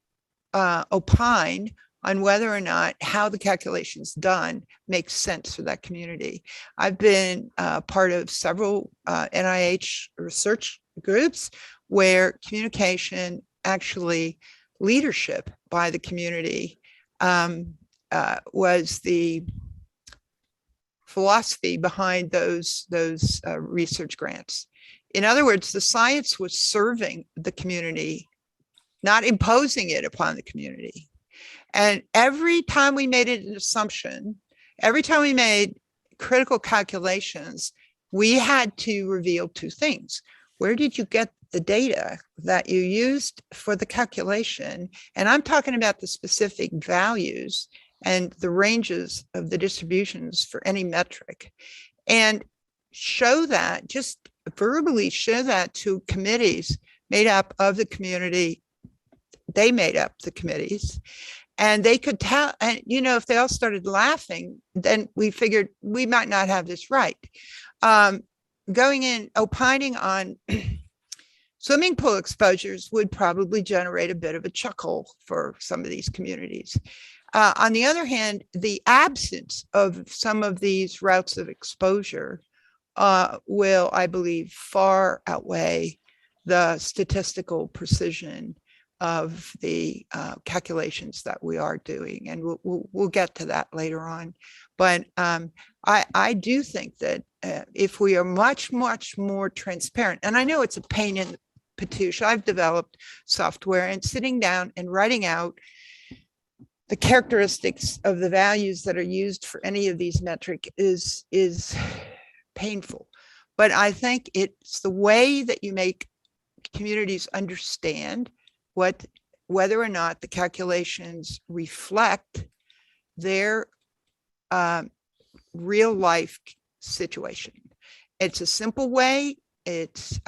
Speaker 14: opine on whether or not how the calculation's done makes sense for that community. I've been part of several NIH research groups where communication, actually leadership by the community, was the philosophy behind those research grants. In other words, the science was serving the community, not imposing it upon the community. And every time we made an assumption, every time we made critical calculations, we had to reveal two things. Where did you get the data that you used for the calculation, and I'm talking about the specific values and the ranges of the distributions for any metric, and show that, just verbally show that to committees made up of the community. They made up the committees, and they could tell, and if they all started laughing, then we figured we might not have this right. Going in, opining on swimming pool exposures would probably generate a bit of a chuckle for some of these communities. On the other hand, the absence of some of these routes of exposure will, I believe, far outweigh the statistical precision of the calculations that we are doing. And we'll get to that later on. But I do think that if we are much, much more transparent, and I know it's a pain in the patouche, I've developed software, and sitting down and writing out the characteristics of the values that are used for any of these metrics is painful. But I think it's the way that you make communities understand whether or not the calculations reflect their real life situation. It's a simple way. It's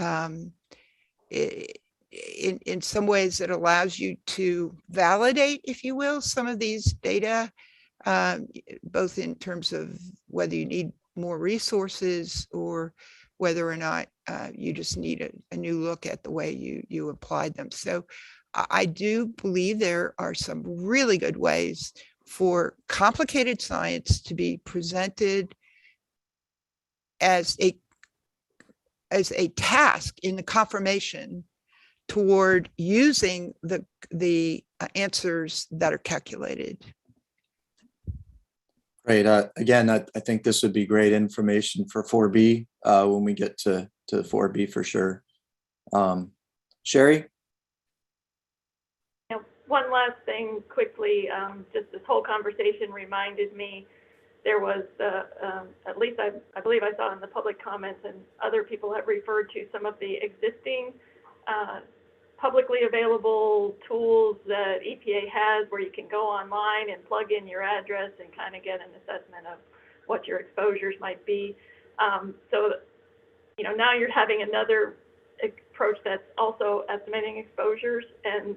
Speaker 14: in some ways it allows you to validate, if you will, some of these data, both in terms of whether you need more resources or whether or not you just need a new look at the way you applied them. So I do believe there are some really good ways for complicated science to be presented as a task in the confirmation toward using the answers that are calculated.
Speaker 3: Great. Again, I think this would be great information for 4B when we get to 4B for sure. Sherry?
Speaker 7: One last thing quickly, just this whole conversation reminded me, there was, at least I believe I saw in the public comments, and other people have referred to some of the existing publicly available tools that EPA has, where you can go online and plug in your address and kind of get an assessment of what your exposures might be. So, now you're having another approach that's also estimating exposures, and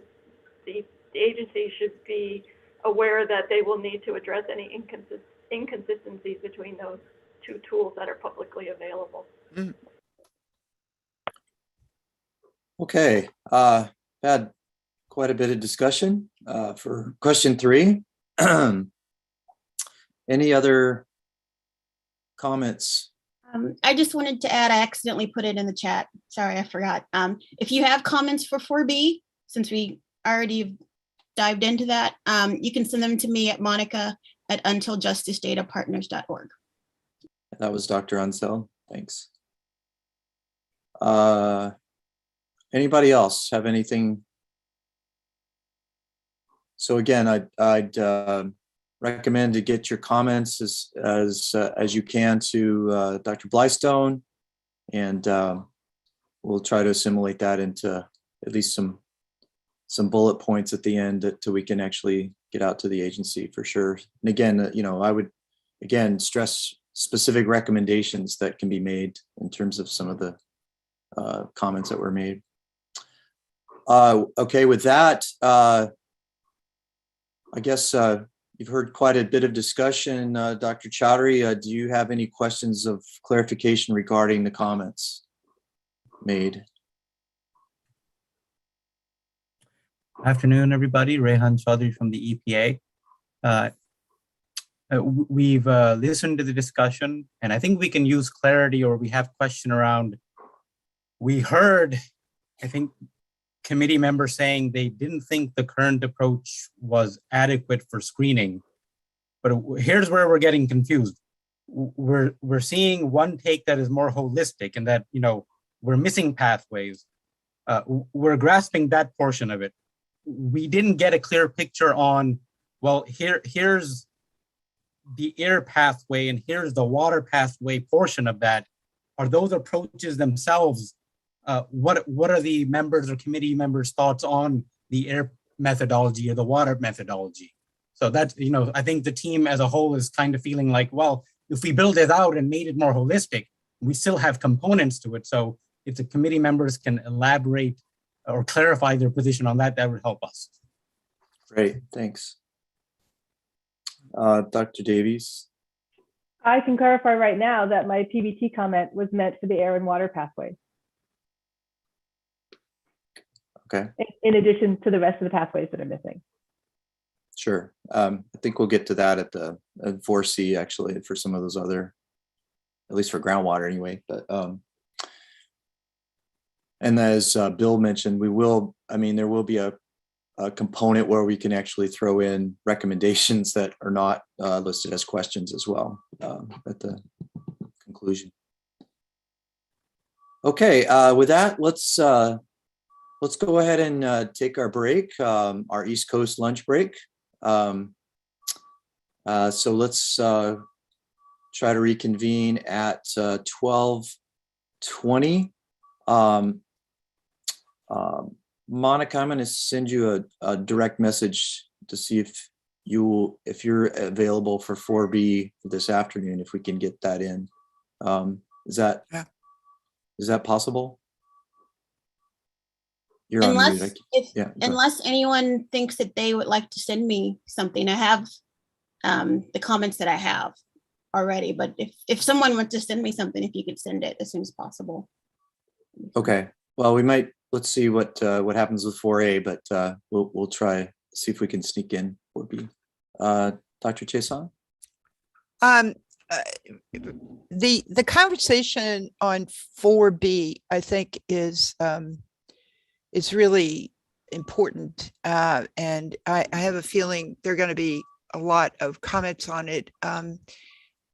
Speaker 7: the agency should be aware that they will need to address any inconsistencies between those two tools that are publicly available.
Speaker 14: Mm.
Speaker 3: Okay, had quite a bit of discussion for question 3. Any other comments?
Speaker 5: I just wanted to add, I accidentally put it in the chat. Sorry, I forgot. If you have comments for 4B, since we already dived into that, you can send them to me at monica@untiljustice-data-partners.org.
Speaker 3: That was Dr. Unseld. Thanks. Anybody else have anything? So again, I'd recommend to get your comments as you can to Dr. Blystone, and we'll try to assimilate that into at least some bullet points at the end that we can actually get out to the agency for sure. And again, I would again stress specific recommendations that can be made in terms of some of the comments that were made. Okay, with that, I guess you've heard quite a bit of discussion. Dr. Chowdhury, do you have any questions of clarification regarding the comments made?
Speaker 1: Afternoon, everybody. Rehan Chaudhry from the EPA. We've listened to the discussion, and I think we can use clarity, or we have question around. We heard, I think, committee members saying they didn't think the current approach was adequate for screening. But here's where we're getting confused. We're seeing one take that is more holistic, and that we're missing pathways. We're grasping that portion of it. We didn't get a clear picture on, well, here's the air pathway and here's the water pathway portion of that. Are those approaches themselves what are the members or committee members' thoughts on the air methodology or the water methodology? So that's, I think the team as a whole is kind of feeling like, well, if we build it out and made it more holistic, we still have components to it. So if the committee members can elaborate or clarify their position on that, that would help us.
Speaker 3: Great, thanks. Dr. Davies.
Speaker 8: I can clarify right now that my PBT comment was meant for the air and water pathways.
Speaker 3: Okay.
Speaker 8: In addition to the rest of the pathways that are missing.
Speaker 3: Sure. I think we'll get to that at 4C actually for some of those other, at least for groundwater anyway. But and as Bill mentioned, there will be a component where we can actually throw in recommendations that are not listed as questions as well at the conclusion. Okay, with that, let's go ahead and take our break, our East Coast lunch break. So let's try to reconvene at 12:20. Monica, I'm going to send you a direct message to see if you're available for 4B this afternoon, if we can get that in. Is that possible? You're
Speaker 5: unless
Speaker 3: on mute.
Speaker 5: unless anyone thinks that they would like to send me something, I have the comments that I have already. But if someone wants to send me something, if you could send it as soon as possible.
Speaker 3: Okay. Well, we might. Let's see what happens with 4A, but we'll try see if we can sneak in 4B. Dr. Chason?
Speaker 14: The conversation on 4B, I think, is really important, and I have a feeling there are going to be a lot of comments on it.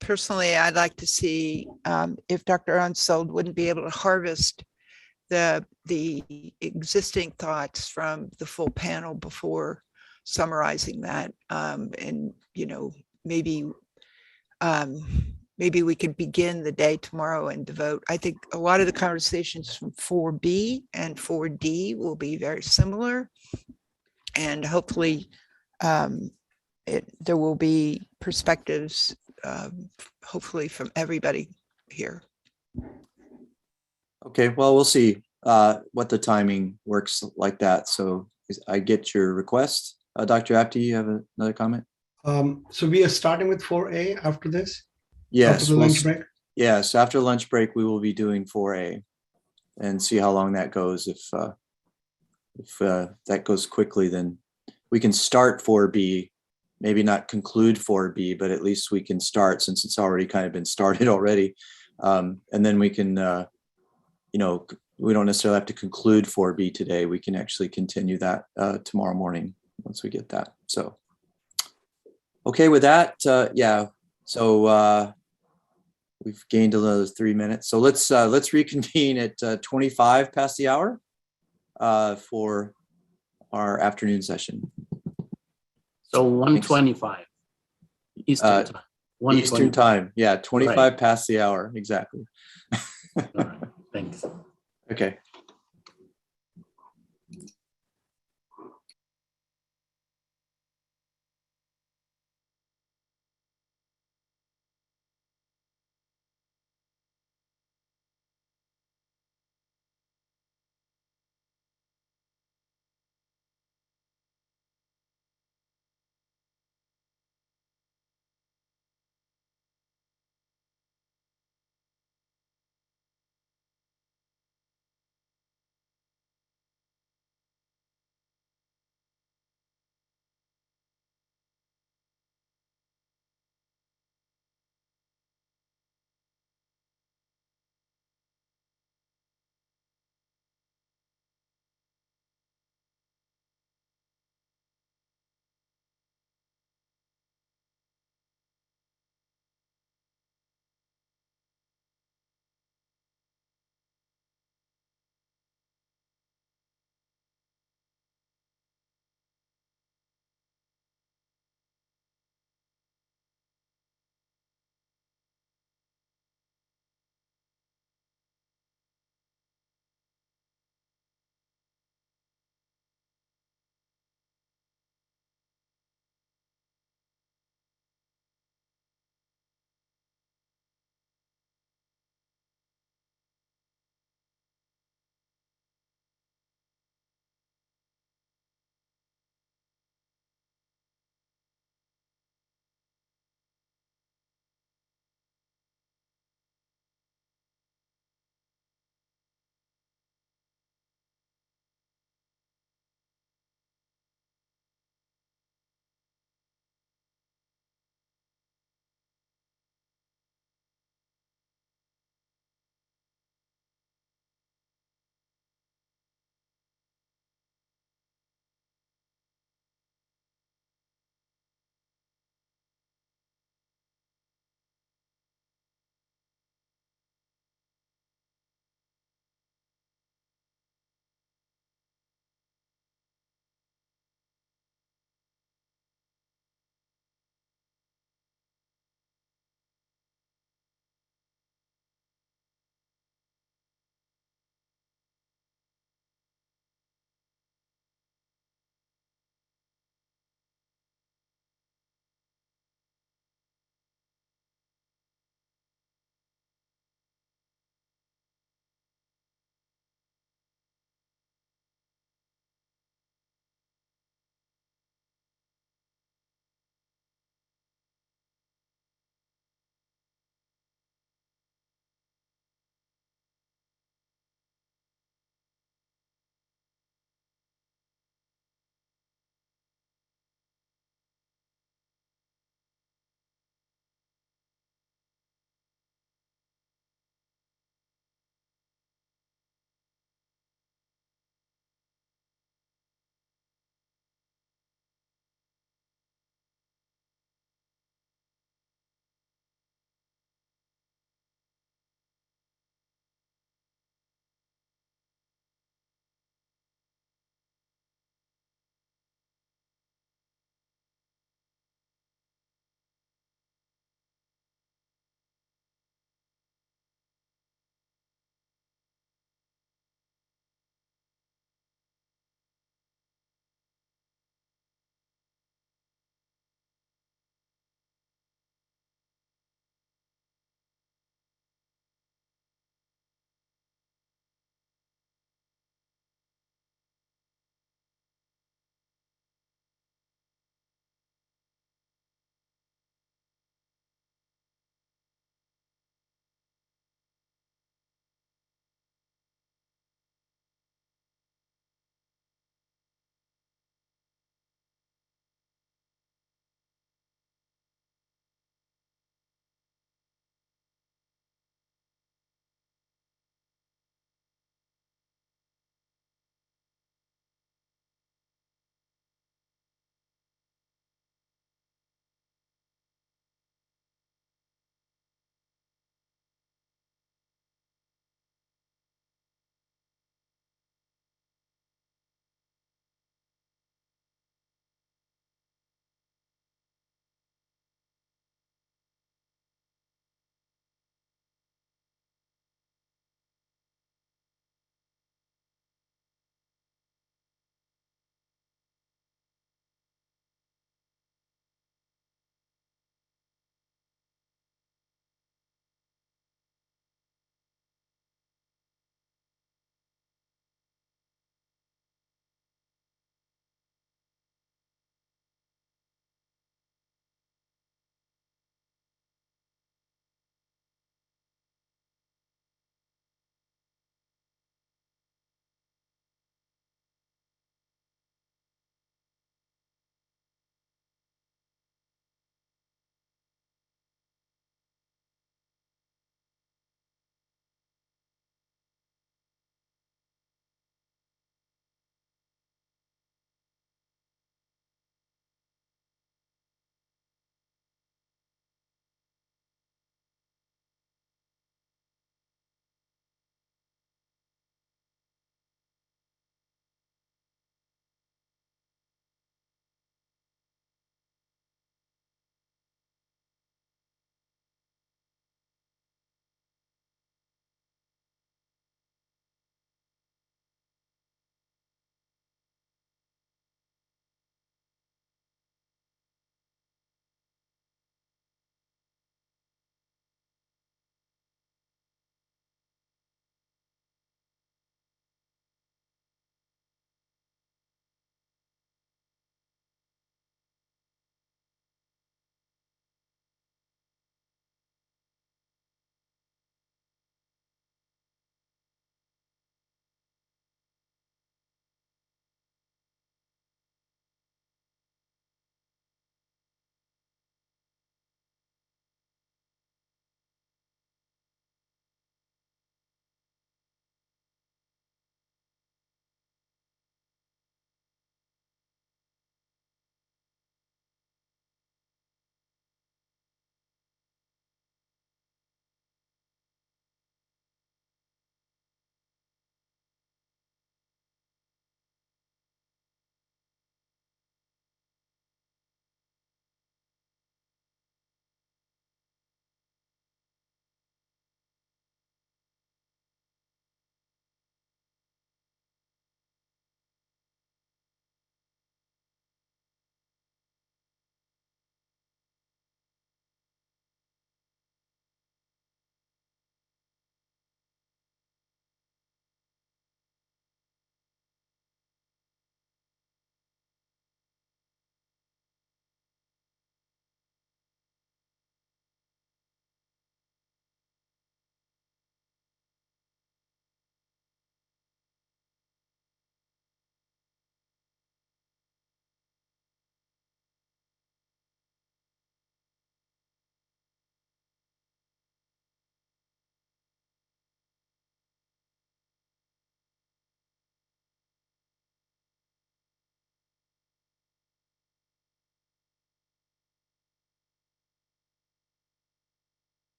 Speaker 14: Personally, I'd like to see if Dr. Unsold wouldn't be able to harvest the existing thoughts from the full panel before summarizing that, and maybe we could begin the day tomorrow and devote. I think a lot of the conversations from 4B and 4D will be very similar, and hopefully there will be perspectives, hopefully from everybody here.
Speaker 3: Okay, well, we'll see what the timing works like that. So I get your request. Dr. Apte, you have another comment?
Speaker 11: So we are starting with 4A after this?
Speaker 3: Yes.
Speaker 11: After the lunch break?
Speaker 3: Yes, after lunch break, we will be doing 4A and see how long that goes. If that goes quickly, then we can start 4B, maybe not conclude 4B, but at least we can start since it's already kind of been started already. And then we can, we don't necessarily have to conclude 4B today. We can actually continue that tomorrow morning once we get that. So, okay, with that, yeah. So we've gained another 3 minutes. So let's reconvene at 25 past the hour for our afternoon session.
Speaker 2: So 1:25 Eastern time.
Speaker 3: Eastern time, yeah, 25
Speaker 2: right.
Speaker 3: Past the hour, exactly.
Speaker 2: All right, thanks.
Speaker 3: Okay.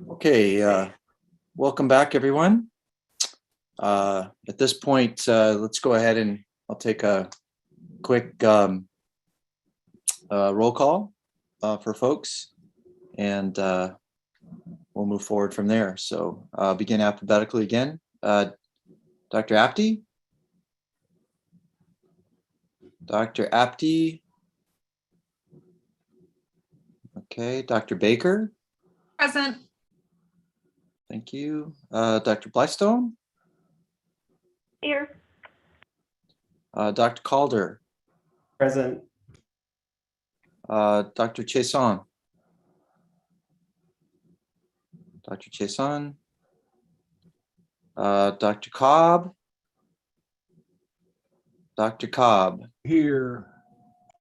Speaker 3: Okay, welcome back, everyone. At this point, let's go ahead and I'll take a quick roll call for folks, and we'll move forward from there. So begin alphabetically again. Dr. Apte? Dr. Apte? Okay, Dr. Baker?
Speaker 6: Present.
Speaker 3: Thank you. Dr. Blystone?
Speaker 7: Here.
Speaker 3: Dr. Calder?
Speaker 23: Present.
Speaker 3: Dr. Chason? Dr. Chason? Dr. Cobb? Dr. Cobb?
Speaker 9: Here.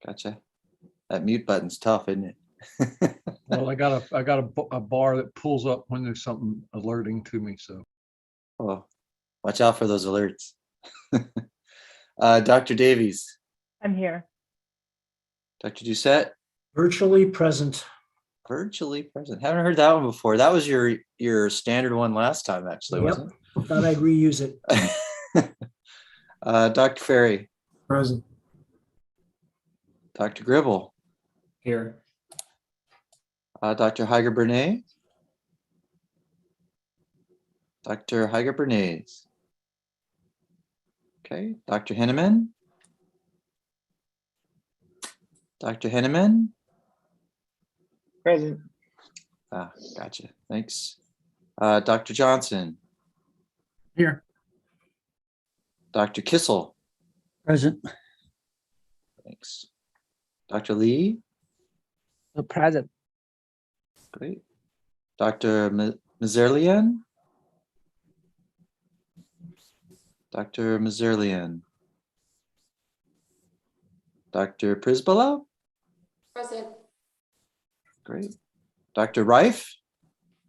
Speaker 3: Gotcha. That mute button's tough, isn't it?
Speaker 9: Well, I got a bar that pulls up when there's something alerting to me. So.
Speaker 3: Oh, watch out for those alerts. Dr. Davies?
Speaker 8: I'm here.
Speaker 3: Dr. Doucette?
Speaker 15: Virtually present.
Speaker 3: Virtually present. Haven't heard that one before. That was your standard one last time, actually,
Speaker 15: Yep.
Speaker 3: wasn't it?
Speaker 15: Thought I'd reuse it.
Speaker 3: Dr. Ferry?
Speaker 9: Present.
Speaker 3: Dr. Gribble?
Speaker 18: Here.
Speaker 3: Dr. Heiger Bernays? Dr. Heiger Bernays? Okay. Dr. Henneman? Dr. Henneman?
Speaker 22: Present.
Speaker 3: Gotcha. Thanks. Dr. Johnson?
Speaker 9: Here.
Speaker 3: Dr. Kissel?
Speaker 13: Present.
Speaker 3: Thanks. Dr. Lee?
Speaker 20: Present.
Speaker 3: Great. Dr. Mizerlian? Dr. Mizerlian? Dr. Prisbala?
Speaker 10: Present.
Speaker 3: Great. Dr. Reif?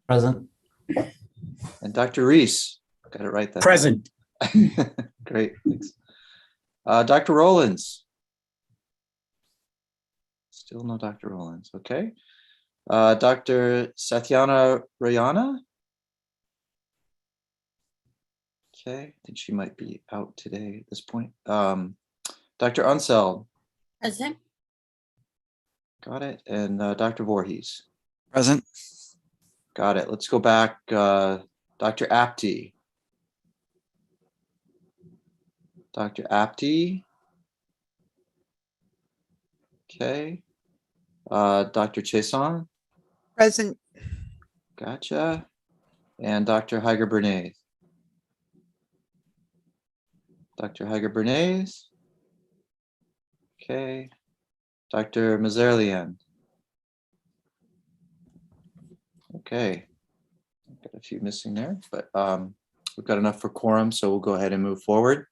Speaker 21: Present.
Speaker 3: And Dr. Reese? Got it right there.
Speaker 19: Present.
Speaker 3: Great. Thanks. Dr. Rollins? Still no Dr. Rollins. Okay. Dr. Satyana Rayana? Okay. I think she might be out today at this point. Dr. Unseld?
Speaker 5: Present.
Speaker 3: Got it. And Dr. Voorhees?
Speaker 16: Present.
Speaker 3: Got it. Let's go back. Dr. Apte? Dr. Apte? Okay. Dr. Chason?
Speaker 14: Present.
Speaker 3: Gotcha. And Dr. Heiger Bernays? Dr. Heiger Bernays? Okay. Dr. Mizerlian? Okay. Got a few missing there, but we've got enough for quorum, so we'll go ahead and move forward.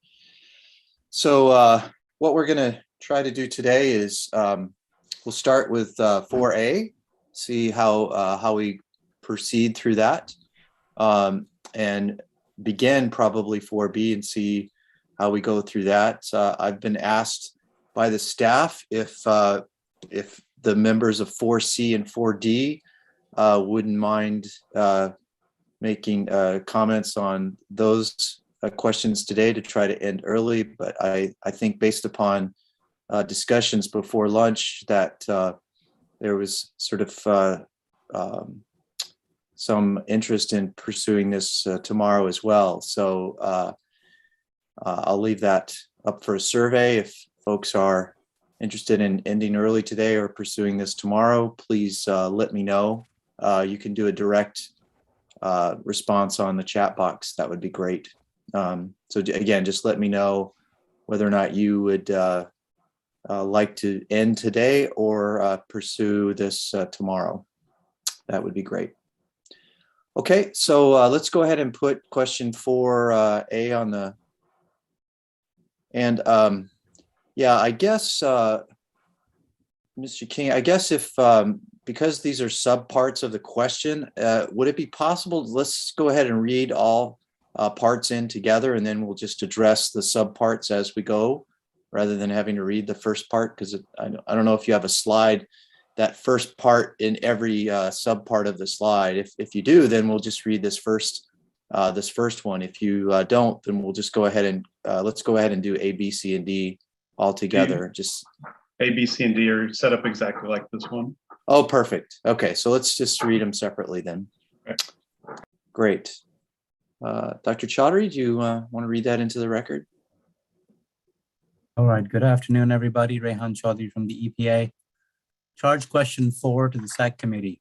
Speaker 3: So what we're going to try to do today is we'll start with 4A, see how we proceed through that, and begin probably 4B and see how we go through that. I've been asked by the staff if the members of 4C and 4D wouldn't mind making comments on those questions today to try to end early, but I think based upon discussions before lunch that there was sort of some interest in pursuing this tomorrow as well. So I'll leave that up for a survey. If folks are interested in ending early today or pursuing this tomorrow, please let me know. You can do a direct response on the chat box. That would be great. So again, just let me know whether or not you would like to end today or pursue this tomorrow. That would be great. Okay, so let's go ahead and put question 4A on the, and yeah, I guess, Mr. King, I guess if, because these are subparts of the question, would it be possible, let's go ahead and read all parts in together, and then we'll just address the subparts as we go, rather than having to read the first part, because I don't know if you have a slide that first part in every subpart of the slide. If you do, then we'll just read this first one. If you don't, then we'll just go ahead and let's go ahead and do A, B, C, and D all together. Just
Speaker 4: A, B, C, and D are set up exactly like this one.
Speaker 3: Oh, perfect. Okay, so let's just read them separately then.
Speaker 4: Okay.
Speaker 3: Great. Dr. Chaudhary, do you want to read that into the record?
Speaker 1: All right, good afternoon, everybody. Rehan Chaudhary from the EPA. Charge question 4 to the SAC committee.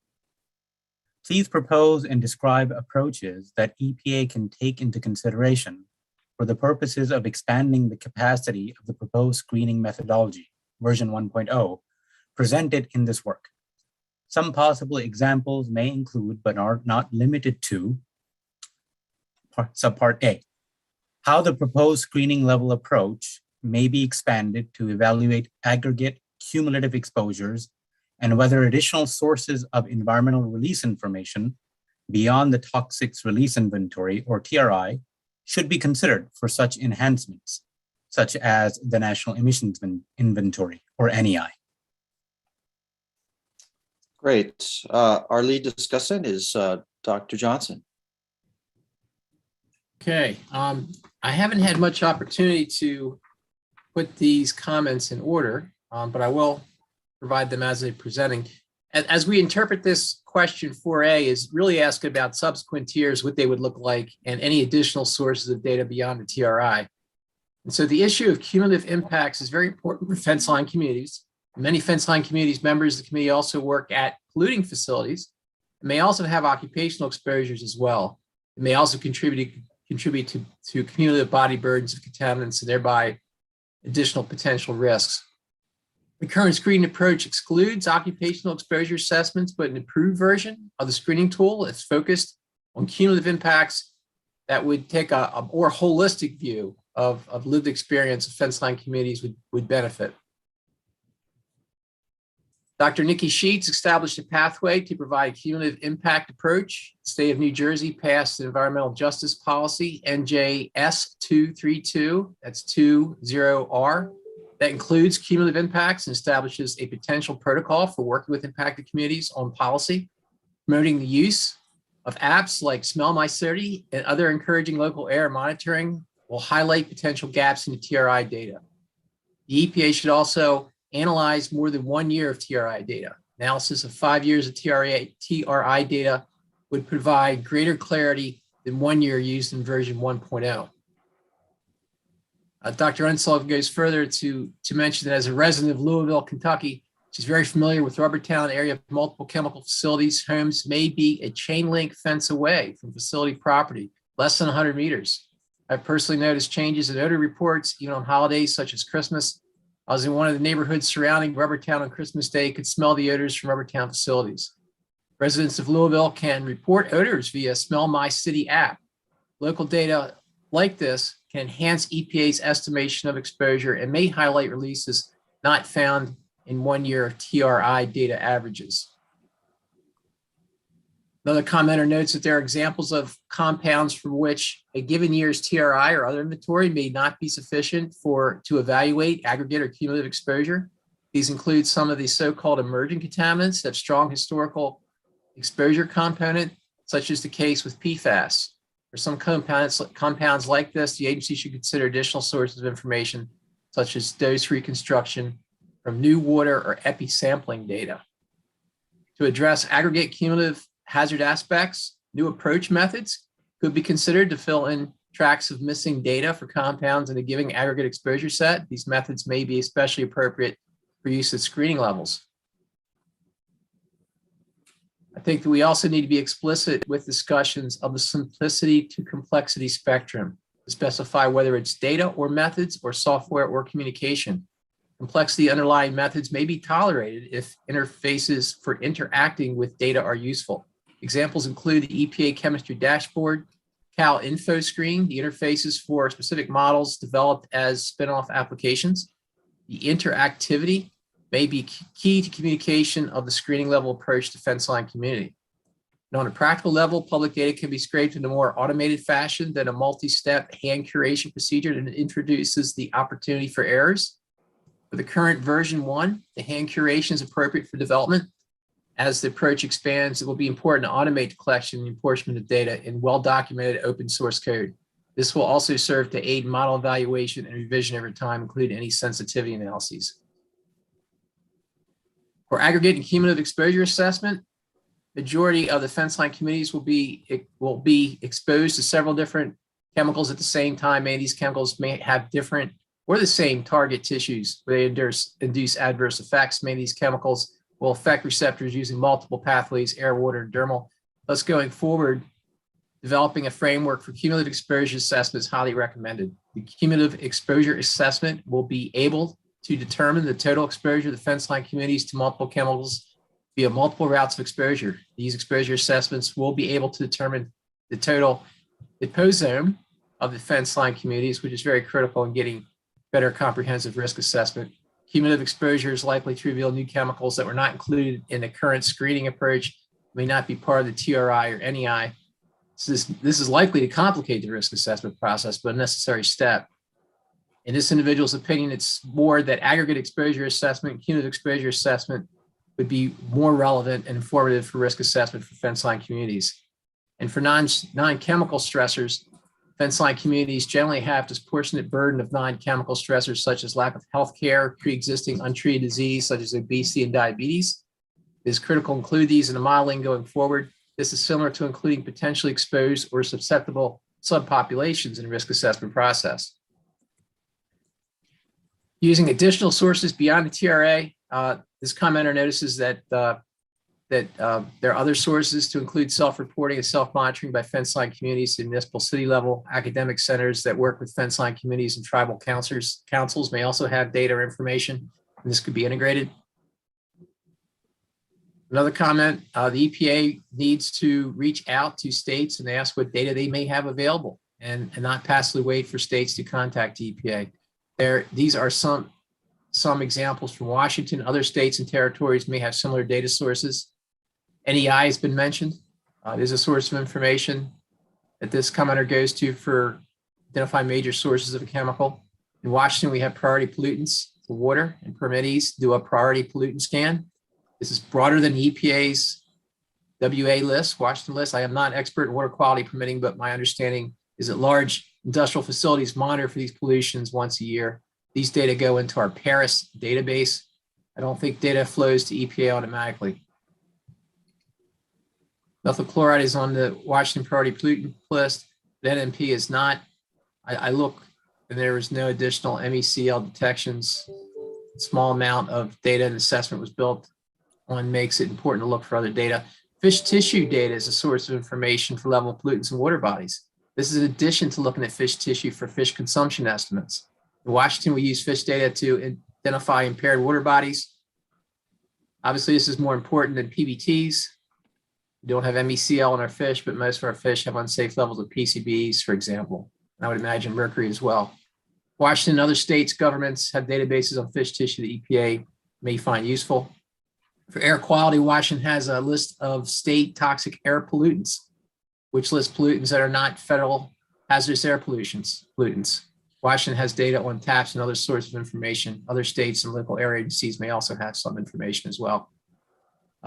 Speaker 1: Please propose and describe approaches that EPA can take into consideration for the purposes of expanding the capacity of the proposed screening methodology, version 1.0, presented in this work. Some possible examples may include, but are not limited to, subpart A, how the proposed screening level approach may be expanded to evaluate aggregate cumulative exposures and whether additional sources of environmental release information beyond the Toxics Release Inventory, or TRI, should be considered for such enhancements, such as the National Emissions Inventory, or NEI.
Speaker 3: Great. Our lead discussant is Dr. Johnson.
Speaker 16: Okay. I haven't had much opportunity to put these comments in order, but I will provide them as they're presenting. As we interpret this question 4A is really asking about subsequent tiers, what they would look like, and any additional sources of data beyond the TRI. And so the issue of cumulative impacts is very important for fence line communities. Many fence line communities members of the committee also work at polluting facilities and may also have occupational exposures as well. It may also contribute to cumulative body burdens of contaminants and thereby additional potential risks. The current screening approach excludes occupational exposure assessments, but an improved version of the screening tool is focused on cumulative impacts that would take a more holistic view of lived experience of fence line communities would benefit. Dr. Nikki Sheets established a pathway to provide cumulative impact approach. The state of New Jersey passed an environmental justice policy, NJS 232, that's 20R, that includes cumulative impacts and establishes a potential protocol for working with impacted communities on policy, promoting the use of apps like Smell My City and other encouraging local air monitoring will highlight potential gaps in the TRI data. The EPA should also analyze more than 1 year of TRI data. Analysis of 5 years of TRI data would provide greater clarity than 1 year used in version 1.0. Dr. Unsolve goes further to mention that as a resident of Louisville, Kentucky, she's very familiar with Rubbertown area of multiple chemical facilities. Homes may be a chain link fence away from facility property, less than 100 meters. I've personally noticed changes in odor reports, even on holidays such as Christmas. I was in one of the neighborhoods surrounding Rubbertown on Christmas Day, could smell the odors from Rubbertown facilities. Residents of Louisville can report odors via Smell My City app. Local data like this can enhance EPA's estimation of exposure and may highlight releases not found in 1 year of TRI data averages. Another commenter notes that there are examples of compounds from which a given year's TRI or other inventory may not be sufficient to evaluate aggregate or cumulative exposure. These include some of the so-called emerging contaminants that have strong historical exposure component, such as the case with PFAS. For some compounds like this, the agency should consider additional sources of information, such as dose reconstruction from new water or EPI sampling data. To address aggregate cumulative hazard aspects, new approach methods could be considered to fill in tracks of missing data for compounds in a given aggregate exposure set. These methods may be especially appropriate for use at screening levels. I think that we also need to be explicit with discussions of the simplicity to complexity spectrum to specify whether it's data or methods or software or communication. Complexity underlying methods may be tolerated if interfaces for interacting with data are useful. Examples include the EPA Chemistry Dashboard, Cal Info Screen, the interfaces for specific models developed as spin-off applications. The interactivity may be key to communication of the screening level approach to fence line community. And on a practical level, public data can be scraped in a more automated fashion than a multi-step hand curation procedure that introduces the opportunity for errors. For the current version 1, the hand curation is appropriate for development. As the approach expands, it will be important to automate the collection and enforcement of data in well-documented open source code. This will also serve to aid model evaluation and revision over time, including any sensitivity analyses. For aggregate and cumulative exposure assessment, majority of the fence line communities will be exposed to several different chemicals at the same time. Many of these chemicals may have different or the same target tissues where they induce adverse effects. Many of these chemicals will affect receptors using multiple pathways, air, water, and dermal. Thus, going forward, developing a framework for cumulative exposure assessment is highly recommended. The cumulative exposure assessment will be able to determine the total exposure of the fence line communities to multiple chemicals via multiple routes of exposure. These exposure assessments will be able to determine the total liposome of the fence line communities, which is very critical in getting better comprehensive risk assessment. Cumulative exposure is likely to reveal new chemicals that were not included in the current screening approach, may not be part of the TRI or NEI. So this is likely to complicate the risk assessment process, but a necessary step. In this individual's opinion, it's more that aggregate exposure assessment, cumulative exposure assessment would be more relevant and informative for risk assessment for fence line communities. And for non-chemical stressors, fence line communities generally have disproportionate burden of non-chemical stressors such as lack of health care, pre-existing untreated disease such as obesity and diabetes. It is critical to include these in the modeling going forward. This is similar to including potentially exposed or susceptible subpopulations in the risk assessment process. Using additional sources beyond the TRA, this commenter notices that there are other sources to include self-reporting and self-monitoring by fence line communities at municipal city level. Academic centers that work with fence line communities and tribal councils may also have data or information, and this could be integrated. Another comment, the EPA needs to reach out to states and ask what data they may have available and not passively wait for states to contact the EPA. These are some examples from Washington. Other states and territories may have similar data sources. NEI has been mentioned. It is a source of information that this commenter goes to for identifying major sources of a chemical. In Washington, we have priority pollutants for water and permittees do a priority pollutant scan. This is broader than EPA's WA list, Washington list. I am not an expert in water quality permitting, but my understanding is that large industrial facilities monitor for these pollutions once a year. These data go into our Paris database. I don't think data flows to EPA automatically. Methyl chloride is on the Washington priority pollutant list. The NMP is not. I look and there is no additional MECL detections. A small amount of data and assessment was built on, makes it important to look for other data. Fish tissue data is a source of information for level of pollutants in water bodies. This is in addition to looking at fish tissue for fish consumption estimates. In Washington, we use fish data to identify impaired water bodies. Obviously, this is more important than PBTs. We don't have MECL in our fish, but most of our fish have unsafe levels of PCBs, for example. And I would imagine mercury as well. Washington and other states' governments have databases on fish tissue the EPA may find useful. For air quality, Washington has a list of state toxic air pollutants, which lists pollutants that are not federal hazardous air pollutants. Washington has data on TAPs and other sources of information. Other states and local air agencies may also have some information as well.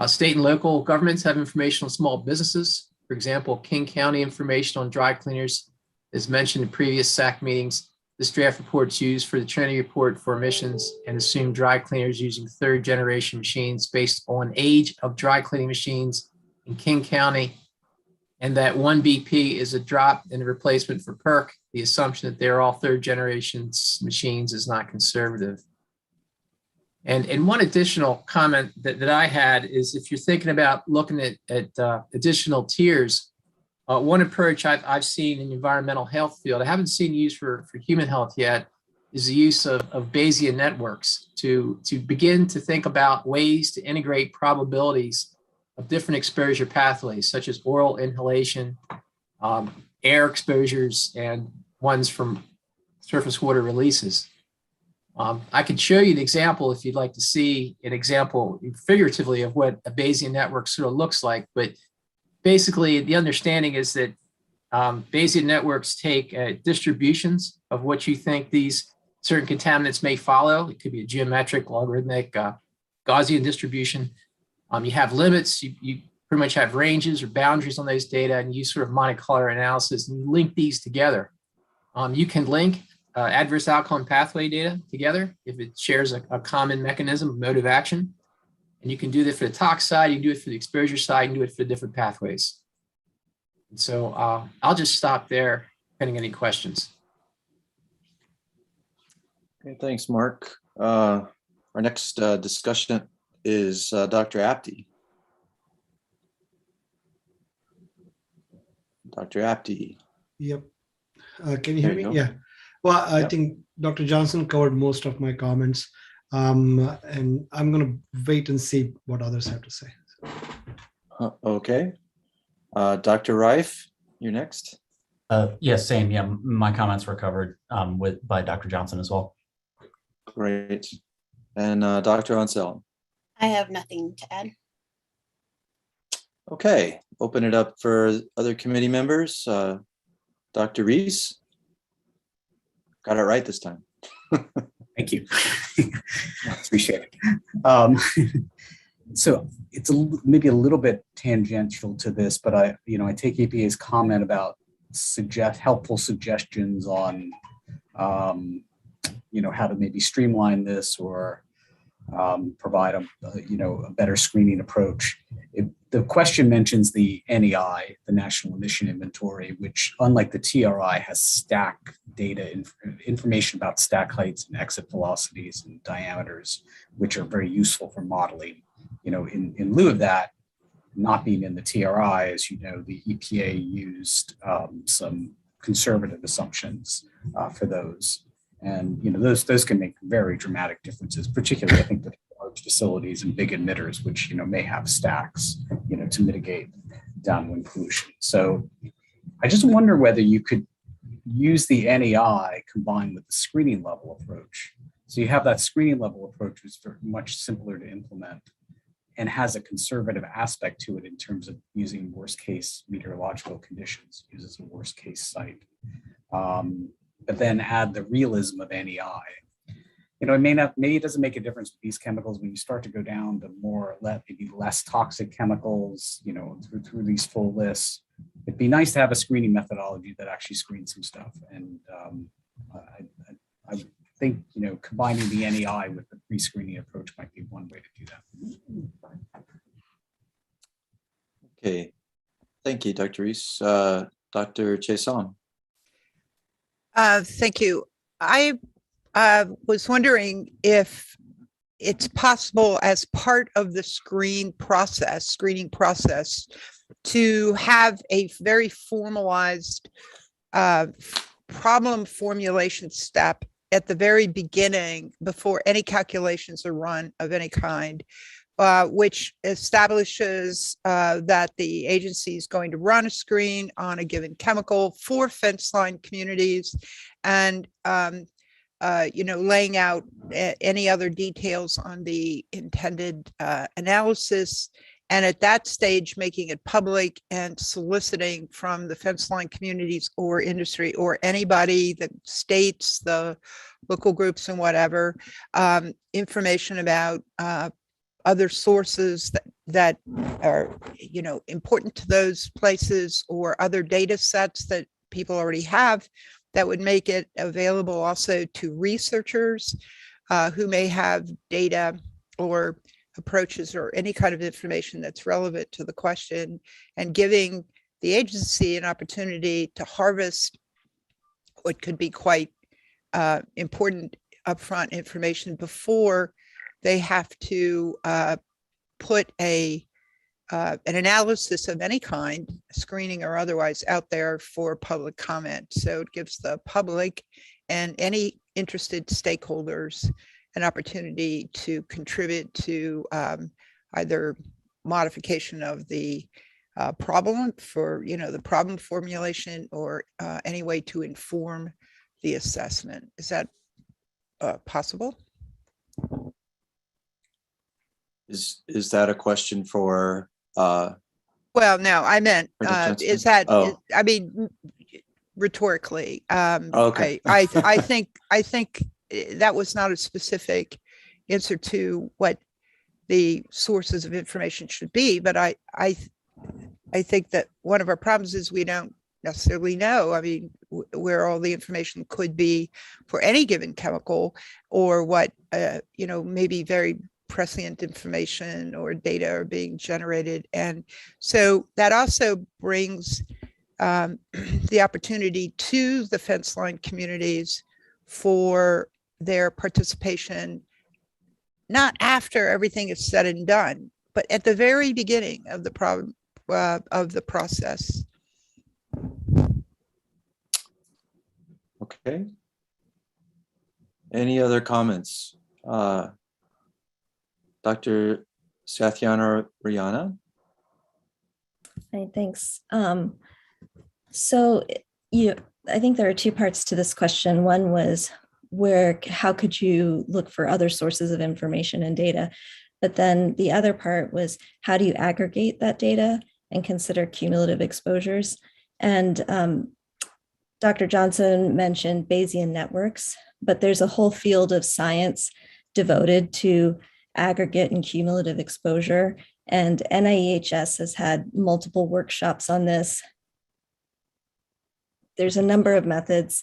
Speaker 16: State and local governments have information on small businesses. For example, King County information on dry cleaners is mentioned in previous SACC meetings. This draft report is used for the Trinity report for emissions and assumed dry cleaners using third generation machines based on age of dry cleaning machines in King County, and that 1 BP is a drop in the replacement for PERC. The assumption that they're all third generation machines is not conservative. And one additional comment that I had is if you're thinking about looking at additional tiers, one approach I've seen in the environmental health field, I haven't seen used for human health yet, is the use of Bayesian networks to begin to think about ways to integrate probabilities of different exposure pathways, such as oral inhalation, air exposures, and ones from surface water releases. I could show you an example if you'd like to see an example figuratively of what a Bayesian network sort of looks like, but basically the understanding is that Bayesian networks take distributions of what you think these certain contaminants may follow. It could be a geometric, logarithmic, Gaussian distribution. You have limits. You pretty much have ranges or boundaries on those data, and you sort of Monte Carlo analysis and you link these together. You can link adverse outcome pathway data together if it shares a common mechanism, mode of action. And you can do that for the tox side, you can do it for the exposure side, you can do it for the different pathways. And so I'll just stop there, pending any questions.
Speaker 3: Okay, thanks, Mark. Our next discussion is Dr. Apte. Dr. Apte.
Speaker 11: Yep. Can you hear me? Yeah. Well, I think Dr. Johnson covered most of my comments, and I'm going to wait and see what others have to say.
Speaker 3: Okay. Dr. Reif, you're next.
Speaker 21: Yes, same. Yeah, my comments were covered by Dr. Johnson as well.
Speaker 3: Great. And Dr. Ansel.
Speaker 5: I have nothing to add.
Speaker 3: Okay, open it up for other committee members. Dr. Reese. Got it right this time.
Speaker 19: Thank you. Appreciate it. So it's maybe a little bit tangential to this, but I take EPA's comment about helpful suggestions on, how to maybe streamline this or provide a better screening approach. The question mentions the NEI, the National Emission Inventory, which, unlike the TRI, has stack data, information about stack heights and exit velocities and diameters, which are very useful for modeling. In lieu of that, not being in the TRI, as you know, the EPA used some conservative assumptions for those. And those can make very dramatic differences, particularly I think with large facilities and big emitters, which may have stacks, to mitigate downwind pollution. So I just wonder whether you could use the NEI combined with the screening level approach. So you have that screening level approach, which is much simpler to implement and has a conservative aspect to it in terms of using worst case meteorological conditions, uses a worst case site. But then add the realism of NEI. Maybe it doesn't make a difference with these chemicals when you start to go down to maybe less toxic chemicals, through these full lists. It'd be nice to have a screening methodology that actually screens some stuff. And I think, combining the NEI with the pre-screening approach might be one way to do that.
Speaker 3: Okay, thank you, Dr. Reese. Dr. Chason.
Speaker 14: Thank you. I was wondering if it's possible as part of the screening process to have a very formalized problem formulation step at the very beginning before any calculations are run of any kind, which establishes that the agency is going to run a screen on a given chemical for fence line communities, and laying out any other details on the intended analysis, and at that stage making it public and soliciting from the fence line communities or industry or anybody, the states, the local groups and whatever, information about other sources that are important to those places, or other data sets that people already have that would make it available also to researchers who may have data or approaches or any kind of information that's relevant to the question, and giving the agency an opportunity to harvest what could be quite important upfront information before they have to put an analysis of any kind, screening or otherwise, out there for public comment. So it gives the public and any interested stakeholders an opportunity to contribute to either modification of the problem for, the problem formulation, or any way to inform the assessment. Is that possible?
Speaker 3: Is that a question for?
Speaker 14: Well, no, I meant, is that, I mean, rhetorically,
Speaker 3: okay.
Speaker 14: I think that was not a specific answer to what the sources of information should be. But I think that one of our problems is we don't necessarily know, I mean, where all the information could be for any given chemical, or what, maybe very prescient information or data are being generated. And so that also brings the opportunity to the fence line communities for their participation, not after everything is said and done, but at the very beginning of the problem, of the process.
Speaker 3: Okay. Any other comments? Dr. Sathyana Rihanna?
Speaker 2: Hi, thanks. So I think there are two parts to this question. One was how could you look for other sources of information and data? But then the other part was, how do you aggregate that data and consider cumulative exposures? And Dr. Johnson mentioned Bayesian networks, but there's a whole field of science devoted to aggregate and cumulative exposure. And NIEHS has had multiple workshops on this. There's a number of methods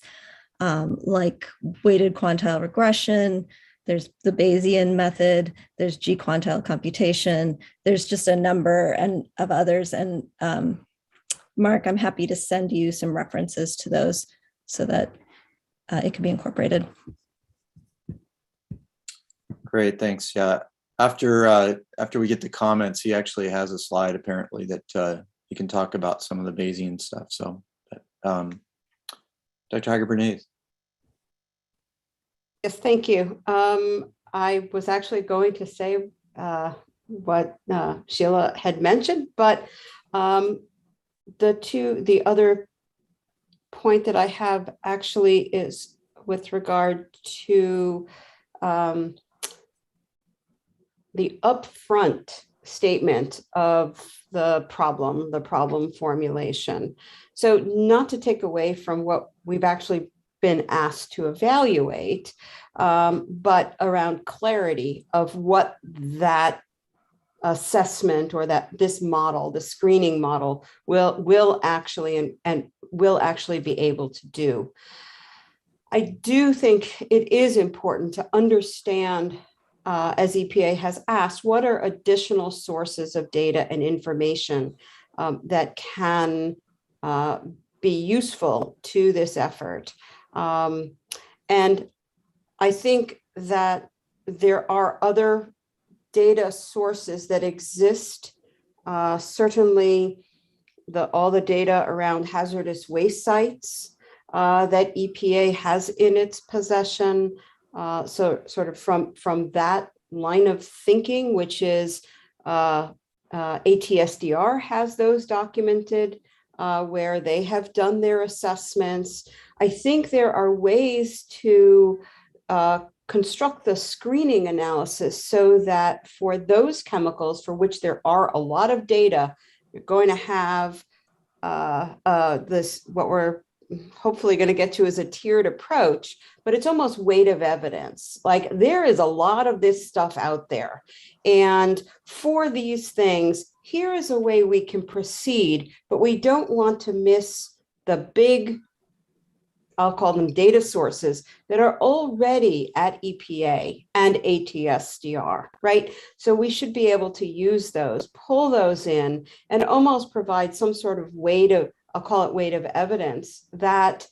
Speaker 2: like weighted quantile regression. There's the Bayesian method. There's G-quantile computation. There's just a number of others. And Mark, I'm happy to send you some references to those so that it can be incorporated.
Speaker 3: Great, thanks. Yeah, after we get the comments, he actually has a slide apparently that he can talk about some of the Bayesian stuff. So, Dr. Hager-Bernays.
Speaker 12: Yes, thank you. I was actually going to say what Sheila had mentioned, but the other point that I have actually is with regard to the upfront statement of the problem formulation. So not to take away from what we've actually been asked to evaluate, but around clarity of what that assessment or this model, the screening model, will actually be able to do. I do think it is important to understand, as EPA has asked, what are additional sources of data and information that can be useful to this effort. And I think that there are other data sources that exist. Certainly all the data around hazardous waste sites that EPA has in its possession. So sort of from that line of thinking, which is ATSDR has those documented where they have done their assessments. I think there are ways to construct the screening analysis so that for those chemicals for which there are a lot of data, you're going to have this, what we're hopefully going to get to is a tiered approach, but it's almost weight of evidence. Like there is a lot of this stuff out there. And for these things, here is a way we can proceed, but we don't want to miss the big, I'll call them data sources that are already at EPA and ATSDR, right? So we should be able to use those, pull those in, and almost provide some sort of weight of, I'll call it weight of evidence that,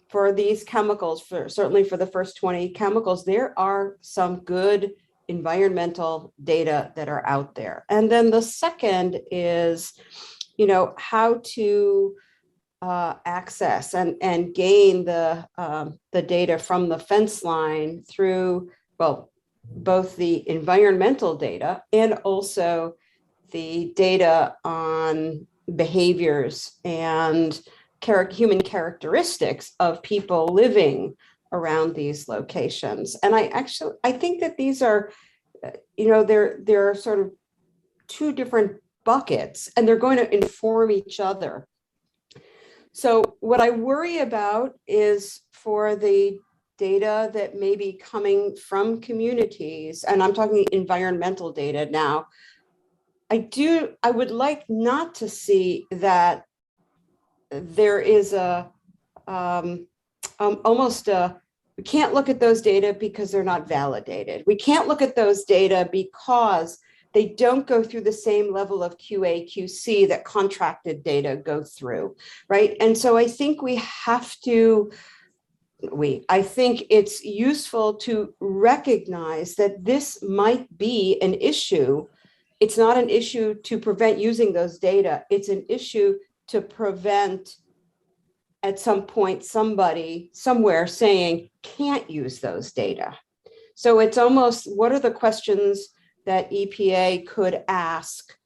Speaker 12: for these chemicals, certainly for the first 20 chemicals, there are some good environmental data that are out there. And then the second is, how to access and gain the data from the fence line through, well, both the environmental data and also the data on behaviors and human characteristics of people living around these locations. And I think that these are, they're sort of two different buckets, and they're going to inform each other. So what I worry about is for the data that may be coming from communities, and I'm talking environmental data now, I would like not to see that there is almost we can't look at those data because they're not validated. We can't look at those data because they don't go through the same level of QA, QC that contracted data go through, right? And so I think we have to, I think it's useful to recognize that this might be an issue. It's not an issue to prevent using those data. It's an issue to prevent at some point somebody somewhere saying can't use those data. So it's almost, what are the questions that EPA could ask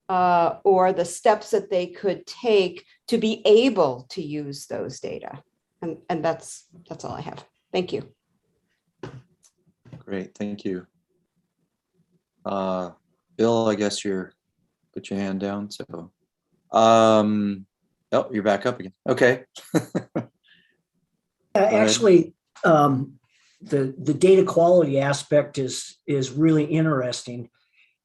Speaker 12: or the steps that they could take to be able to use those data? And that's all I have. Thank you.
Speaker 3: Great, thank you. Bill, I guess you're put your hand down. So, oh, you're back up again. Okay.
Speaker 15: Actually, the data quality aspect is really interesting,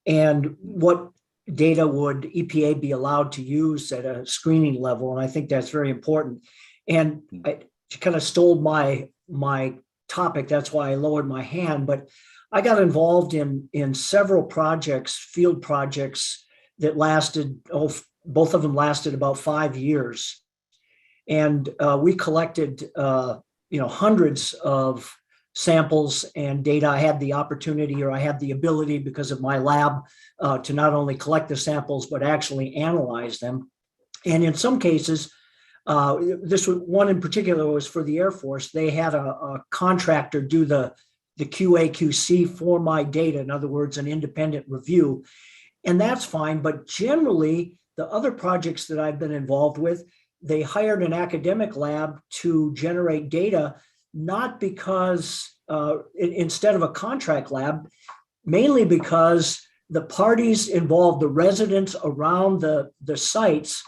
Speaker 15: and what data would EPA be allowed to use at a screening level? And I think that's very important. And I kind of stole my topic. That's why I lowered my hand. But I got involved in several projects, field projects that lasted, both of them lasted about 5 years. And we collected, hundreds of samples and data. I had the opportunity, or I had the ability because of my lab, to not only collect the samples, but actually analyze them. And in some cases, this one in particular was for the Air Force. They had a contractor do the QA QC for my data. In other words, an independent review. And that's fine. But generally, the other projects that I've been involved with, they hired an academic lab to generate data, not because instead of a contract lab, mainly because the parties involved, the residents around the sites,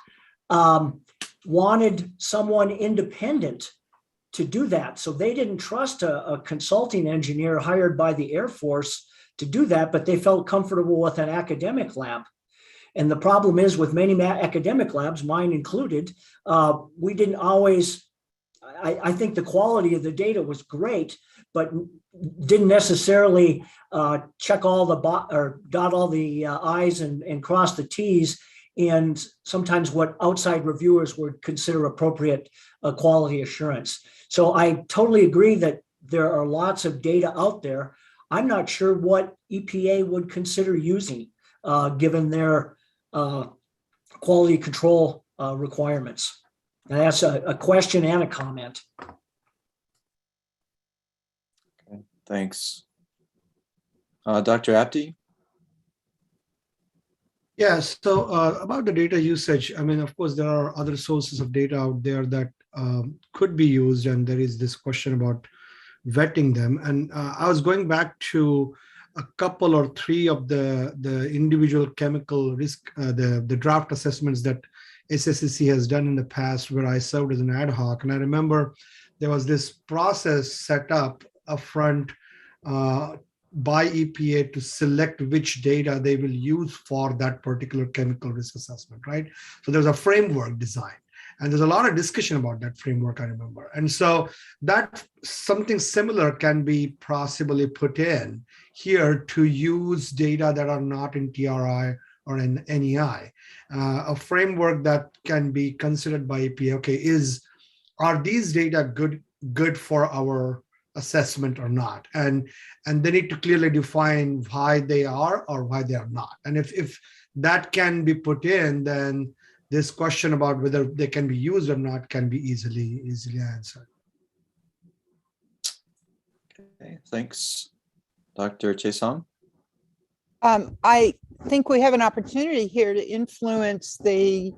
Speaker 15: wanted someone independent to do that. So they didn't trust a consulting engineer hired by the Air Force to do that, but they felt comfortable with an academic lab. And the problem is with many academic labs, mine included, we didn't always, I think the quality of the data was great, but didn't necessarily check all the or dot all the I's and cross the T's, and sometimes what outside reviewers would consider appropriate quality assurance. So I totally agree that there are lots of data out there. I'm not sure what EPA would consider using given their quality control requirements. And that's a question and a comment.
Speaker 3: Okay, thanks. Dr. Apte?
Speaker 11: Yeah, so about the data usage, I mean, of course, there are other sources of data out there that could be used, and there is this question about vetting them. And I was going back to a couple or three of the individual chemical risk, the draft assessments that SSCC has done in the past, where I served as an ad hoc. And I remember there was this process set up upfront by EPA to select which data they will use for that particular chemical risk assessment, right? So there's a framework design, and there's a lot of discussion about that framework, I remember. And so that something similar can be possibly put in here to use data that are not in TRI or in NEI. A framework that can be considered by EPA, okay, are these data good for our assessment or not? And they need to clearly define why they are or why they are not. And if that can be put in, then this question about whether they can be used or not can be easily answered.
Speaker 3: Okay, thanks. Dr. Chesan?
Speaker 14: I think we have an opportunity here to influence the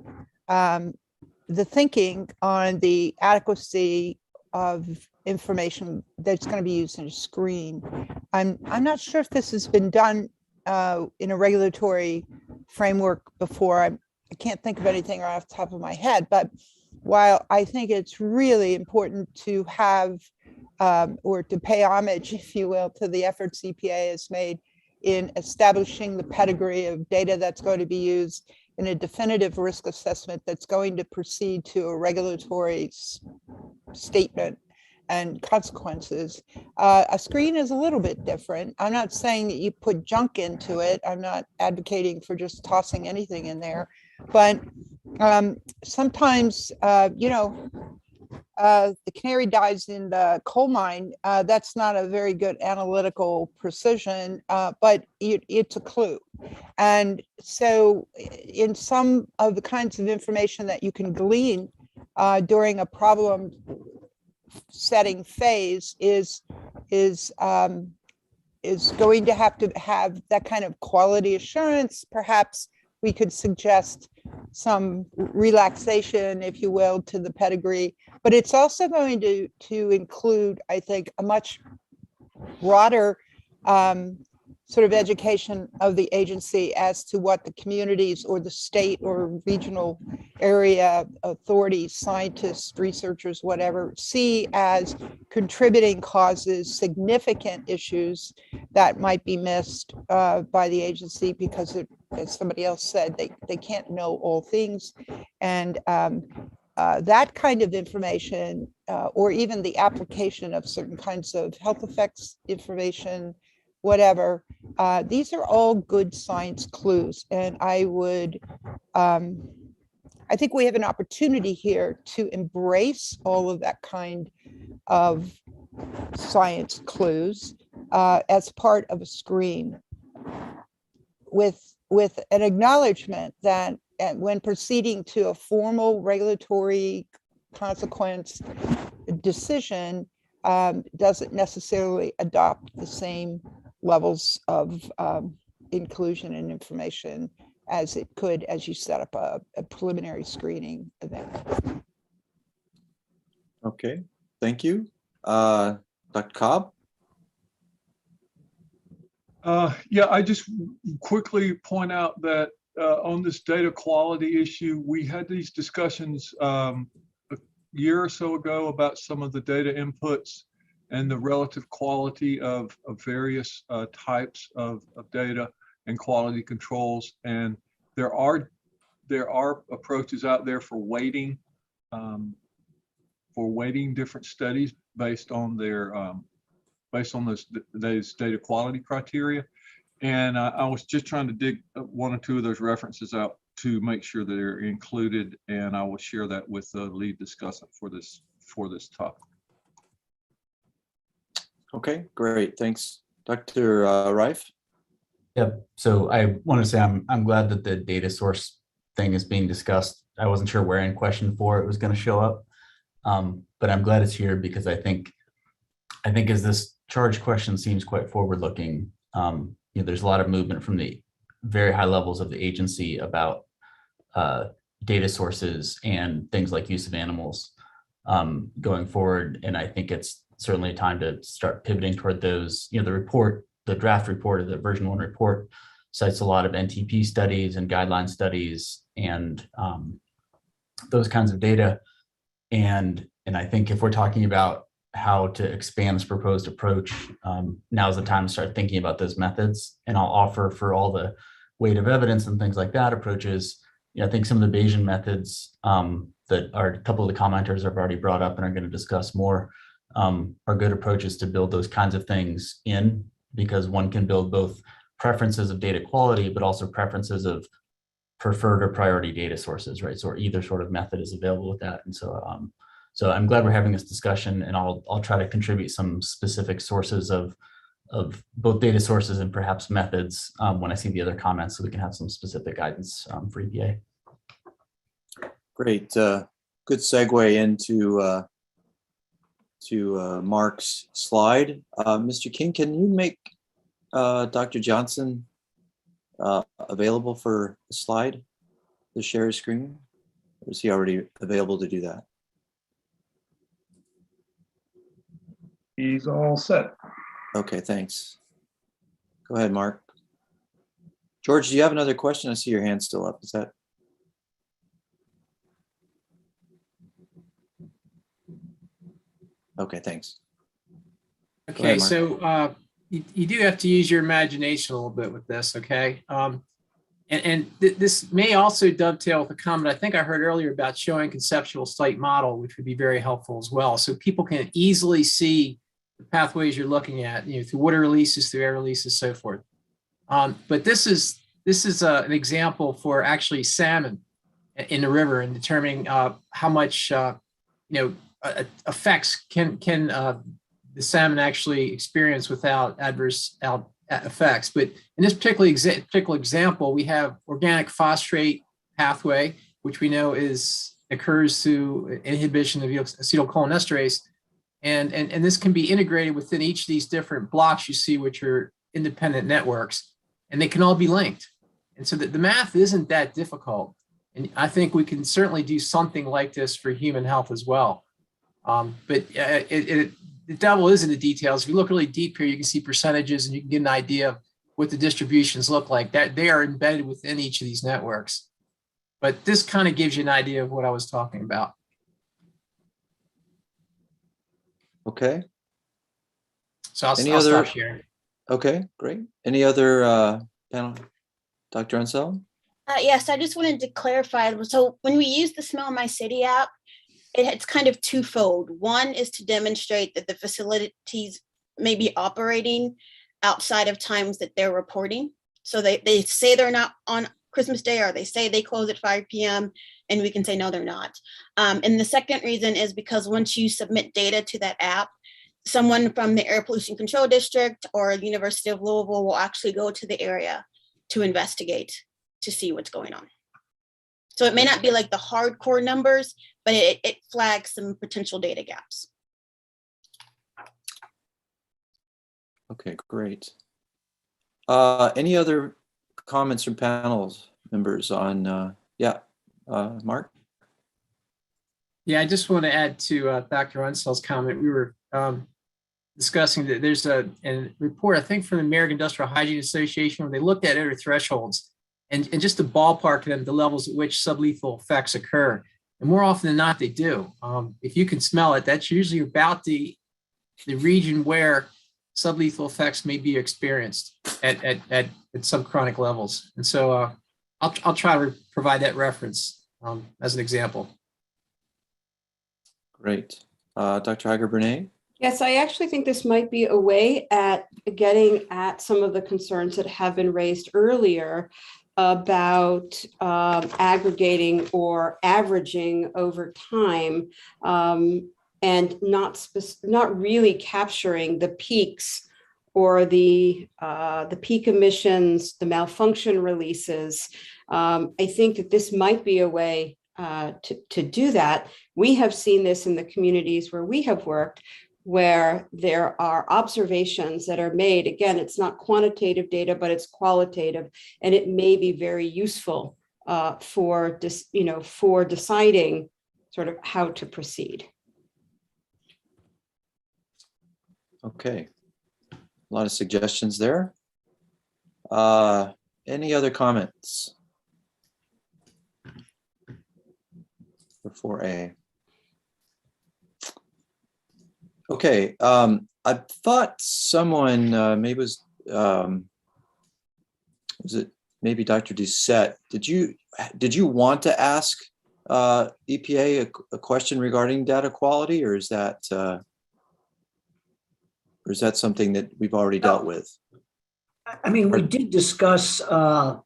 Speaker 14: thinking on the adequacy of information that's going to be used in a screen. I'm not sure if this has been done in a regulatory framework before. I can't think of anything right off the top of my head, but while I think it's really important to have or to pay homage, if you will, to the efforts EPA has made in establishing the pedigree of data that's going to be used in a definitive risk assessment that's going to proceed to a regulatory statement and consequences. A screen is a little bit different. I'm not saying that you put junk into it. I'm not advocating for just tossing anything in there, but sometimes, you know, the canary dies in the coal mine. That's not a very good analytical precision, but it's a clue. And so in some of the kinds of information that you can glean during a problem setting phase is going to have that kind of quality assurance. Perhaps we could suggest some relaxation, if you will, to the pedigree, but it's also going to include, I think, a much broader sort of education of the agency as to what the communities or the state or regional area authorities, scientists, researchers, whatever, see as contributing causes, significant issues that might be missed by the agency because, as somebody else said, they can't know all things. And that kind of information, or even the application of certain kinds of health effects information, whatever, these are all good science clues. And I think we have an opportunity here to embrace all of that kind of science clues as part of a screen with an acknowledgement that when proceeding to a formal regulatory consequence decision, doesn't necessarily adopt the same levels of inclusion and information as it could as you set up a preliminary screening event.
Speaker 3: Okay, thank you. Dr. Cobb?
Speaker 9: Yeah, I just quickly point out that on this data quality issue, we had these discussions a year or so ago about some of the data inputs and the relative quality of various types of data and quality controls. And there are approaches out there for weighting different studies based on those data quality criteria. And I was just trying to dig one or two of those references out to make sure that they're included, and I will share that with the lead discussant for this topic.
Speaker 3: Okay, great. Thanks. Dr. Reif?
Speaker 21: Yep. So I want to say I'm glad that the data source thing is being discussed. I wasn't sure where in question 4 it was going to show up, but I'm glad it's here because I think as this charge question seems quite forward-looking, there's a lot of movement from the very high levels of the agency about data sources and things like use of animals going forward. And I think it's certainly a time to start pivoting toward those. The draft report of the version 1 report cites a lot of NTP studies and guideline studies and those kinds of data. And I think if we're talking about how to expand this proposed approach, now's the time to start thinking about those methods. And I'll offer for all the weight of evidence and things like that approaches, I think some of the Bayesian methods that a couple of the commenters have already brought up and are going to discuss more are good approaches to build those kinds of things in, because one can build both preferences of data quality, but also preferences of preferred or priority data sources, right? So either sort of method is available with that. And so I'm glad we're having this discussion, and I'll try to contribute some specific sources of both data sources and perhaps methods when I see the other comments, so we can have some specific guidance for EPA.
Speaker 3: Great. Good segue into Mark's slide. Mr. King, can you make Dr. Johnson available for a slide to share his screen? Or is he already available to do that?
Speaker 4: He's all set.
Speaker 3: Okay, thanks. Go ahead, Mark. George, do you have another question? I see your hand still up. Is that? Okay, thanks.
Speaker 16: Okay,
Speaker 3: ahead, Mark.
Speaker 16: so you do have to use your imagination a little bit with this, okay? This may also dovetail with a comment I think I heard earlier about showing conceptual site model, which would be very helpful as well. So people can easily see the pathways you're looking at, through water releases, through air releases, so forth. But this is an example for actually salmon in the river and determining how much effects can the salmon actually experience without adverse effects. But in this particular example, we have organic phosphate pathway, which we know occurs through inhibition of acetylcholinesterase. And this can be integrated within each of these different blocks you see, which are independent networks, and they can all be linked. And so the math isn't that difficult. And I think we can certainly do something like this for human health as well. But the devil is in the details. If you look really deep here, you can see percentages and you can get an idea of what the distributions look like. That they are embedded within each of these networks. But this kind of gives you an idea of what I was talking about.
Speaker 3: Okay.
Speaker 16: So I'll stop sharing.
Speaker 3: Okay, great. Any other panel? Dr. Ansel?
Speaker 5: Yes, I just wanted to clarify. So when we use the Smell My City app, it's kind of twofold. One is to demonstrate that the facilities may be operating outside of times that they're reporting. So they say they're not on Christmas Day, or they say they close at 5 p.m. and we can say, no, they're not. And the second reason is because once you submit data to that app, someone from the Air Pollution Control District or the University of Louisville will actually go to the area to investigate to see what's going on. So it may not be like the hardcore numbers, but it flags some potential data gaps.
Speaker 3: Okay, great. Any other comments from panels members on, Mark?
Speaker 16: Yeah, I just want to add to Dr. Unsel's comment. We were discussing that there's a report, I think, from the American Industrial Hygiene Association, where they looked at odor thresholds and just to ballpark them, the levels at which sublethal effects occur. And more often than not, they do. If you can smell it, that's usually about the region where sublethal effects may be experienced at subchronic levels. And so I'll try to provide that reference as an example.
Speaker 3: Great. Dr. Hager-Bernay?
Speaker 12: Yes, I actually think this might be a way at getting at some of the concerns that have been raised earlier about aggregating or averaging over time, and not really capturing the peaks or the peak emissions, the malfunction releases. I think that this might be a way to do that. We have seen this in the communities where we have worked, where there are observations that are made. Again, it's not quantitative data, but it's qualitative, and it may be very useful for deciding sort of how to proceed.
Speaker 3: Okay, a lot of suggestions there. Any other comments for 4A? Okay, I thought someone maybe was it maybe Dr. Doucette? Did you want to ask EPA a question regarding data quality, or is that something that we've already dealt with?
Speaker 15: I mean, we did discuss the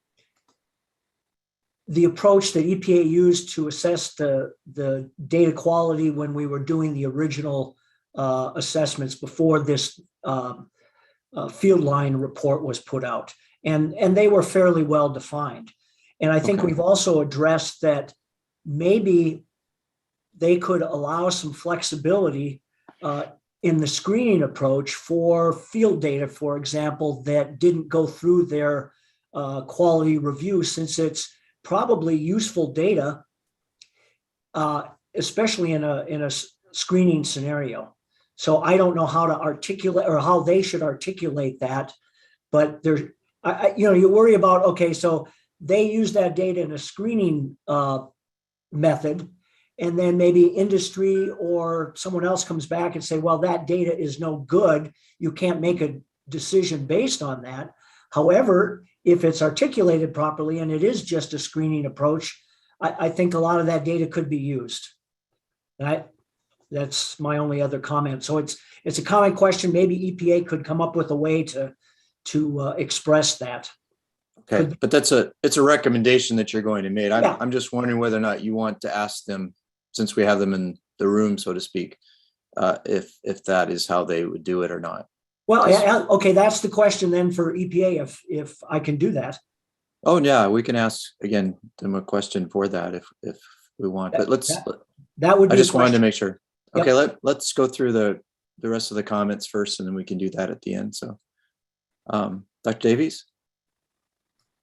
Speaker 15: approach that EPA used to assess the data quality when we were doing the original assessments before this field line report was put out, and they were fairly well defined. And I think we've also addressed that maybe they could allow some flexibility in the screening approach for field data, for example, that didn't go through their quality review, since it's probably useful data, especially in a screening scenario. So I don't know how to articulate or how they should articulate that, but there's, you worry about, okay, so they use that data in a screening method, and then maybe industry or someone else comes back and say, well, that data is no good. You can't make a decision based on that. However, if it's articulated properly and it is just a screening approach, I think a lot of that data could be used. That's my only other comment. So it's a common question. Maybe EPA could come up with a way to express that.
Speaker 3: Okay, but it's a recommendation that you're going to make. I'm just wondering whether or not you want to ask them, since we have them in the room, so to speak, if that is how they would do it or not.
Speaker 15: Well, okay, that's the question then for EPA, if I can do that.
Speaker 3: Oh yeah, we can ask again them a question for that if we want. But
Speaker 15: that would be
Speaker 3: I just wanted to make sure.
Speaker 15: Yep.
Speaker 3: Okay, let's go through the rest of the comments first, and then we can do that at the end. So, Dr. Davies.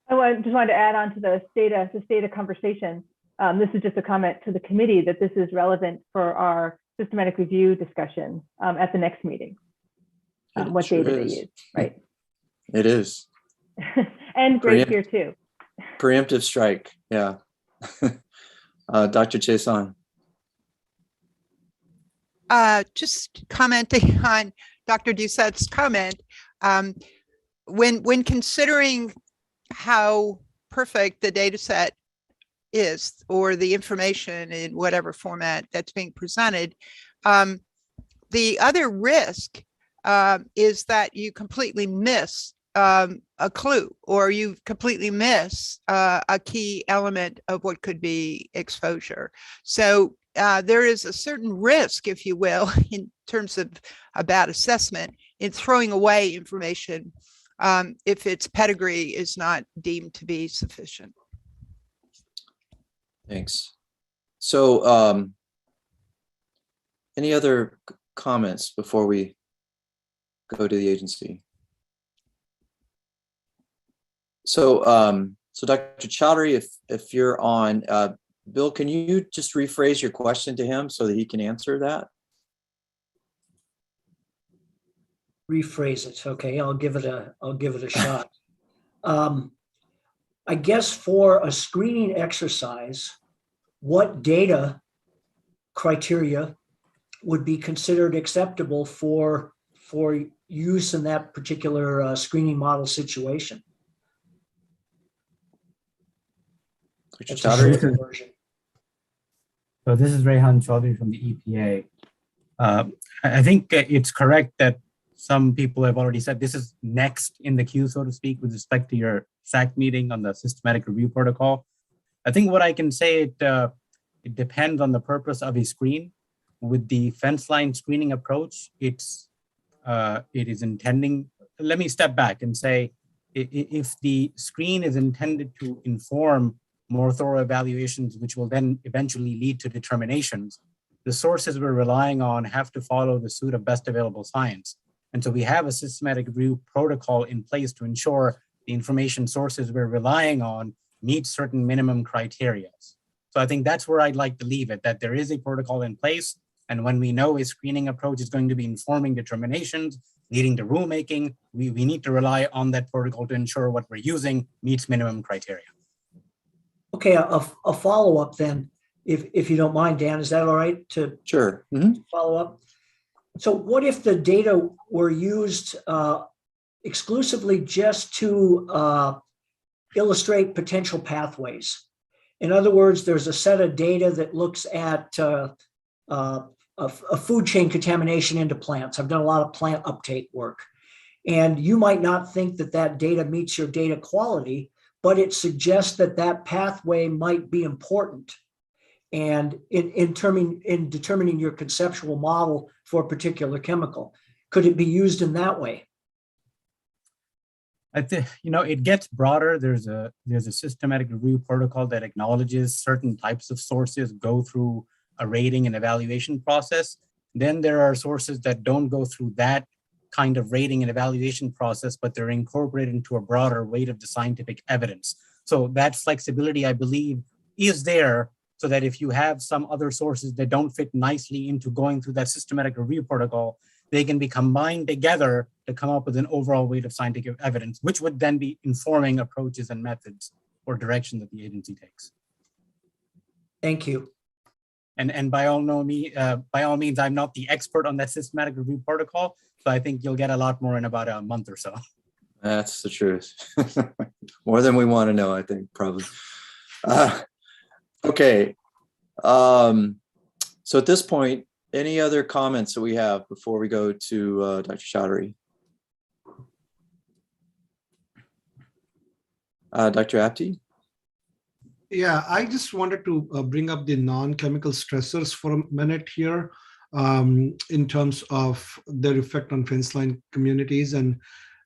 Speaker 8: I just wanted to add on to this data conversation. This is just a comment to the committee that this is relevant for our systematic review discussion at the next meeting. What data they use, right?
Speaker 3: It is.
Speaker 8: And great here too.
Speaker 3: Preemptive strike, yeah. Dr. Chason.
Speaker 14: Just commenting on Dr. Doucette's comment, when considering how perfect the data set is, or the information in whatever format that's being presented, the other risk is that you completely miss a clue, or you completely miss a key element of what could be exposure. So there is a certain risk, if you will, in terms of a bad assessment in throwing away information if its pedigree is not deemed to be sufficient.
Speaker 3: Thanks. So any other comments before we go to the agency? So so Dr. Chowdhury, if you're on, Bill, can you just rephrase your question to him so that he can answer that?
Speaker 15: Rephrase it. Okay, I'll give it a shot. I guess for a screening exercise, what data criteria would be considered acceptable for use in that particular screening model situation?
Speaker 1: So this is Rehan Chaudhary from the EPA. I think it's correct that some people have already said this is next in the queue, so to speak, with respect to your SACC meeting on the systematic review protocol. I think what I can say, it depends on the purpose of a screen. With the fence line screening approach, it is intending, let me step back and say, if the screen is intended to inform more thorough evaluations, which will then eventually lead to determinations, the sources we're relying on have to follow the suit of best available science. And so we have a systematic review protocol in place to ensure the information sources we're relying on meet certain minimum criteria. So I think that's where I'd like to leave it, that there is a protocol in place. And when we know a screening approach is going to be informing determinations, leading to rulemaking, we need to rely on that protocol to ensure what we're using meets minimum criteria.
Speaker 15: Okay, a follow-up then, if you don't mind, Dan, is that all right to
Speaker 3: Sure.
Speaker 15: follow up? So what if the data were used exclusively just to illustrate potential pathways? In other words, there's a set of data that looks at a food chain contamination into plants. I've done a lot of plant uptake work. And you might not think that that data meets your data quality, but it suggests that that pathway might be important. And in determining your conceptual model for a particular chemical, could it be used in that way?
Speaker 1: I think, it gets broader. There's a systematic review protocol that acknowledges certain types of sources go through a rating and evaluation process. Then there are sources that don't go through that kind of rating and evaluation process, but they're incorporated into a broader weight of the scientific evidence. So that flexibility, I believe, is there so that if you have some other sources that don't fit nicely into going through that systematic review protocol, they can be combined together to come up with an overall weight of scientific evidence, which would then be informing approaches and methods or direction that the agency takes.
Speaker 15: Thank you.
Speaker 1: And by all means, I'm not the expert on that systematic review protocol, so I think you'll get a lot more in about a month or so.
Speaker 3: That's the truth. More than we want to know, I think, probably. Okay. So at this point, any other comments that we have before we go to Dr. Chaudhary? Dr. Apte?
Speaker 11: Yeah, I just wanted to bring up the non-chemical stressors for a minute here in terms of their effect on fenceline communities. And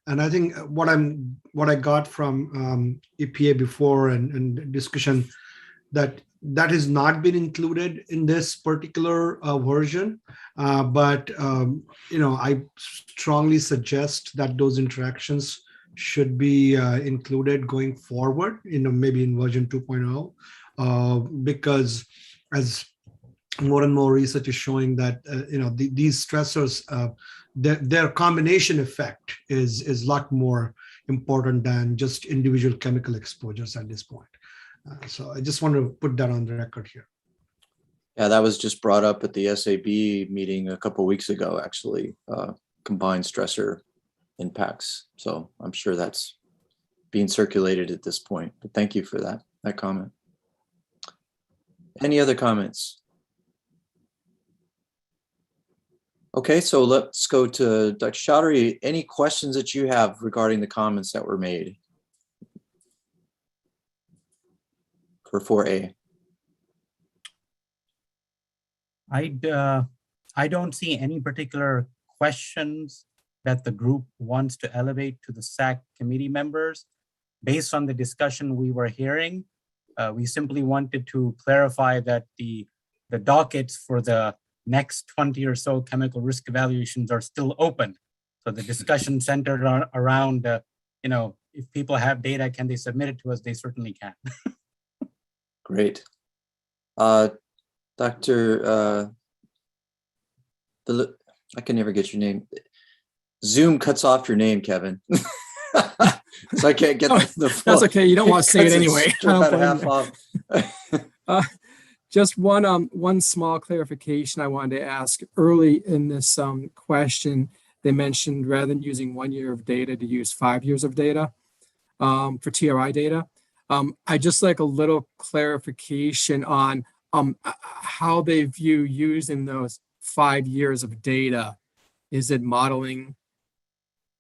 Speaker 11: I think what I got from EPA before and discussion that has not been included in this particular version, but I strongly suggest that those interactions should be included going forward, maybe in version 2.0, because as more and more research is showing that these stressors, their combination effect is a lot more important than just individual chemical exposures at this point. So I just want to put that on the record here.
Speaker 3: Yeah, that was just brought up at the SAB meeting a couple of weeks ago, actually, combined stressor impacts. So I'm sure that's being circulated at this point, but thank you for that comment. Any other comments? Okay, so let's go to Dr. Chaudhary. Any questions that you have regarding the comments that were made for 4A?
Speaker 1: I don't see any particular questions that the group wants to elevate to the SAC committee members. Based on the discussion we were hearing, we simply wanted to clarify that the dockets for the next 20 or so chemical risk evaluations are still open. So the discussion centered around, if people have data, can they submit it to us? They certainly can.
Speaker 3: Great. Dr. I can never get your name. Zoom cuts off your name, Kevin. So I can't get the full.
Speaker 6: That's okay. You don't want to say it anyway. Just one small clarification I wanted to ask. Early in this question, they mentioned rather than using 1 year of data to use 5 years of data for TRI data. I just like a little clarification on how they view using those 5 years of data. Is it modeling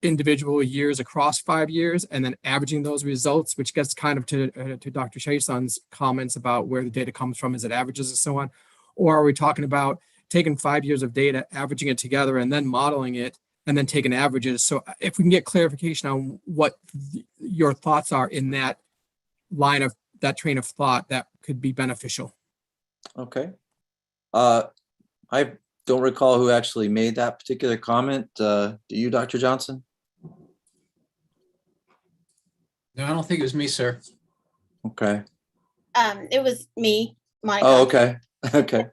Speaker 6: individual years across 5 years and then averaging those results, which gets kind of to Dr. Chaison's comments about where the data comes from, is it averages and so on? Or are we talking about taking 5 years of data, averaging it together and then modeling it and then taking averages? So if we can get clarification on what your thoughts are in that line of that train of thought, that could be beneficial.
Speaker 3: Okay. I don't recall who actually made that particular comment. Do you, Dr. Johnson?
Speaker 16: No, I don't think it was me, sir.
Speaker 3: Okay.
Speaker 5: It was me, Monica.
Speaker 3: Oh, okay. Okay.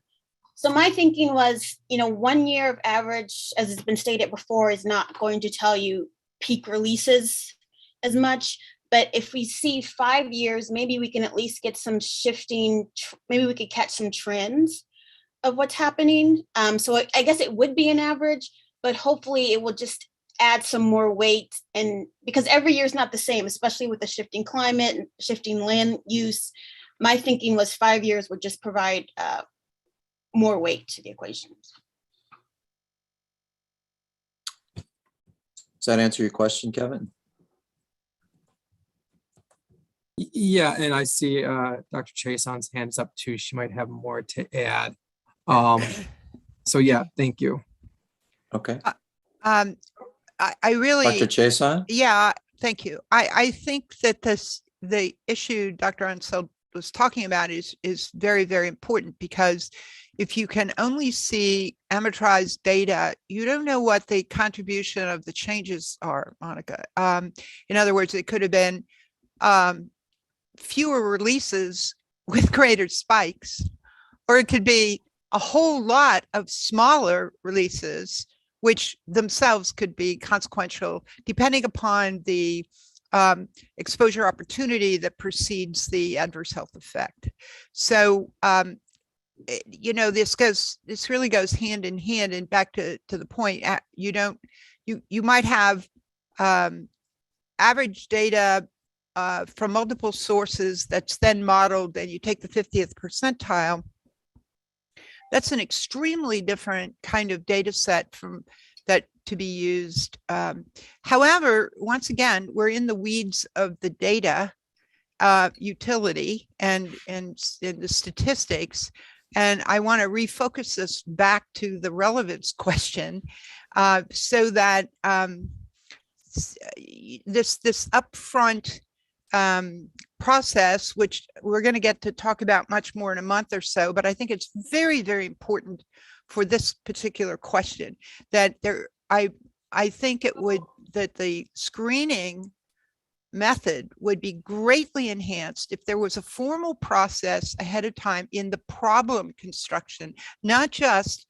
Speaker 5: So my thinking was, 1 year of average, as it's been stated before, is not going to tell you peak releases as much. But if we see 5 years, maybe we can at least get some shifting, maybe we could catch some trends of what's happening. So I guess it would be an average, but hopefully it will just add some more weight. And because every year is not the same, especially with the shifting climate and shifting land use, my thinking was 5 years would just provide more weight to the equations.
Speaker 3: Does that answer your question, Kevin?
Speaker 6: Yeah, and I see Dr. Chaison's hands up too. She might have more to add. So yeah, thank you.
Speaker 3: Okay.
Speaker 14: I really,
Speaker 3: Dr. Chaison?
Speaker 14: Yeah, thank you. I think that the issue Dr. Ansel was talking about is very, very important, because if you can only see amortized data, you don't know what the contribution of the changes are, Monica. In other words, it could have been fewer releases with greater spikes, or it could be a whole lot of smaller releases, which themselves could be consequential depending upon the exposure opportunity that precedes the adverse health effect. So this really goes hand in hand, and back to the point, you might have average data from multiple sources that's then modeled, and you take the 50th percentile. That's an extremely different kind of data set from that to be used. However, once again, we're in the weeds of the data utility and the statistics. And I want to refocus this back to the relevance question so that this upfront process, which we're going to get to talk about much more in a month or so, but I think it's very, very important for this particular question that I think it would, that the screening method would be greatly enhanced if there was a formal process ahead of time in the problem construction, not just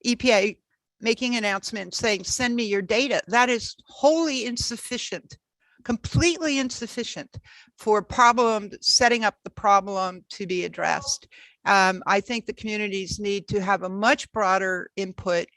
Speaker 14: EPA making an announcement saying, send me your data. That is wholly insufficient, completely insufficient for setting up the problem to be addressed. I think the communities need to have a much broader input,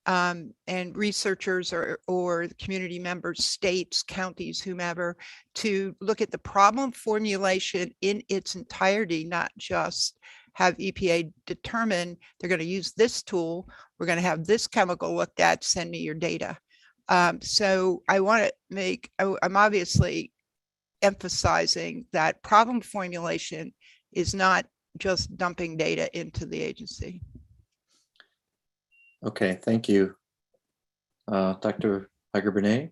Speaker 14: and researchers or community members, states, counties, whomever, to look at the problem formulation in its entirety, not just have EPA determine they're going to use this tool, we're going to have this chemical looked at, send me your data. So I want to I'm obviously emphasizing that problem formulation is not just dumping data into the agency.
Speaker 3: Okay, thank you. Dr. Iger-Benet?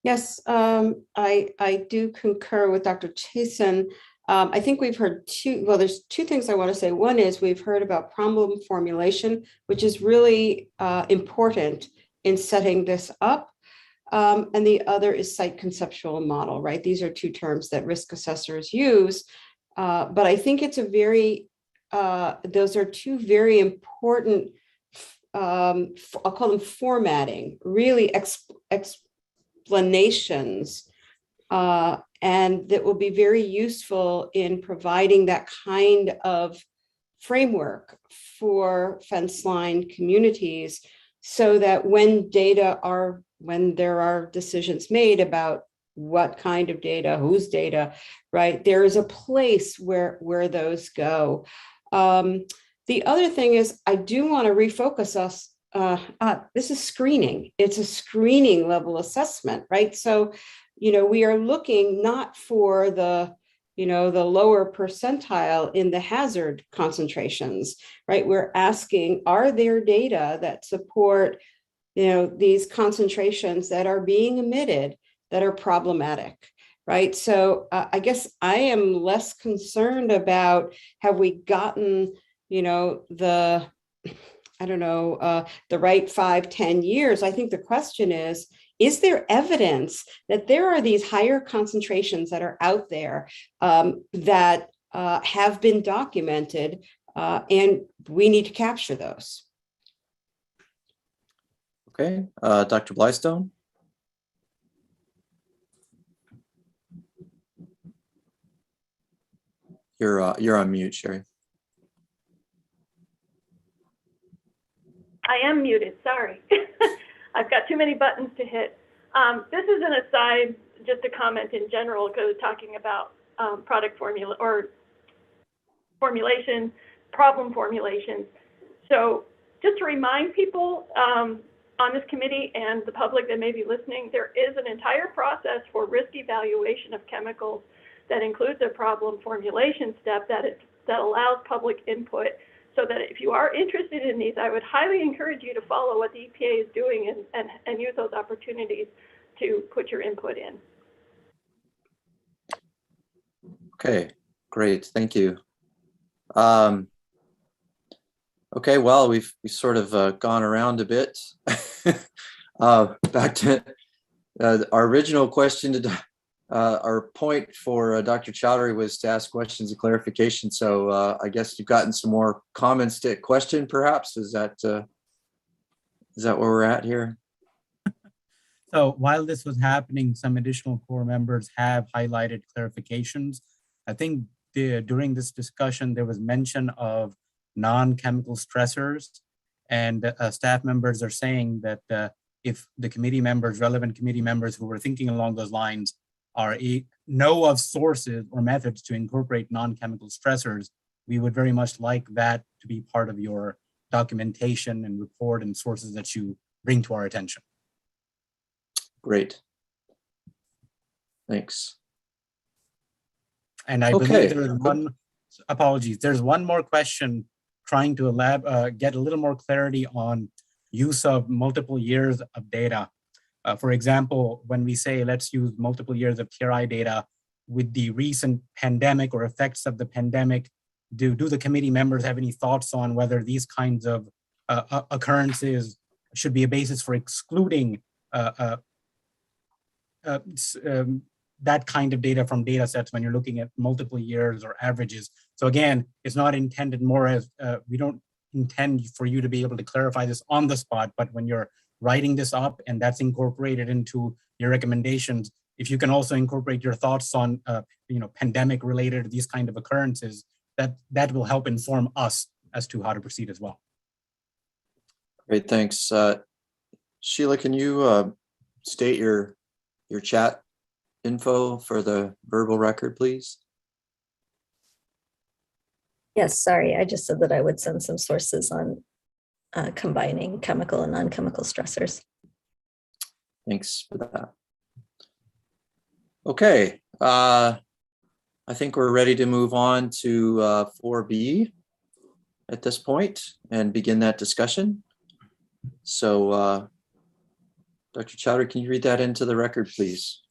Speaker 12: Yes, I do concur with Dr. Chasen. I think we've heard there's two things I want to say. One is we've heard about problem formulation, which is really important in setting this up. And the other is site conceptual model, right? These are two terms that risk assessors use. But I think it's those are two very important, I'll call them formatting, really explanations, and that will be very useful in providing that kind of framework for fence line communities, so that when there are decisions made about what kind of data, whose data, right, there is a place where those go. The other thing is, I do want to refocus us. This is screening. It's a screening level assessment, right? So, we are looking not for the lower percentile in the hazard concentrations, right? We're asking, are there data that support, these concentrations that are being emitted that are problematic, right? So I guess I am less concerned about, have we gotten, the right 5-10 years. I think the question is there evidence that there are these higher concentrations that are out there that have been documented, and we need to capture those?
Speaker 3: Okay, Dr. Blystone? You're on mute, Sherry.
Speaker 7: I am muted, sorry. I've got too many buttons to hit. This is an aside, just a comment in general, because talking about product formula or formulation, problem formulations. So just to remind people on this committee and the public that may be listening, there is an entire process for risk evaluation of chemicals that includes a problem formulation step that allows public input. So that if you are interested in these, I would highly encourage you to follow what the EPA is doing and use those opportunities to put your input in.
Speaker 3: Okay, great, thank you. Okay, well, we've sort of gone around a bit. Back to our original question to our point for Dr. Chowdhury was to ask questions of clarification. So I guess you've gotten some more comments to question, perhaps. Is that where we're at here?
Speaker 1: So while this was happening, some additional core members have highlighted clarifications. I think during this discussion, there was mention of non-chemical stressors. And staff members are saying that if the relevant committee members who were thinking along those lines know of sources or methods to incorporate non-chemical stressors, we would very much like that to be part of your documentation and report and sources that you bring to our attention.
Speaker 3: Great. Thanks.
Speaker 1: And I believe there is there's one more question trying to get a little more clarity on use of multiple years of data. For example, when we say let's use multiple years of TRI data with the recent pandemic or effects of the pandemic, do the committee members have any thoughts on whether these kinds of occurrences should be a basis for excluding that kind of data from data sets when you're looking at multiple years or averages? So again, it's not intended more as, we don't intend for you to be able to clarify this on the spot, but when you're writing this up and that's incorporated into your recommendations, if you can also incorporate your thoughts on pandemic related, these kind of occurrences, that will help inform us as to how to proceed as well.
Speaker 3: Great, thanks. Sheila, can you state your chat info for the verbal record, please?
Speaker 2: Yes, sorry, I just said that I would send some sources on combining chemical and non-chemical stressors.
Speaker 3: Thanks for that. Okay, I think we're ready to move on to 4B at this point and begin that discussion. So Dr. Chowdhury, can you read that into the record, please?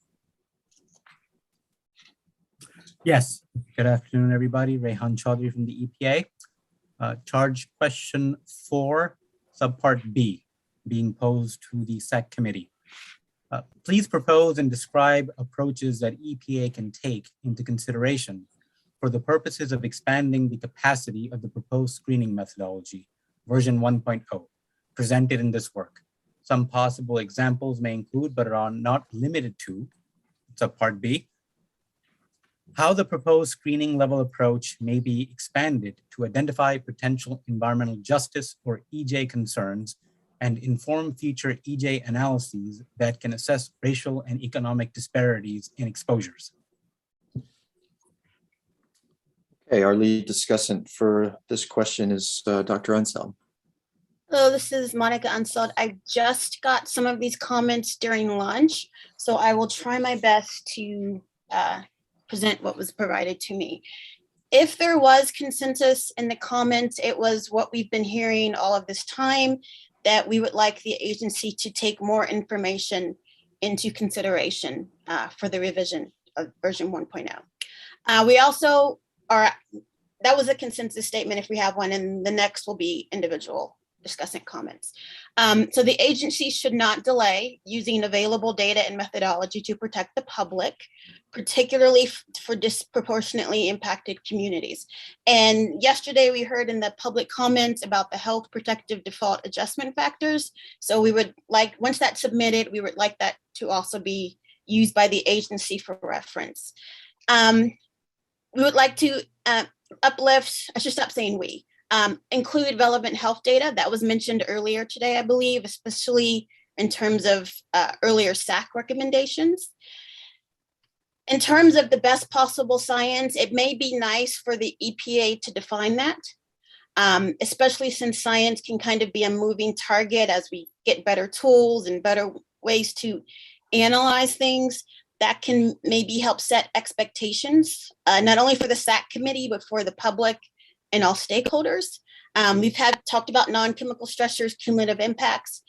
Speaker 1: Yes, good afternoon, everybody. Rehan Chaudhry from the EPA. Charge question 4, subpart B, being posed to the SACC committee. Please propose and describe approaches that EPA can take into consideration for the purposes of expanding the capacity of the proposed screening methodology, version 1.0, presented in this work. Some possible examples may include, but are not limited to, subpart B, how the proposed screening level approach may be expanded to identify potential environmental justice or EJ concerns and inform future EJ analyses that can assess racial and economic disparities in exposures.
Speaker 3: Okay, our lead discussant for this question is Dr. Unseld.
Speaker 5: Hello, this is Monica Unseld. I just got some of these comments during lunch, so I will try my best to present what was provided to me. If there was consensus in the comments, it was what we've been hearing all of this time, that we would like the agency to take more information into consideration for the revision of version 1.0. We also that was a consensus statement if we have one, and the next will be individual discussant comments. So the agency should not delay using available data and methodology to protect the public, particularly for disproportionately impacted communities. And yesterday we heard in the public comments about the health protective default adjustment factors. So we would like, once that's submitted, we would like that to also be used by the agency for reference. We would like to uplift, I should stop saying we, include relevant health data that was mentioned earlier today, I believe, especially in terms of earlier SACC recommendations. In terms of the best possible science, it may be nice for the EPA to define that, especially since science can kind of be a moving target as we get better tools and better ways to analyze things. That can maybe help set expectations, not only for the SACC committee, but for the public and all stakeholders. We've talked about non-chemical stressors, cumulative impacts.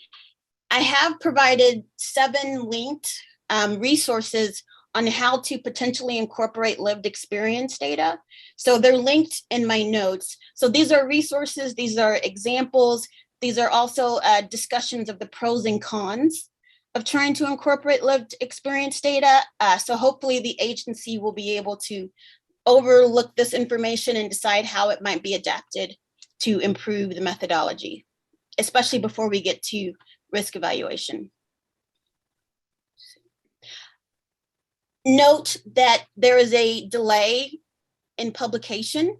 Speaker 5: I have provided 7 linked resources on how to potentially incorporate lived experience data. So they're linked in my notes. So these are resources, these are examples, these are also discussions of the pros and cons of trying to incorporate lived experience data. So hopefully the agency will be able to overlook this information and decide how it might be adapted to improve the methodology, especially before we get to risk evaluation. Note that there is a delay in publication.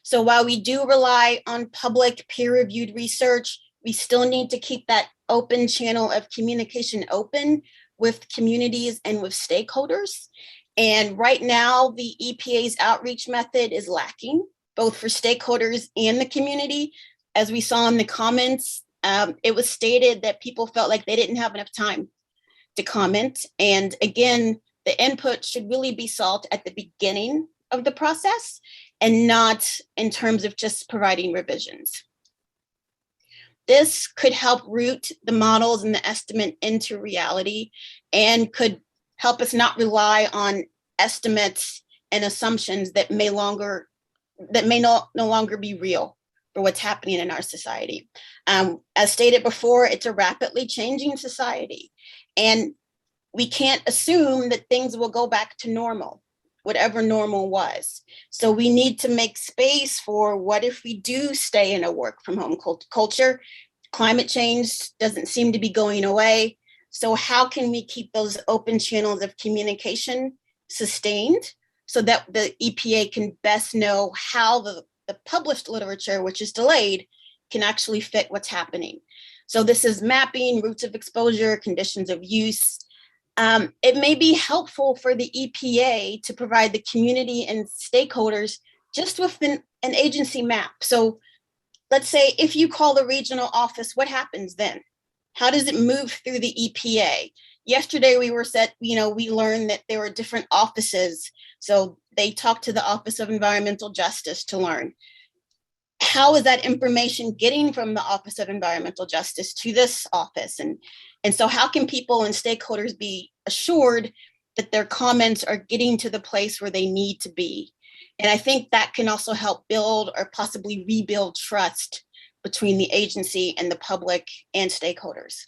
Speaker 5: So while we do rely on public peer-reviewed research, we still need to keep that open channel of communication open with communities and with stakeholders. And right now, the EPA's outreach method is lacking, both for stakeholders and the community. As we saw in the comments, it was stated that people felt like they didn't have enough time to comment. And again, the input should really be sought at the beginning of the process and not in terms of just providing revisions. This could help root the models and the estimate into reality and could help us not rely on estimates and assumptions that may no longer be real for what's happening in our society. As stated before, it's a rapidly changing society, and we can't assume that things will go back to normal, whatever normal was. So we need to make space for what if we do stay in a work from home culture. Climate change doesn't seem to be going away. So how can we keep those open channels of communication sustained so that the EPA can best know how the published literature, which is delayed, can actually fit what's happening? So this is mapping, routes of exposure, conditions of use. It may be helpful for the EPA to provide the community and stakeholders just with an agency map. So let's say if you call the regional office, what happens then? How does it move through the EPA? Yesterday we learned that there were different offices. So they talked to the Office of Environmental Justice to learn. How is that information getting from the Office of Environmental Justice to this office? And so how can people and stakeholders be assured that their comments are getting to the place where they need to be? And I think that can also help build or possibly rebuild trust between the agency and the public and stakeholders.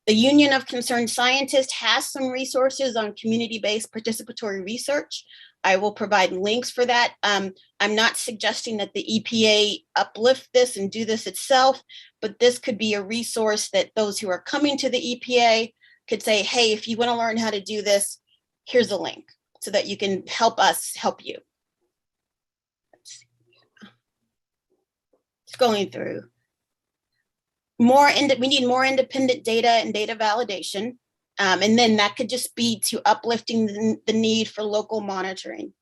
Speaker 5: The Union of Concerned Scientists has some resources on community-based participatory research. I will provide links for that. I'm not suggesting that the EPA uplift this and do this itself, but this could be a resource that those who are coming to the EPA could say, hey, if you want to learn how to do this, here's a link so that you can help us help you. Just going through. We need more independent data and data validation. And then that could just be to uplifting the need for local monitoring.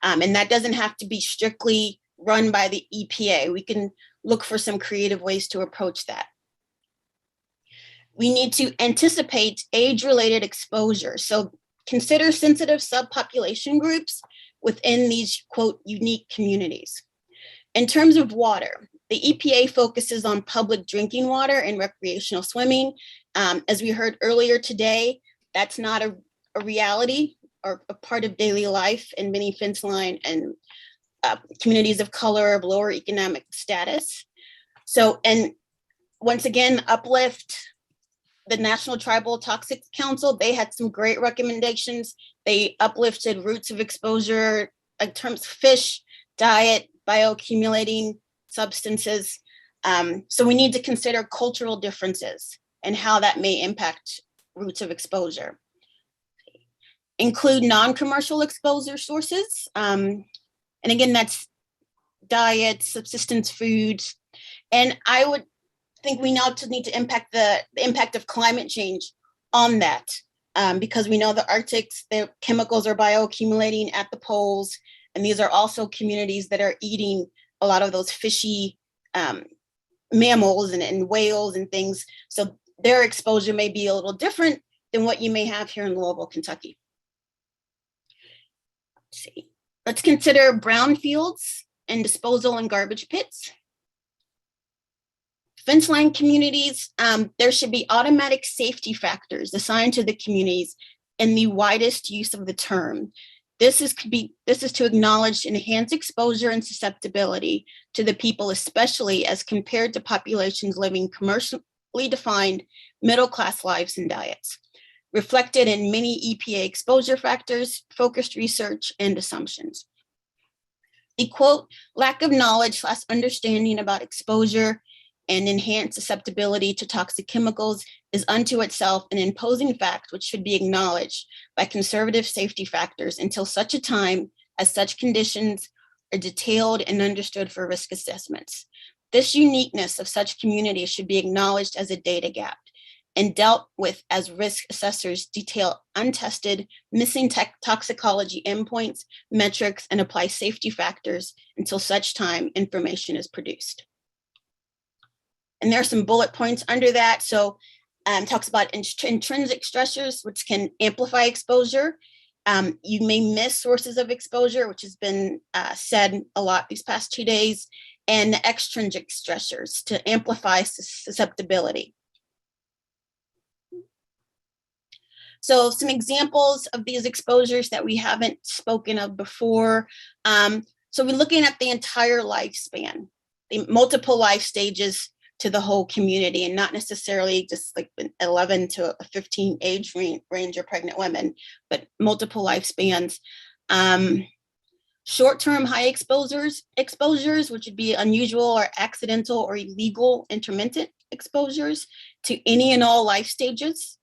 Speaker 5: And that doesn't have to be strictly run by the EPA. We can look for some creative ways to approach that. We need to anticipate age-related exposure. So consider sensitive subpopulation groups within these, quote, unique communities. In terms of water, the EPA focuses on public drinking water and recreational swimming. As we heard earlier today, that's not a reality or a part of daily life in many fence line and communities of color of lower economic status. So, and once again, uplift the National Tribal Toxic Council. They had some great recommendations. They uplifted routes of exposure in terms of fish, diet, bioaccumulating substances. So we need to consider cultural differences and how that may impact routes of exposure. Include non-commercial exposure sources. And again, that's diet, subsistence foods. And I would think we now need to impact the impact of climate change on that, because we know the Arctic's, the chemicals are bioaccumulating at the poles. And these are also communities that are eating a lot of those fishy mammals and whales and things. So their exposure may be a little different than what you may have here in Louisville, Kentucky. Let's see. Let's consider brownfields and disposal and garbage pits. Fence line communities, there should be automatic safety factors assigned to the communities in the widest use of the term. This is to acknowledge enhanced exposure and susceptibility to the people, especially as compared to populations living commercially defined middle-class lives and diets, reflected in many EPA exposure factors, focused research, and assumptions. The quote, lack of knowledge / understanding about exposure and enhanced susceptibility to toxic chemicals is unto itself an imposing fact which should be acknowledged by conservative safety factors until such a time as such conditions are detailed and understood for risk assessments. This uniqueness of such communities should be acknowledged as a data gap and dealt with as risk assessors detail untested, missing toxicology endpoints, metrics, and apply safety factors until such time information is produced. And there are some bullet points under that. So talks about intrinsic stressors, which can amplify exposure. You may miss sources of exposure, which has been said a lot these past 2 days, and the extrinsic stressors to amplify susceptibility. So some examples of these exposures that we haven't spoken of before. So we're looking at the entire lifespan, the multiple life stages to the whole community, and not necessarily just like 11 to a 15 age range of pregnant women, but multiple lifespans. Short-term high exposures, which would be unusual or accidental or illegal intermittent exposures to any and all life stages.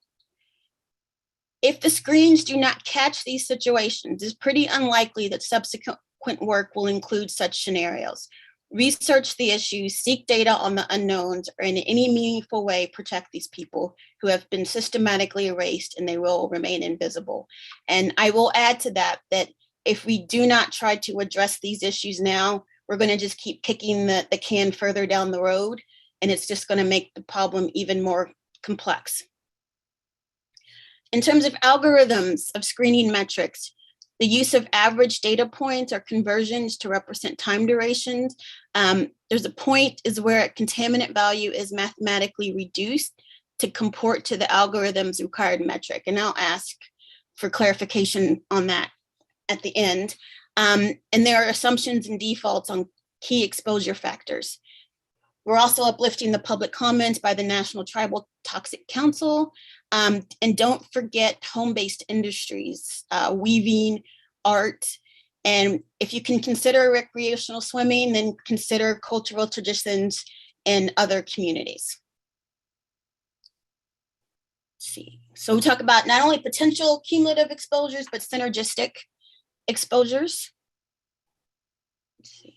Speaker 5: If the screens do not catch these situations, it's pretty unlikely that subsequent work will include such scenarios. Research the issues, seek data on the unknowns, or in any meaningful way protect these people who have been systematically erased and they will remain invisible. And I will add to that, that if we do not try to address these issues now, we're going to just keep kicking the can further down the road, and it's just going to make the problem even more complex. In terms of algorithms of screening metrics, the use of average data points or conversions to represent time durations. There's a point is where a contaminant value is mathematically reduced to comport to the algorithm's required metric. And I'll ask for clarification on that at the end. And there are assumptions and defaults on key exposure factors. We're also uplifting the public comments by the National Tribal Toxic Council. And don't forget home-based industries, weaving, art. And if you can consider recreational swimming, then consider cultural traditions in other communities. Let's see. So we talk about not only potential cumulative exposures, but synergistic exposures. Let's see.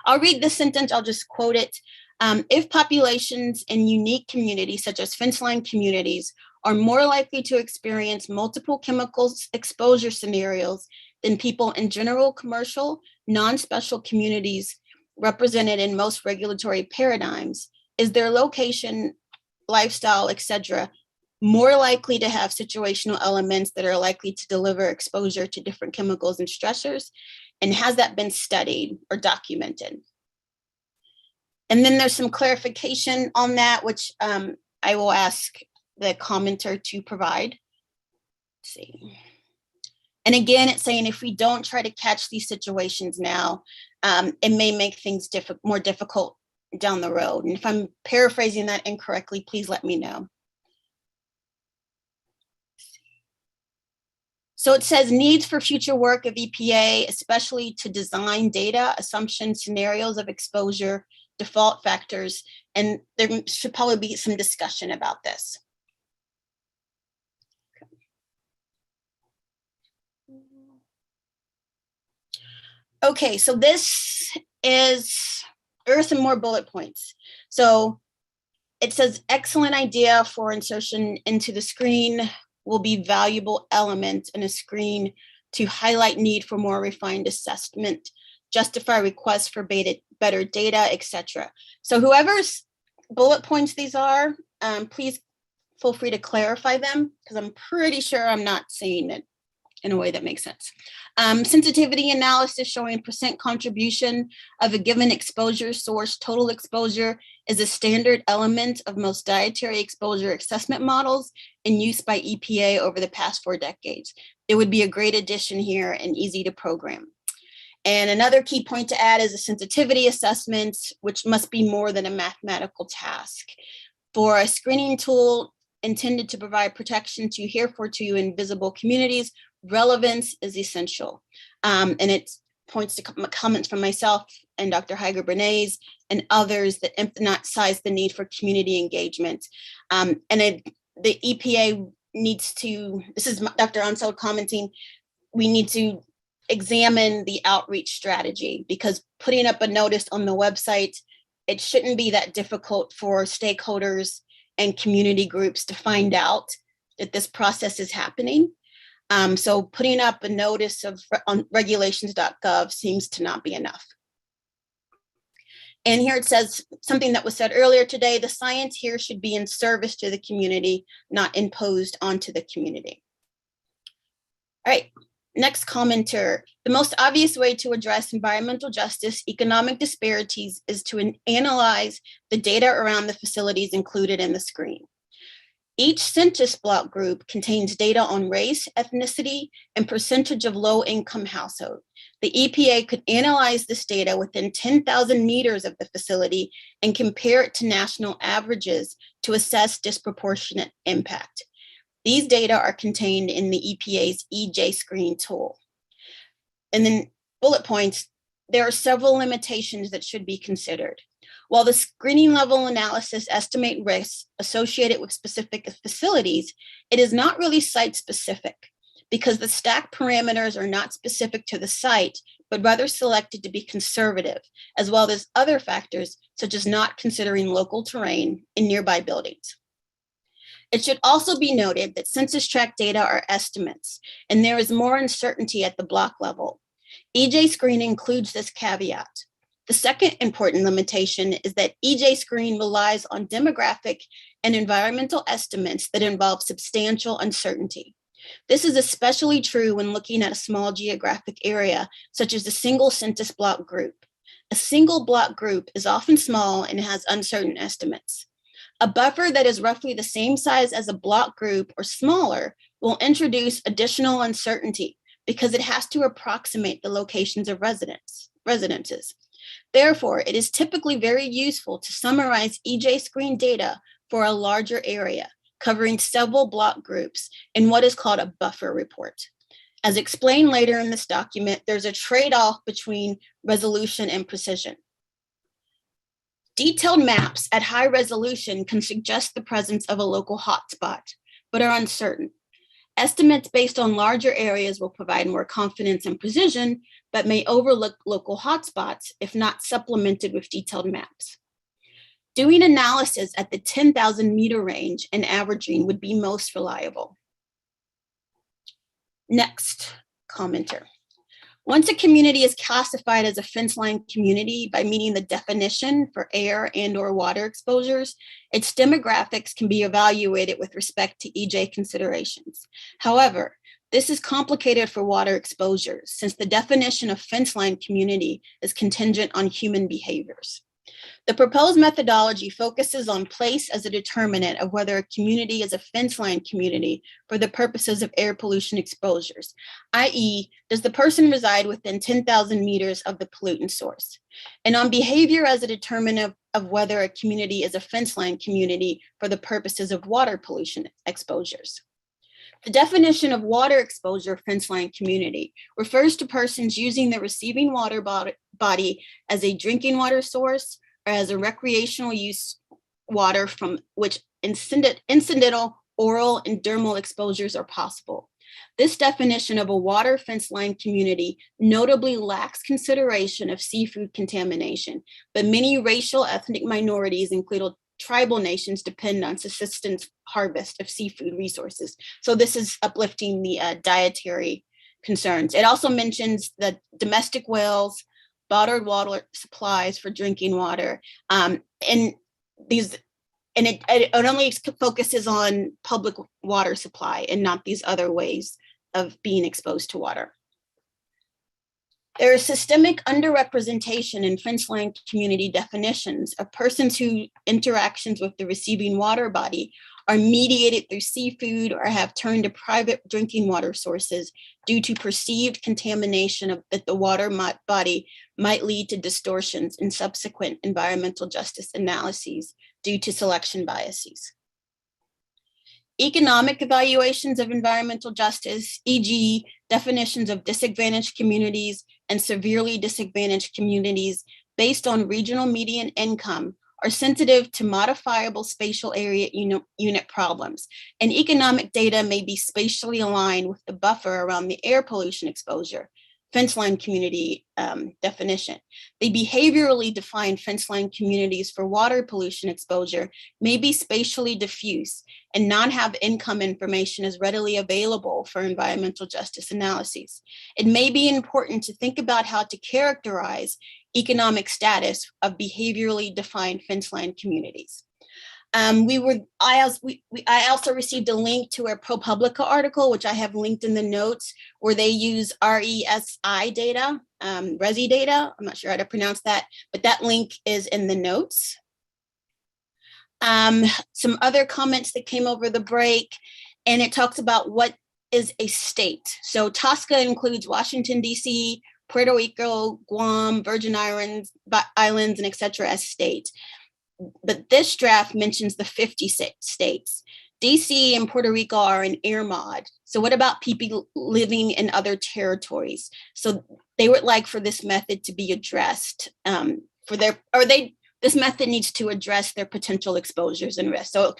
Speaker 5: I'll read this sentence, I'll just quote it. If populations in unique communities, such as fence-line communities, are more likely to experience multiple chemicals exposure scenarios than people in general commercial, non-special communities represented in most regulatory paradigms, is their location, lifestyle, etc., more likely to have situational elements that are likely to deliver exposure to different chemicals and stressors? And has that been studied or documented? And then there's some clarification on that, which I will ask the commenter to provide. Let's see. And again, it's saying if we don't try to catch these situations now, it may make things more difficult down the road. And if I'm paraphrasing that incorrectly, please let me know. So it says needs for future work of EPA, especially to design data, assumption scenarios of exposure, default factors, and there should probably be some discussion about this. Okay, so this is, there are some more bullet points. So it says excellent idea for insertion into the screen will be valuable element in a screen to highlight need for more refined assessment, justify requests for better data, etc. So whoever's bullet points these are, please feel free to clarify them, because I'm pretty sure I'm not saying it in a way that makes sense. Sensitivity analysis showing percent contribution of a given exposure source, total exposure, is a standard element of most dietary exposure assessment models in use by EPA over the past 4 decades. It would be a great addition here and easy to program. And another key point to add is a sensitivity assessment, which must be more than a mathematical task. For a screening tool intended to provide protection to heretofore invisible communities, relevance is essential. And it points to comments from myself and Dr. Heiger-Bernays and others that emphasize the need for community engagement. And the EPA needs to, this is Dr. Ansel commenting, we need to examine the outreach strategy, because putting up a notice on the website, it shouldn't be that difficult for stakeholders and community groups to find out that this process is happening. So putting up a notice on regulations.gov seems to not be enough. And here it says something that was said earlier today: the science here should be in service to the community, not imposed onto the community. All right, next commenter. The most obvious way to address environmental justice, economic disparities is to analyze the data around the facilities included in the screen. Each census block group contains data on race, ethnicity, and percentage of low-income household. The EPA could analyze this data within 10,000 meters of the facility and compare it to national averages to assess disproportionate impact. These data are contained in the EPA's EJ Screen tool. And then bullet points, there are several limitations that should be considered. While the screening level analysis estimate risks associated with specific facilities, it is not really site specific, because the stack parameters are not specific to the site, but rather selected to be conservative, as well as other factors such as not considering local terrain in nearby buildings. It should also be noted that census tract data are estimates, and there is more uncertainty at the block level. EJ Screen includes this caveat. The second important limitation is that EJ Screen relies on demographic and environmental estimates that involve substantial uncertainty. This is especially true when looking at a small geographic area, such as a single census block group. A single block group is often small and has uncertain estimates. A buffer that is roughly the same size as a block group or smaller will introduce additional uncertainty because it has to approximate the locations of residences. Therefore, it is typically very useful to summarize EJ Screen data for a larger area, covering several block groups in what is called a buffer report. As explained later in this document, there's a trade-off between resolution and precision. Detailed maps at high resolution can suggest the presence of a local hotspot, but are uncertain. Estimates based on larger areas will provide more confidence and precision, but may overlook local hotspots if not supplemented with detailed maps. Doing analysis at the 10,000 meter range and averaging would be most reliable. Next commenter. Once a community is classified as a fence line community by meeting the definition for air and/or water exposures, its demographics can be evaluated with respect to EJ considerations. However, this is complicated for water exposures since the definition of fence line community is contingent on human behaviors. The proposed methodology focuses on place as a determinant of whether a community is a fence line community for the purposes of air pollution exposures, i.e., does the person reside within 10,000 meters of the pollutant source, and on behavior as a determinant of whether a community is a fence line community for the purposes of water pollution exposures. The definition of water exposure fence line community refers to persons using the receiving water body as a drinking water source or as a recreational use water from which incidental, oral, and dermal exposures are possible. This definition of a water fence line community notably lacks consideration of seafood contamination, but many racial ethnic minorities, including tribal nations, depend on subsistence harvest of seafood resources. So this is uplifting the dietary concerns. It also mentions the domestic wells, bottled water supplies for drinking water, and it only focuses on public water supply and not these other ways of being exposed to water. There is systemic underrepresentation in fence line community definitions of persons whose interactions with the receiving water body are mediated through seafood or have turned to private drinking water sources due to perceived contamination that the water body might lead to distortions in subsequent environmental justice analyses due to selection biases. Economic evaluations of environmental justice, e.g. definitions of disadvantaged communities and severely disadvantaged communities based on regional median income, are sensitive to modifiable spatial area unit problems, and economic data may be spatially aligned with the buffer around the air pollution exposure. fence line community definition. The behaviorally defined fence line communities for water pollution exposure may be spatially diffuse and not have income information as readily available for environmental justice analyses. It may be important to think about how to characterize economic status of behaviorally defined fence line communities. I also received a link to a ProPublica article, which I have linked in the notes, where they use RESI data, RESI data. I'm not sure how to pronounce that, but that link is in the notes. Some other comments that came over the break, and it talks about what is a state. So TSCA includes Washington, D.C., Puerto Rico, Guam, Virgin Islands, and et cetera as states. But this draft mentions the 50 states. DC and Puerto Rico are an air mod. So what about people living in other territories? So they would like for this method to be addressed this method needs to address their potential exposures and risks. So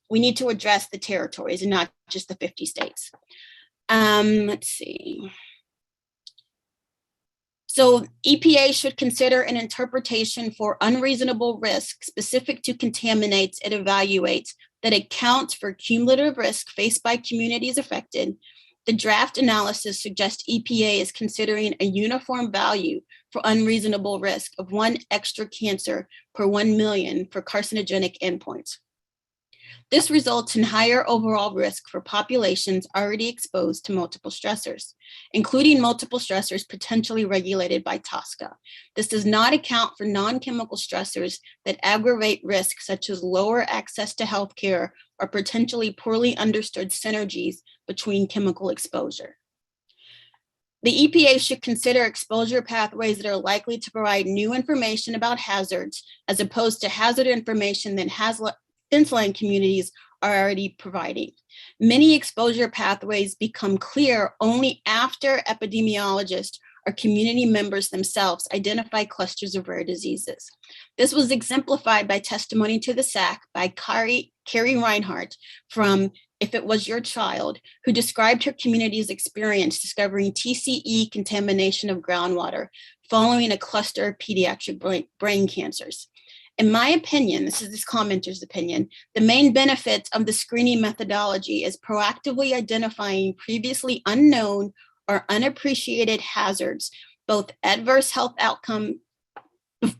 Speaker 5: we need to address the territories and not just the 50 states. Let's see. So EPA should consider an interpretation for unreasonable risk specific to contaminants it evaluates that accounts for cumulative risk faced by communities affected. The draft analysis suggests EPA is considering a uniform value for unreasonable risk of 1 extra cancer per 1 million for carcinogenic endpoints. This results in higher overall risk for populations already exposed to multiple stressors, including multiple stressors potentially regulated by TSCA. This does not account for non-chemical stressors that aggravate risk, such as lower access to healthcare or potentially poorly understood synergies between chemical exposure. The EPA should consider exposure pathways that are likely to provide new information about hazards, as opposed to hazard information that fence line communities are already providing. Many exposure pathways become clear only after epidemiologists or community members themselves identify clusters of rare diseases. This was exemplified by testimony to the SAC by Carrie Reinhardt from If It Was Your Child, who described her community's experience discovering TCE contamination of groundwater following a cluster of pediatric brain cancers. In my opinion, this is this commenter's opinion, the main benefits of the screening methodology is proactively identifying previously unknown or unappreciated hazards, both adverse health outcome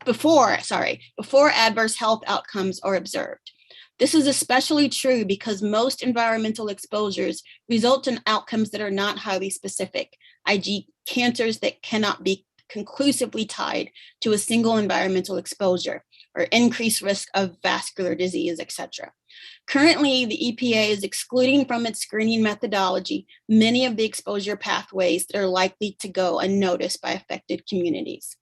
Speaker 5: before adverse health outcomes are observed. This is especially true because most environmental exposures result in outcomes that are not highly specific, i.e. cancers that cannot be conclusively tied to a single environmental exposure, or increased risk of vascular disease, etc. Currently, the EPA is excluding from its screening methodology many of the exposure pathways that are likely to go unnoticed by affected communities.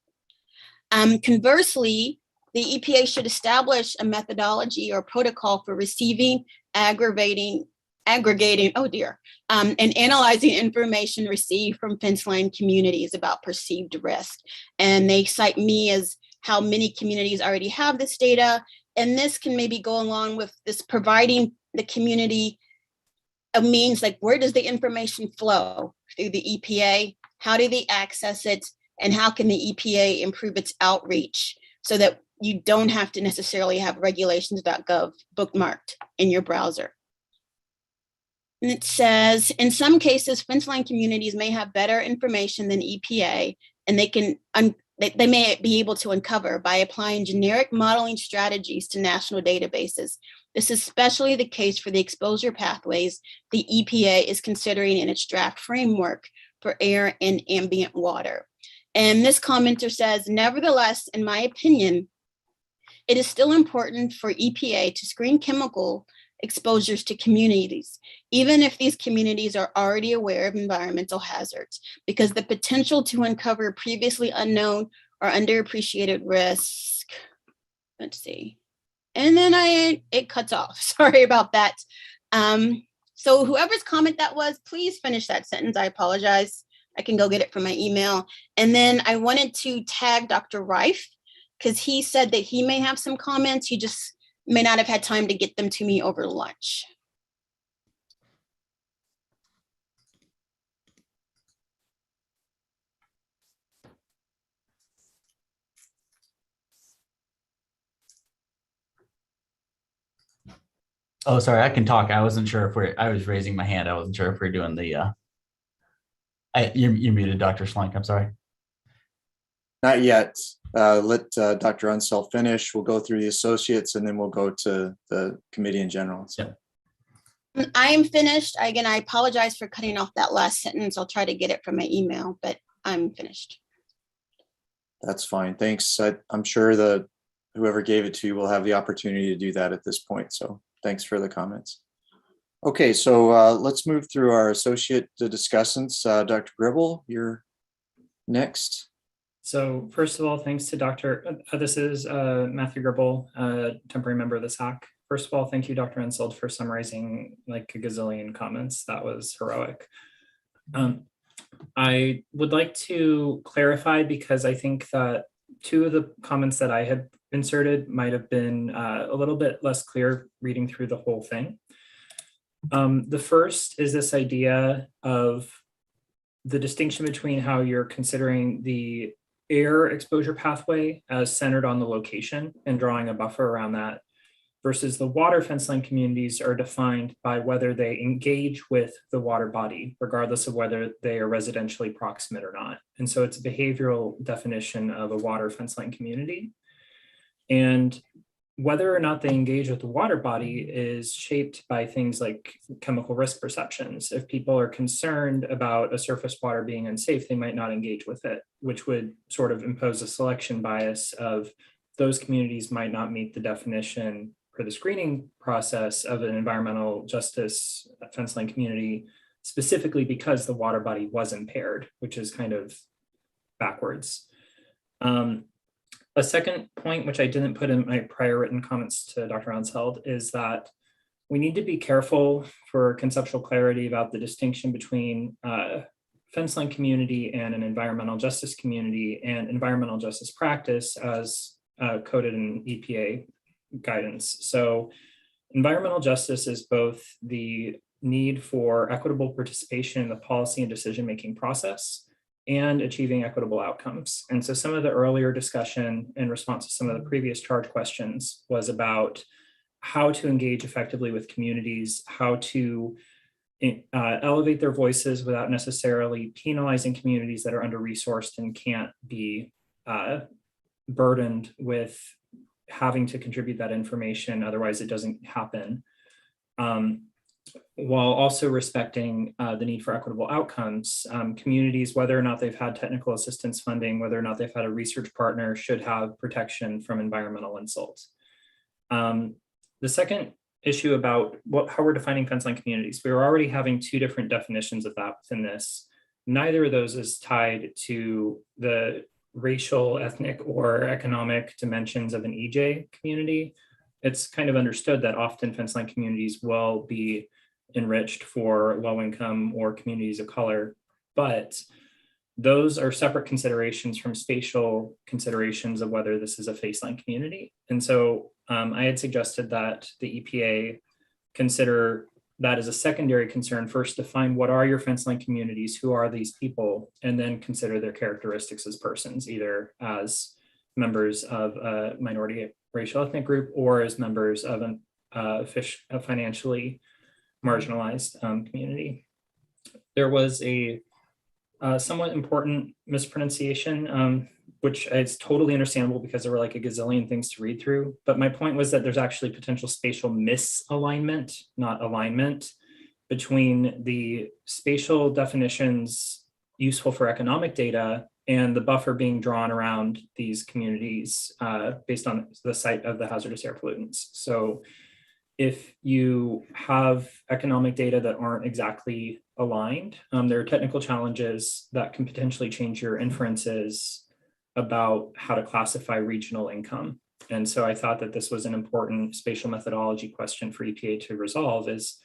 Speaker 5: Conversely, the EPA should establish a methodology or protocol for receiving, aggregating, and analyzing information received from fence line communities about perceived risk. And they cite me as how many communities already have this data. And this can maybe go along with this providing the community a means like, where does the information flow through the EPA? How do they access it? And how can the EPA improve its outreach so that you don't have to necessarily have regulations.gov bookmarked in your browser? And it says, in some cases, fence line communities may have better information than EPA, and they may be able to uncover by applying generic modeling strategies to national databases. This is especially the case for the exposure pathways the EPA is considering in its draft framework for air and ambient water. And this commenter says, nevertheless, in my opinion, it is still important for EPA to screen chemical exposures to communities, even if these communities are already aware of environmental hazards, because the potential to uncover previously unknown or underappreciated risk, let's see, and then it cuts off. Sorry about that. So whoever's comment that was, please finish that sentence. I apologize. I can go get it from my email. And then I wanted to tag Dr. Reif, because he said that he may have some comments. He just may not have had time to get them to me over lunch.
Speaker 21: Oh, sorry, I can talk. I wasn't sure if I was raising my hand. I wasn't sure if we're doing the, you're muted, Dr. Schlenk. I'm sorry.
Speaker 3: Not yet. Let Dr. Unseld finish. We'll go through the associates and then we'll go to the committee in general. So.
Speaker 5: I am finished. Again, I apologize for cutting off that last sentence. I'll try to get it from my email, but I'm finished.
Speaker 3: That's fine. Thanks. I'm sure whoever gave it to you will have the opportunity to do that at this point. So thanks for the comments. Okay, so let's move through our associate discussants. Dr. Gribble, you're next.
Speaker 17: So first of all, thanks to this is Matthew Gribble, temporary member of the SAC. First of all, thank you, Dr. Unseld, for summarizing like a gazillion comments. That was heroic. I would like to clarify, because I think that two of the comments that I had inserted might have been a little bit less clear reading through the whole thing. The first is this idea of the distinction between how you're considering the air exposure pathway as centered on the location and drawing a buffer around that, versus the water fence line communities are defined by whether they engage with the water body, regardless of whether they are residentially proximate or not. And so it's a behavioral definition of a water fence line community. And whether or not they engage with the water body is shaped by things like chemical risk perceptions. If people are concerned about a surface water being unsafe, they might not engage with it, which would sort of impose a selection bias of those communities might not meet the definition for the screening process of an environmental justice fence line community, specifically because the water body was impaired, which is kind of backwards. A second point, which I didn't put in my prior written comments to Dr. Unseld, is that we need to be careful for conceptual clarity about the distinction between fence line community and an environmental justice community and environmental justice practice as coded in EPA guidance. So environmental justice is both the need for equitable participation in the policy and decision-making process and achieving equitable outcomes. And so some of the earlier discussion in response to some of the previous charge questions was about how to engage effectively with communities, how to elevate their voices without necessarily penalizing communities that are under-resourced and can't be burdened with having to contribute that information, otherwise it doesn't happen, while also respecting the need for equitable outcomes. Communities, whether or not they've had technical assistance funding, whether or not they've had a research partner, should have protection from environmental insults. The second issue about how we're defining fence line communities, we were already having two different definitions of that within this. Neither of those is tied to the racial, ethnic, or economic dimensions of an EJ community. It's kind of understood that often fence line communities will be enriched for low income or communities of color, but those are separate considerations from spatial considerations of whether this is a fence line community. And so I had suggested that the EPA consider that as a secondary concern. First, define what are your fence line communities, who are these people, and then consider their characteristics as persons, either as members of a minority racial ethnic group or as members of a financially marginalized community. There was a somewhat important mispronunciation, which is totally understandable because there were like a gazillion things to read through. But my point was that there's actually potential spatial misalignment, not alignment, between the spatial definitions useful for economic data and the buffer being drawn around these communities based on the site of the hazardous air pollutants. So if you have economic data that aren't exactly aligned, there are technical challenges that can potentially change your inferences about how to classify regional income. And so I thought that this was an important spatial methodology question for EPA to resolve, is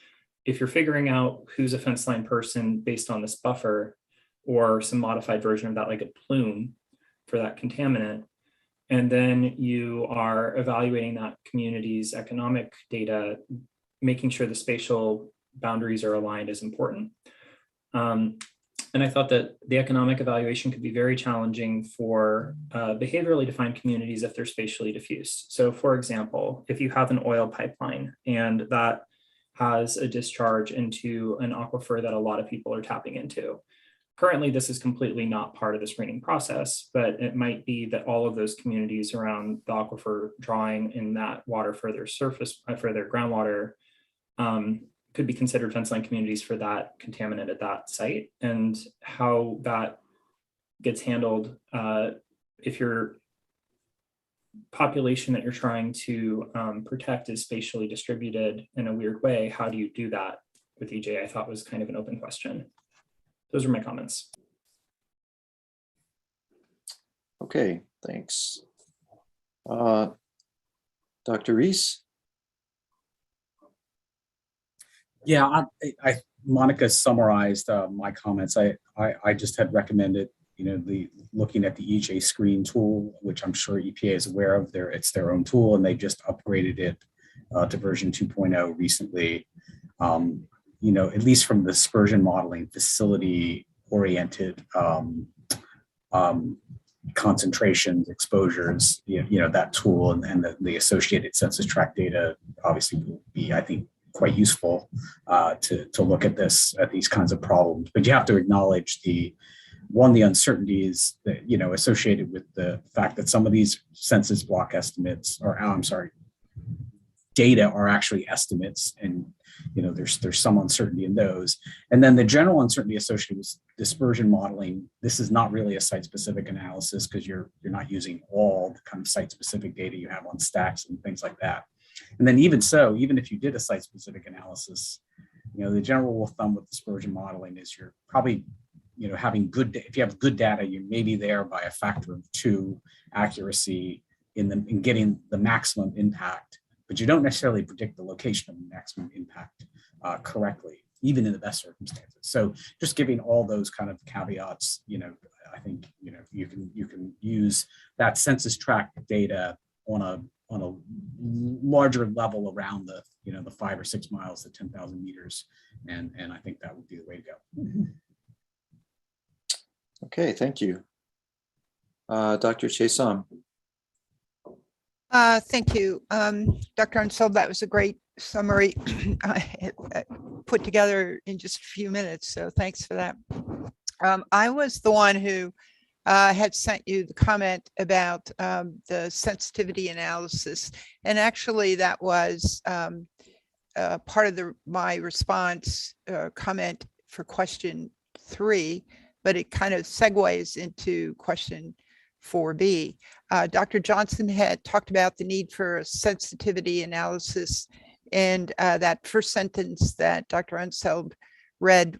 Speaker 17: if you're figuring out who's a fence line person based on this buffer or some modified version of that, like a plume for that contaminant, and then you are evaluating that community's economic data, making sure the spatial boundaries are aligned is important. And I thought that the economic evaluation could be very challenging for behaviorally defined communities if they're spatially diffuse. So for example, if you have an oil pipeline and that has a discharge into an aquifer that a lot of people are tapping into. Currently, this is completely not part of the screening process, but it might be that all of those communities around the aquifer drawing in that water for their surface, for their groundwater, could be considered fence line communities for that contaminant at that site. And how that gets handled, if your population that you're trying to protect is spatially distributed in a weird way, how do you do that with EJ? I thought was kind of an open question. Those are my comments.
Speaker 3: Okay, thanks. Dr. Reese?
Speaker 19: Yeah, Monica summarized my comments. I just had recommended, looking at the EJ screen tool, which I'm sure EPA is aware of. It's their own tool, and they just upgraded it to version 2.0 recently. At least from the dispersion modeling, facility-oriented concentrations, exposures, that tool and the associated census tract data obviously will be, I think, quite useful to look at these kinds of problems. But you have to acknowledge the uncertainties that, associated with the fact that some of these census block estimates, data are actually estimates, and there's some uncertainty in those. And then the general uncertainty associated with dispersion modeling, this is not really a site-specific analysis because you're not using all the kind of site-specific data you have on stacks and things like that. And then even if you did a site-specific analysis, the general rule of thumb with dispersion modeling is you're probably, having if you have good data, you may be there by a factor of 2 accuracy in getting the maximum impact, but you don't necessarily predict the location of the maximum impact correctly, even in the best circumstances. So just giving all those kind of caveats, I think, you can use that census tract data on a larger level around the, the 5 or 6 miles to 10,000 meters. And I think that would be the way to go.
Speaker 3: Okay, thank you. Dr. Chason.
Speaker 14: Thank you, Dr. Unseld. That was a great summary put together in just a few minutes. So thanks for that. I was the one who had sent you the comment about the sensitivity analysis. And actually that was part of my response comment for question 3, but it kind of segues into question 4B. Dr. Johnson had talked about the need for a sensitivity analysis, and that first sentence that Dr. Unseld read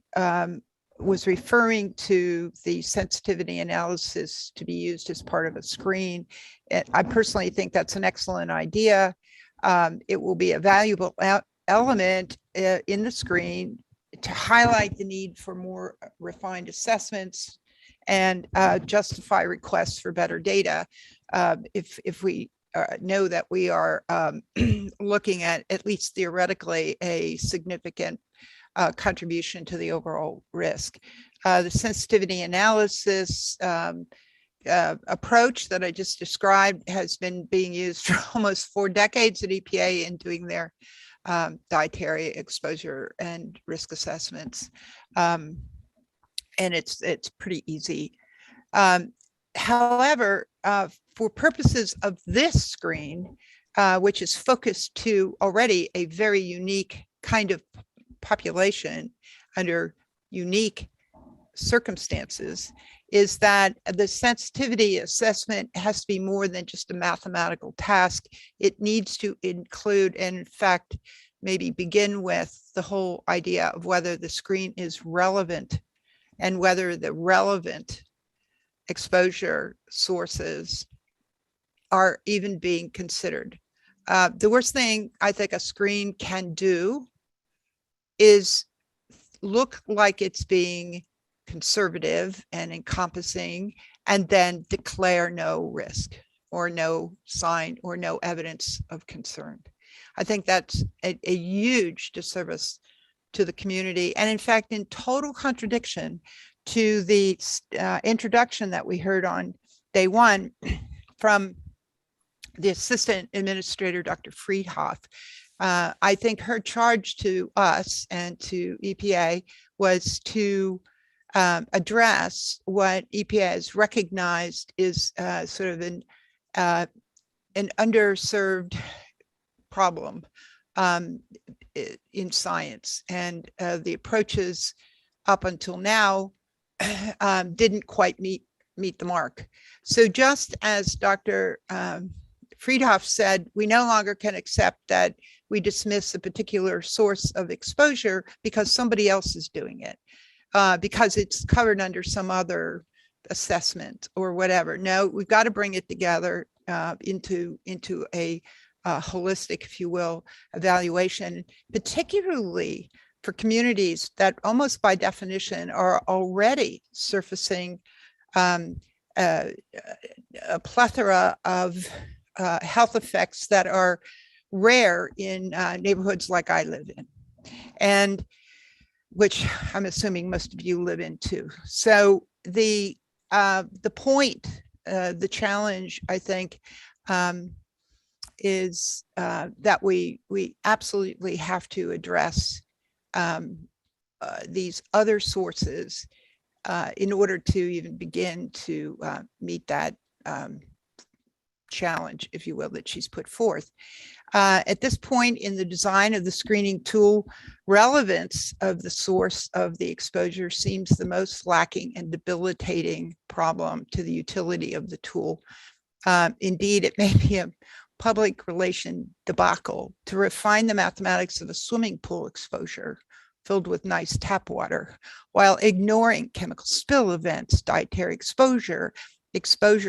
Speaker 14: was referring to the sensitivity analysis to be used as part of a screen. And I personally think that's an excellent idea. It will be a valuable element in the screen to highlight the need for more refined assessments and justify requests for better data if we know that we are looking at least theoretically, a significant contribution to the overall risk. The sensitivity analysis approach that I just described has been being used for almost 4 decades at EPA in doing their dietary exposure and risk assessments. And it's pretty easy. However, for purposes of this screen, which is focused to already a very unique kind of population under unique circumstances, is that the sensitivity assessment has to be more than just a mathematical task. It needs to include, and in fact, maybe begin with the whole idea of whether the screen is relevant and whether the relevant exposure sources are even being considered. The worst thing I think a screen can do is look like it's being conservative and encompassing and then declare no risk or no sign or no evidence of concern. I think that's a huge disservice to the community, and in fact, in total contradiction to the introduction that we heard on day 1 from the Assistant Administrator, Dr. Friedhoff. I think her charge to us and to EPA was to address what EPA has recognized is sort of an underserved problem in science, and the approaches up until now didn't quite meet the mark. So just as Dr. Friedhoff said, we no longer can accept that we dismiss a particular source of exposure because somebody else is doing it, because it's covered under some other assessment or whatever. No, we've got to bring it together into a holistic, if you will, evaluation, particularly for communities that almost by definition are already surfacing a plethora of health effects that are rare in neighborhoods like I live in, and which I'm assuming most of you live in too. So the point, the challenge, I think, is that we absolutely have to address these other sources in order to even begin to meet that challenge, if you will, that she's put forth. At this point in the design of the screening tool, relevance of the source of the exposure seems the most lacking and debilitating problem to the utility of the tool. Indeed, it may be a public relation debacle to refine the mathematics of a swimming pool exposure filled with nice tap water, while ignoring chemical spill events, dietary exposure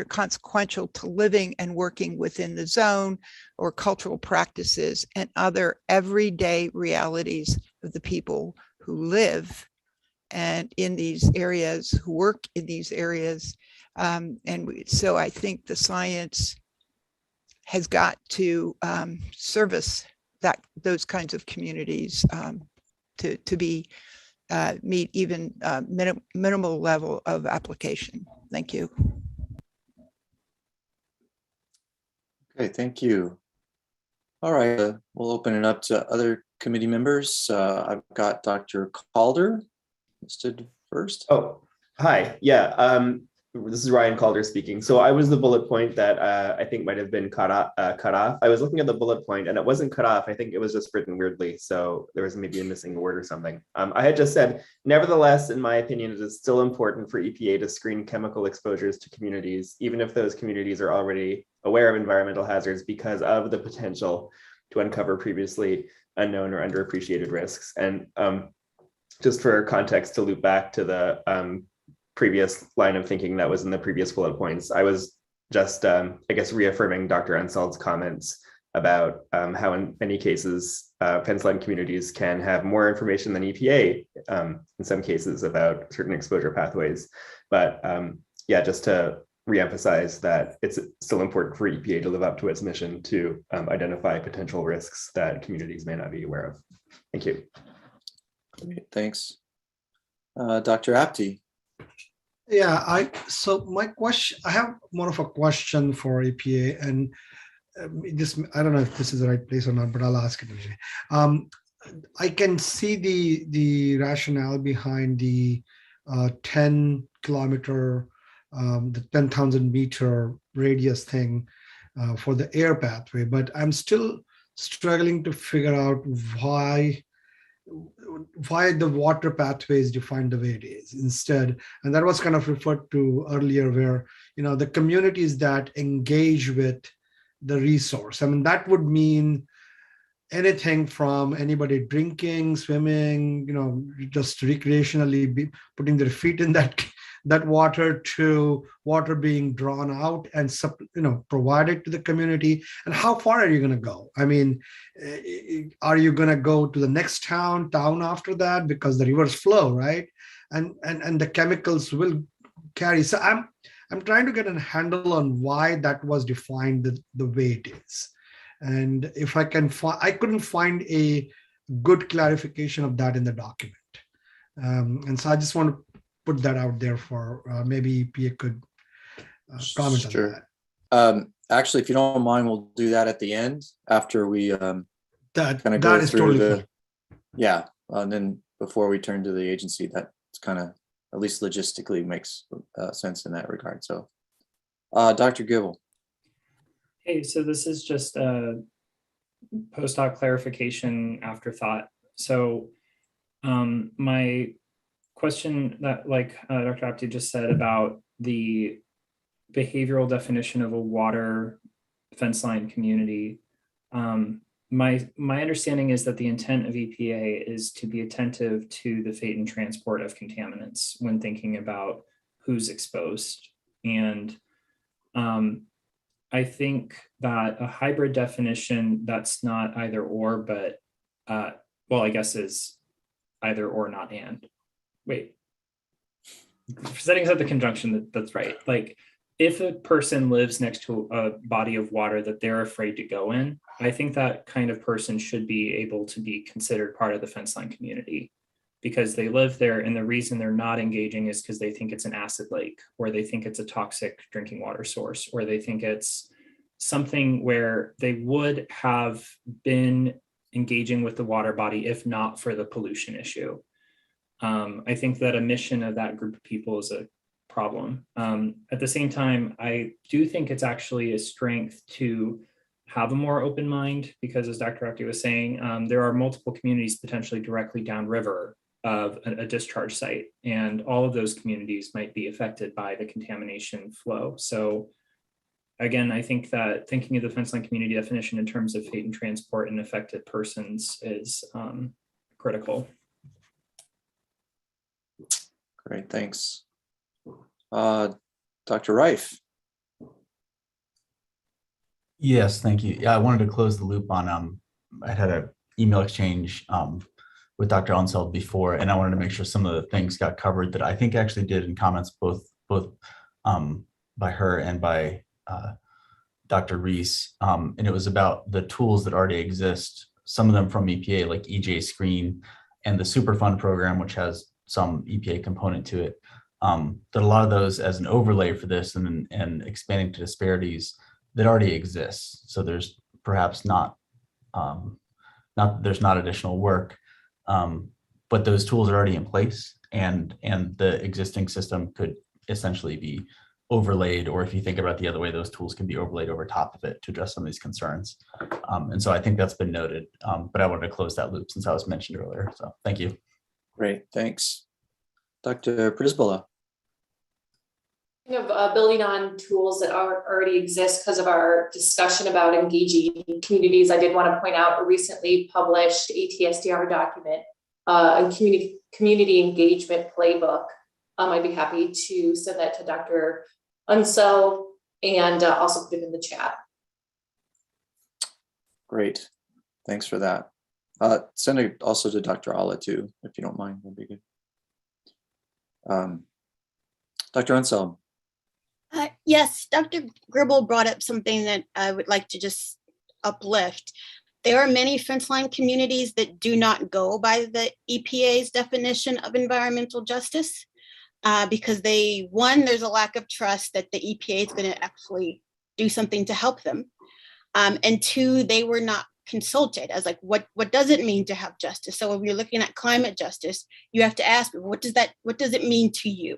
Speaker 14: consequential to living and working within the zone, or cultural practices and other everyday realities of the people who live and in these areas, who work in these areas. So I think the science has got to service those kinds of communities to meet even minimal level of application. Thank you.
Speaker 3: Okay, thank you. All right, we'll open it up to other committee members. I've got Dr. Calder listed first.
Speaker 18: Oh, hi. Yeah, this is Ryan Calder speaking. So I was the bullet point that I think might have been cut off. I was looking at the bullet point and it wasn't cut off. I think it was just written weirdly. So there was maybe a missing word or something. I had just said, nevertheless, in my opinion, it is still important for EPA to screen chemical exposures to communities, even if those communities are already aware of environmental hazards, because of the potential to uncover previously unknown or underappreciated risks. And just for context, to loop back to the previous line of thinking that was in the previous bullet points, I was just, I guess, reaffirming Dr. Ansal's comments about how in many cases, fence-line communities can have more information than EPA in some cases about certain exposure pathways. But yeah, just to reemphasize that it's still important for EPA to live up to its mission to identify potential risks that communities may not be aware of. Thank you.
Speaker 3: Great, thanks. Dr. Apte.
Speaker 11: Yeah, so my question, I have more of a question for EPA, and this, I don't know if this is the right place or not, but I'll ask it anyway. I can see the rationale behind the 10 kilometer, the 10,000 meter radius thing for the air pathway, but I'm still struggling to figure out why the water pathway is defined the way it is instead. And that was kind of referred to earlier, where, you know, the communities that engage with the resource, I mean, that would mean anything from anybody drinking, swimming, you know, just recreationally putting their feet in that water, to water being drawn out and, you know, provided to the community. And how far are you going to go? I mean, are you going to go to the next town after that, because the rivers flow, right? And the chemicals will carry. So I'm trying to get a handle on why that was defined the way it is. And if I can find, I couldn't find a good clarification of that in the document. And so I just want to put that out there for maybe EPA could comment on that.
Speaker 3: Actually, if you don't mind, we'll do that at the end after we kind of
Speaker 11: that
Speaker 3: go
Speaker 11: is
Speaker 3: through
Speaker 11: totally
Speaker 3: the,
Speaker 11: fine.
Speaker 3: yeah, and then before we turn to the agency, that's kind of, at least logistically, makes sense in that regard. So, Dr. Gibble.
Speaker 17: Hey, so this is just a post-hoc clarification afterthought. So my question that, like Dr. Apte just said about the behavioral definition of a water fence line community, my understanding is that the intent of EPA is to be attentive to the fate and transport of contaminants when thinking about who's exposed. And I think that a hybrid definition that's not either or, but well, I guess is either or, not and. Wait, setting aside the conjunction, that's right. Like, if a person lives next to a body of water that they're afraid to go in, I think that kind of person should be able to be considered part of the fence line community, because they live there, and the reason they're not engaging is because they think it's an acid lake, or they think it's a toxic drinking water source, or they think it's something where they would have been engaging with the water body if not for the pollution issue. I think that omission of that group of people is a problem. At the same time, I do think it's actually a strength to have a more open mind, because as Dr. Apte was saying, there are multiple communities potentially directly downriver of a discharge site, and all of those communities might be affected by the contamination flow. So again, I think that thinking of the fence line community definition in terms of fate and transport and affected persons is critical.
Speaker 3: Great, thanks. Dr. Reif.
Speaker 21: Yes, thank you. Yeah, I wanted to close the loop on, I had an email exchange with Dr. Onseld before, and I wanted to make sure some of the things got covered that I think actually did in comments both by her and by Dr. Reese. And it was about the tools that already exist, some of them from EPA, like EJ Screen and the Superfund program, which has some EPA component to it. That a lot of those as an overlay for this and expanding to disparities that already exists. So there's perhaps not there's not additional work, but those tools are already in place, and the existing system could essentially be overlaid, or if you think about the other way, those tools can be overlaid over top of it to address some of these concerns. And so I think that's been noted, but I wanted to close that loop since I was mentioned earlier. So thank you.
Speaker 3: Great, thanks. Dr. Prisbilla.
Speaker 10: Of building on tools that already exist because of our discussion about engaging communities, I did want to point out a recently published ATSDR document, a community engagement playbook. I'd be happy to send that to Dr. Unseld and also put it in the chat.
Speaker 3: Great, thanks for that. Send it also to Dr. Alla too, if you don't mind, that'd be good. Dr. Unseld.
Speaker 5: Yes, Dr. Gribble brought up something that I would like to just uplift. There are many fence line communities that do not go by the EPA's definition of environmental justice because there's a lack of trust that the EPA is going to actually do something to help them. And two, they were not consulted as like, what does it mean to have justice? So when you're looking at climate justice, you have to ask, what does it mean to you?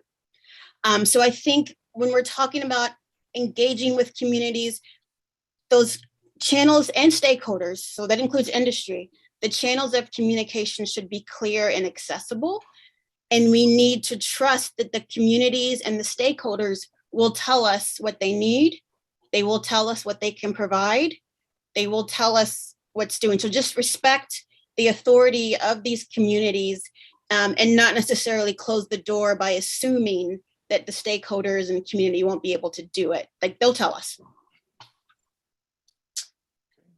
Speaker 5: So I think when we're talking about engaging with communities, those channels and stakeholders, so that includes industry, the channels of communication should be clear and accessible. And we need to trust that the communities and the stakeholders will tell us what they need. They will tell us what they can provide. They will tell us what's doing. So just respect the authority of these communities and not necessarily close the door by assuming that the stakeholders and community won't be able to do it. Like, they'll tell us.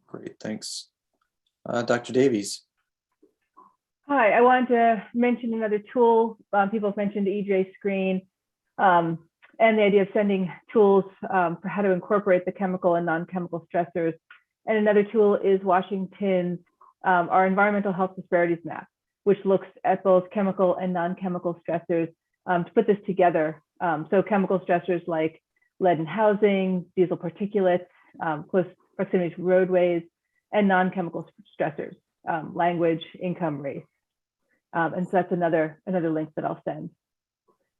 Speaker 3: Great, thanks. Dr. Davies.
Speaker 8: Hi, I wanted to mention another tool. People have mentioned EJ Screen and the idea of sending tools for how to incorporate the chemical and non-chemical stressors. And another tool is Washington's our environmental health disparities map, which looks at both chemical and non-chemical stressors to put this together. So chemical stressors like lead in housing, diesel particulates, close proximity to roadways, and non-chemical stressors, language, income, race. And so that's another link that I'll send.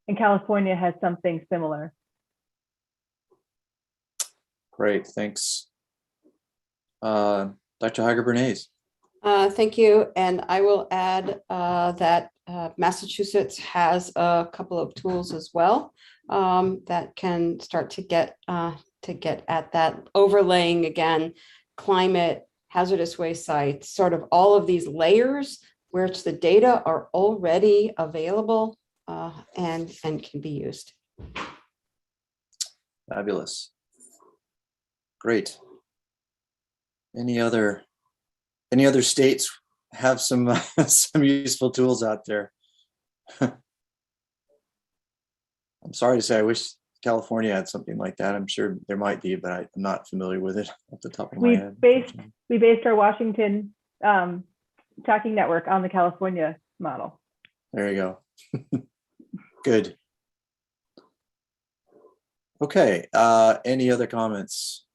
Speaker 8: And California has something similar.
Speaker 3: Great, thanks. Dr. Hager-Bernays.
Speaker 12: Thank you. And I will add that Massachusetts has a couple of tools as well that can start to get at that, overlaying again, climate, hazardous waste sites, sort of all of these layers where it's the data are already available and can be used.
Speaker 3: Fabulous. Great. Any other states have some some useful tools out there? I'm sorry to say, I wish California had something like that. I'm sure there might be, but I'm not familiar with it off the top of my head.
Speaker 8: We based our Washington tracking network on the California model.
Speaker 3: There you go. Good. Okay. Any other comments?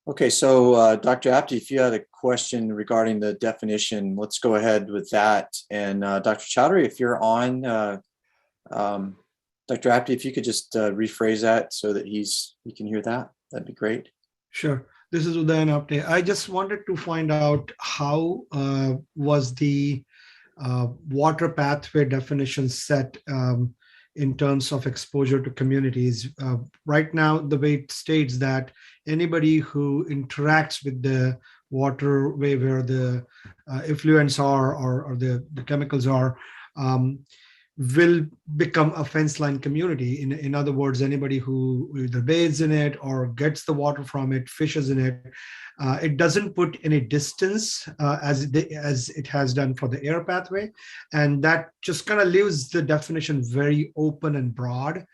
Speaker 3: Okay, so Dr. Apte, if you had a question regarding the definition, let's go ahead with that. And Dr. Chowdhury, if you're on, Dr. Apte, if you could just rephrase that so that he can hear that, that'd be great.
Speaker 11: Sure. This is Udayan Apte. I just wanted to find out how was the water pathway definition set in terms of exposure to communities. Right now, the way it states that anybody who interacts with the waterway where the effluents are or the chemicals are will become a fence line community. In other words, anybody who either bathes in it or gets the water from it, fishes in it, it doesn't put any distance as it has done for the air pathway. And that just kind of leaves the definition very open and broad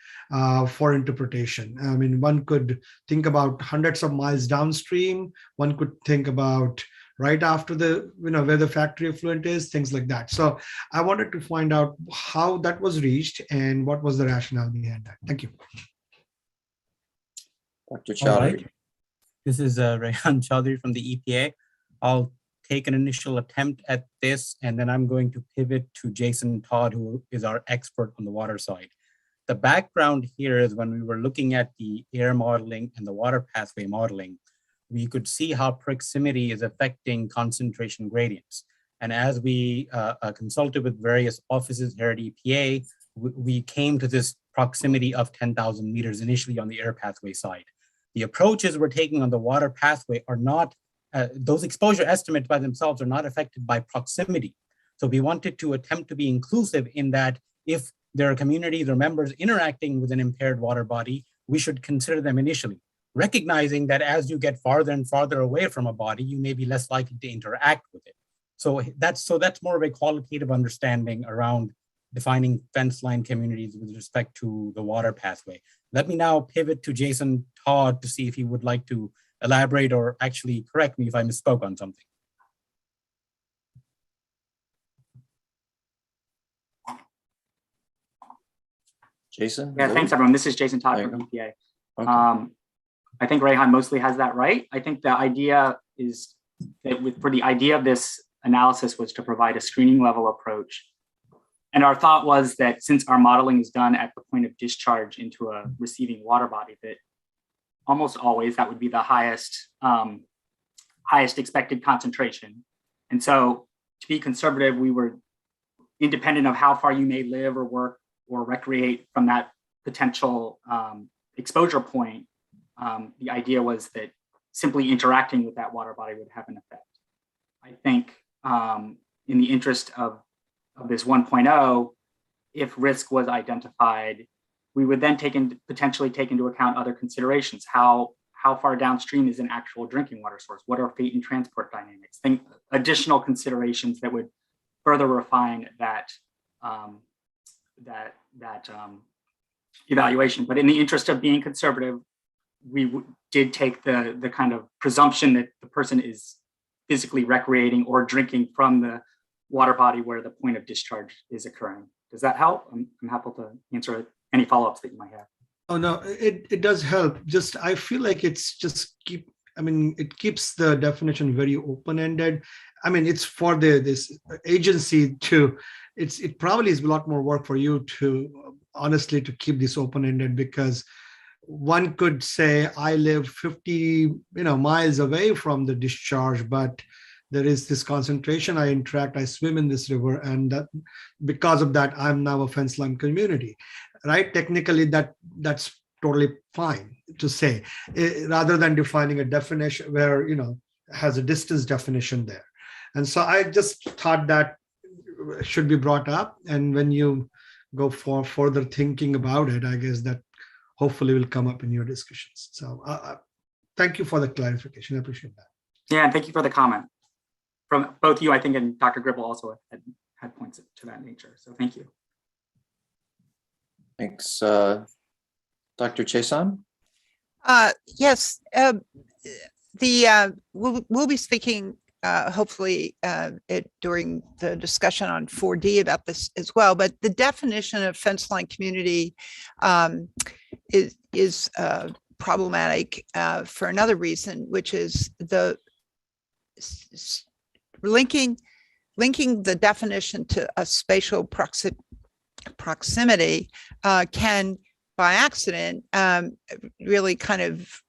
Speaker 11: for interpretation. I mean, one could think about hundreds of miles downstream. One could think about right after the, where the factory effluent is, things like that. So I wanted to find out how that was reached and what was the rationale behind that. Thank you.
Speaker 3: Dr. Chowdhury.
Speaker 1: Right. This is Rehan Chowdhury from the EPA. I'll take an initial attempt at this, and then I'm going to pivot to Jason Todd, who is our expert on the water side. The background here is when we were looking at the air modeling and the water pathway modeling, we could see how proximity is affecting concentration gradients. And as we consulted with various offices here at EPA, we came to this proximity of 10,000 meters initially on the air pathway side. The approaches we're taking on the water pathway are not, those exposure estimates by themselves are not affected by proximity. So we wanted to attempt to be inclusive in that if there are communities or members interacting with an impaired water body, we should consider them initially, recognizing that as you get farther and farther away from a body, you may be less likely to interact with it. So that's more of a qualitative understanding around defining fence line communities with respect to the water pathway. Let me now pivot to Jason Todd to see if he would like to elaborate or actually correct me if I misspoke on something.
Speaker 3: Jason?
Speaker 13: Yeah, thanks everyone. This is Jason Todd from EPA. Okay. I think Rehan mostly has that right. I think the idea is that for the idea of this analysis was to provide a screening level approach. And our thought was that since our modeling is done at the point of discharge into a receiving water body, that almost always that would be the highest expected concentration. And so to be conservative, we were independent of how far you may live or work or recreate from that potential exposure point. The idea was that simply interacting with that water body would have an effect. I think in the interest of this 1.0, if risk was identified, we would then potentially take into account other considerations. How far downstream is an actual drinking water source? What are fate and transport dynamics? Additional considerations that would further refine that evaluation. But in the interest of being conservative, we did take the kind of presumption that the person is physically recreating or drinking from the water body where the point of discharge is occurring. Does that help? I'm happy to answer any follow-ups that you might have.
Speaker 11: Oh no, it does help. Just I feel like it's just it keeps the definition very open-ended. I mean, it's for this agency to, it probably is a lot more work for you to honestly to keep this open-ended, because one could say I live 50 miles away from the discharge, but there is this concentration, I interact, I swim in this river, and that because of that I'm now a fence line community, right? Technically that's totally fine to say, rather than defining a definition where has a distance definition there. And so I just thought that should be brought up, and when you go for further thinking about it, I guess that hopefully will come up in your discussions. So thank you for the clarification. I appreciate that.
Speaker 13: Yeah, and thank you for the comment from both you, I think, and Dr. Gribble also had points to that nature. So thank you.
Speaker 3: Thanks. Dr. Chesan?
Speaker 14: Yes, we'll be speaking hopefully during the discussion on 4D about this as well, but the definition of fence line community is problematic for another reason, which is the linking the definition to a spatial proximity can, by accident, really kind of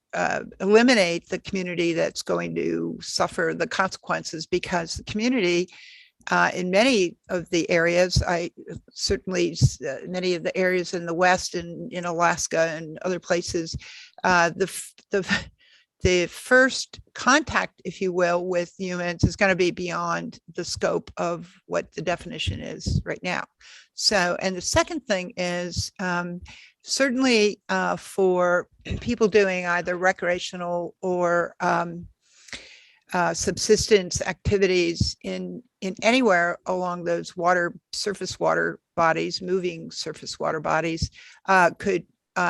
Speaker 14: eliminate the community that's going to suffer the consequences, because the community in many of the areas, certainly many of the areas in the West and in Alaska and other places, the first contact, if you will, with humans is going to be beyond the scope of what the definition is right now. So, and the second thing is certainly for people doing either recreational or subsistence activities in anywhere along those surface water bodies, moving surface water bodies, could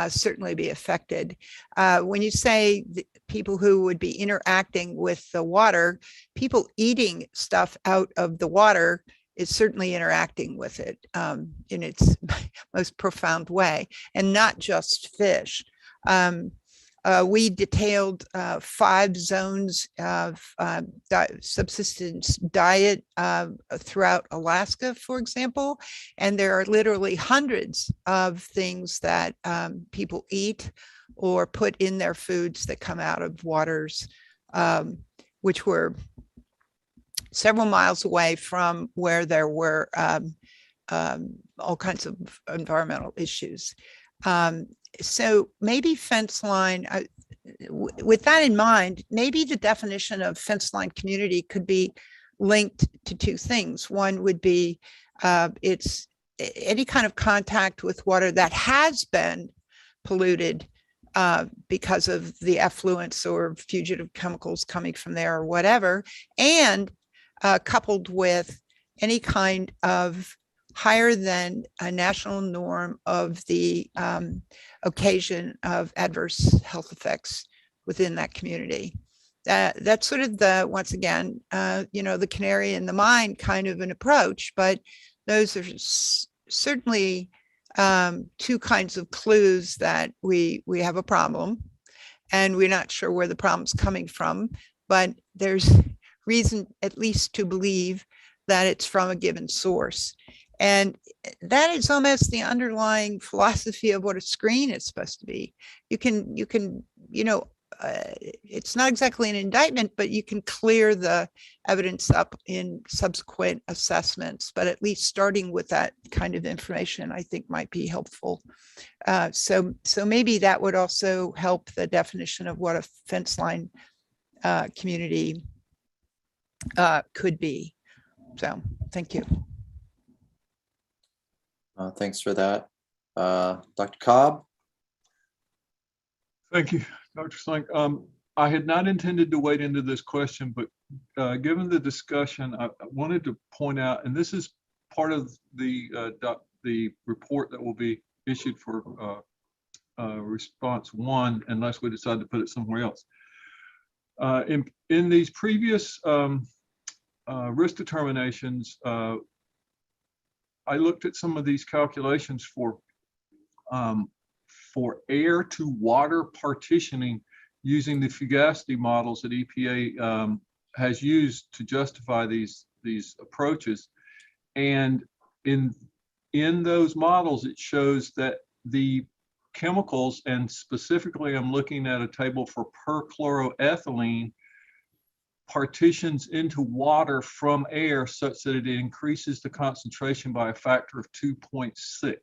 Speaker 14: certainly be affected. When you say people who would be interacting with the water, people eating stuff out of the water is certainly interacting with it in its most profound way, and not just fish. We detailed 5 zones of subsistence diet throughout Alaska, for example, and there are literally hundreds of things that people eat or put in their foods that come out of waters, which were several miles away from where there were all kinds of environmental issues. So maybe fence line, with that in mind, maybe the definition of fence line community could be linked to 2 things. One would be it's any kind of contact with water that has been polluted because of the effluents or fugitive chemicals coming from there or whatever, and coupled with any kind of higher than a national norm of the occasion of adverse health effects within that community. That's sort of the, once again, the canary in the mine kind of an approach, but those are certainly 2 kinds of clues that we have a problem, and we're not sure where the problem's coming from, but there's reason at least to believe that it's from a given source. And that is almost the underlying philosophy of what a screen is supposed to be. You can, it's not exactly an indictment, but you can clear the evidence up in subsequent assessments. But at least starting with that kind of information, I think, might be helpful. So maybe that would also help the definition of what a fence line community could be. So thank you.
Speaker 3: Thanks for that. Dr. Cobb?
Speaker 9: Thank you, Dr. Slank. I had not intended to wade into this question, but given the discussion, I wanted to point out, and this is part of the report that will be issued for response 1, unless we decide to put it somewhere else. In these previous risk determinations, I looked at some of these calculations for for air to water partitioning using the fugacity models that EPA has used to justify these approaches. And in those models, it shows that the chemicals, and specifically I'm looking at a table for perchloroethylene, partitions into water from air such that it increases the concentration by a factor of 2.6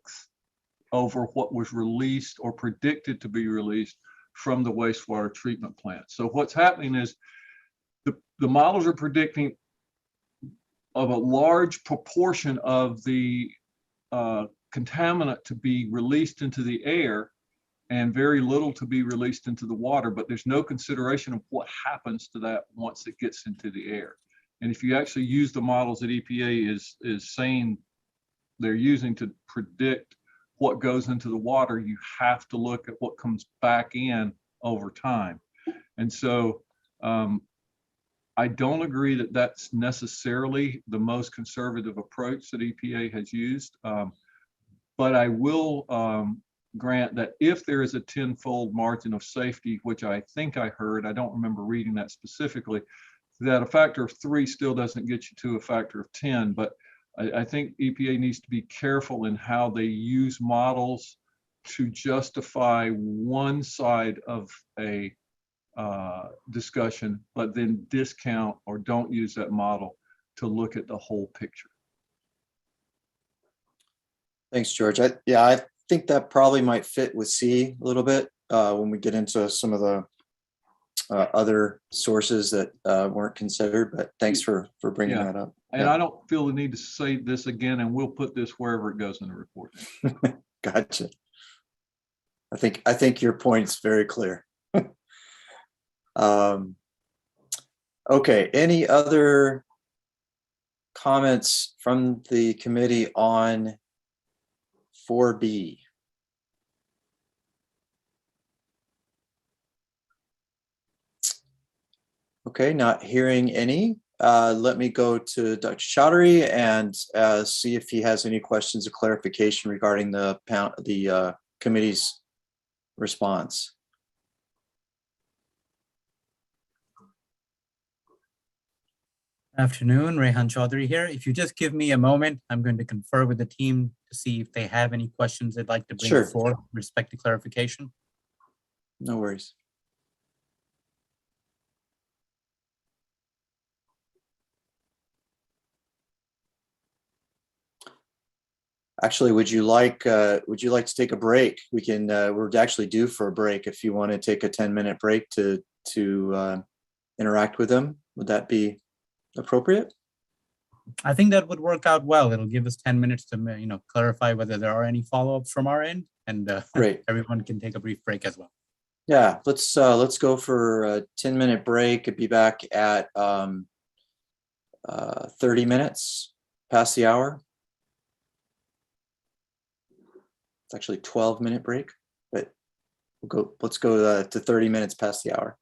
Speaker 9: over what was released or predicted to be released from the wastewater treatment plant. So what's happening is the models are predicting of a large proportion of the contaminant to be released into the air and very little to be released into the water, but there's no consideration of what happens to that once it gets into the air. And if you actually use the models that EPA is saying they're using to predict what goes into the water, you have to look at what comes back in over time. And so I don't agree that that's necessarily the most conservative approach that EPA has used, but I will grant that if there is a 10-fold margin of safety, which I think I heard, I don't remember reading that specifically, that a factor of 3 still doesn't get you to a factor of 10. But I think EPA needs to be careful in how they use models to justify one side of a discussion, but then discount or don't use that model to look at the whole picture.
Speaker 3: Thanks, George. I think that probably might fit with C a little bit when we get into some of the other sources that weren't considered, but thanks for bringing that up.
Speaker 9: And I don't feel the need to say this again, and we'll put this wherever it goes in the report.
Speaker 3: Gotcha. I think your point's very clear. Okay, any other comments from the committee on 4B? Okay, not hearing any. Let me go to Dr. Chaudhary and see if he has any questions of clarification regarding the committee's response.
Speaker 1: Afternoon, Rehan Chaudhary here. If you just give me a moment, I'm going to confer with the team to see if they have any questions they'd like to bring forward with respect to clarification.
Speaker 3: No worries. Actually, would you like to take a break? We can. We're actually due for a break. If you want to take a 10-minute break to interact with them, would that be appropriate?
Speaker 1: I think that would work out well. It'll give us 10 minutes to clarify whether there are any follow-ups from our end, and
Speaker 3: great.
Speaker 1: Everyone can take a brief break as well.
Speaker 3: Yeah, let's go for a 10-minute break and be back at 30 minutes past the hour. It's actually 12-minute break, but let's go to 30 minutes past the hour.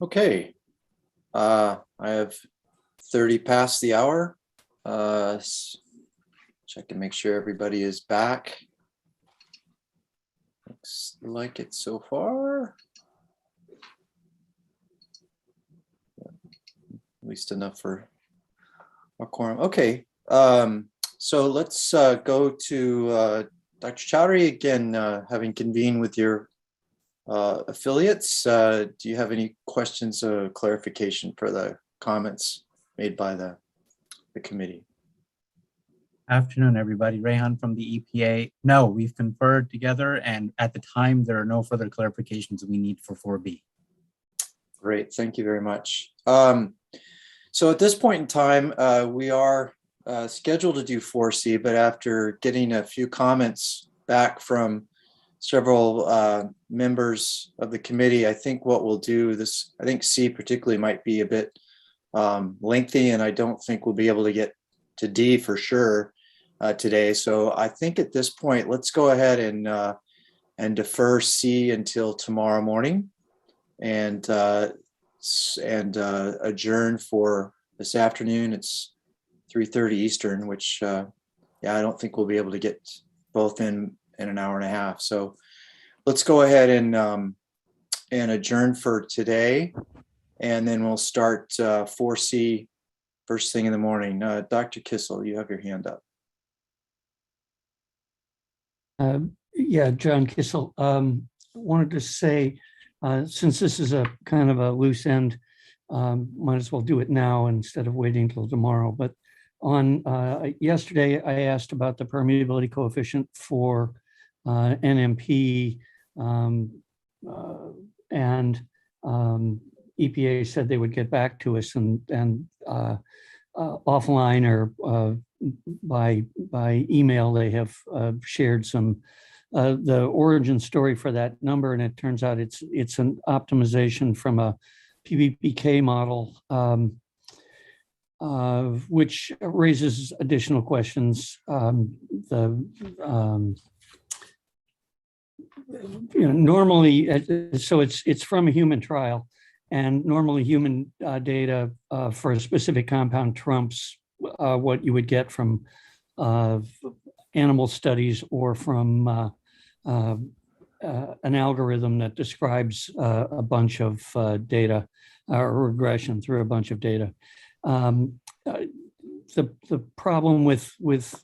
Speaker 3: Okay. I have 30 past the hour. Check and make sure everybody is back. Looks like it so far. At least enough for a quorum. Okay. So let's go to Dr. Chowdhury again, having convened with your affiliates. Do you have any questions or clarification for the comments made by the committee?
Speaker 1: Afternoon, everybody. Rehan from the EPA. No, we've conferred together, and at the time, there are no further clarifications we need for 4B.
Speaker 3: Great, thank you very much. So at this point in time, we are scheduled to do 4C, but after getting a few comments back from several members of the committee, I think what we'll do this, I think C particularly might be a bit lengthy, and I don't think we'll be able to get to D for sure today. So I think at this point, let's go ahead and defer C until tomorrow morning, and adjourn for this afternoon. It's 3:30 Eastern, which yeah, I don't think we'll be able to get both in an hour and a half. So let's go ahead and adjourn for today, and then we'll start 4C first thing in the morning. Dr. Kissel, you have your hand up.
Speaker 20: Yeah, John Kissel. Wanted to say, since this is a kind of a loose end, might as well do it now instead of waiting until tomorrow. But on yesterday, I asked about the permeability coefficient for NMP, and EPA said they would get back to us, and offline or by email, they have shared some the origin story for that number, and it turns out it's an optimization from a PBPK model, which raises additional questions. Normally, so it's from a human trial, and normally human data for a specific compound trumps what you would get from animal studies or from an algorithm that describes a bunch of data or regression through a bunch of data. The problem with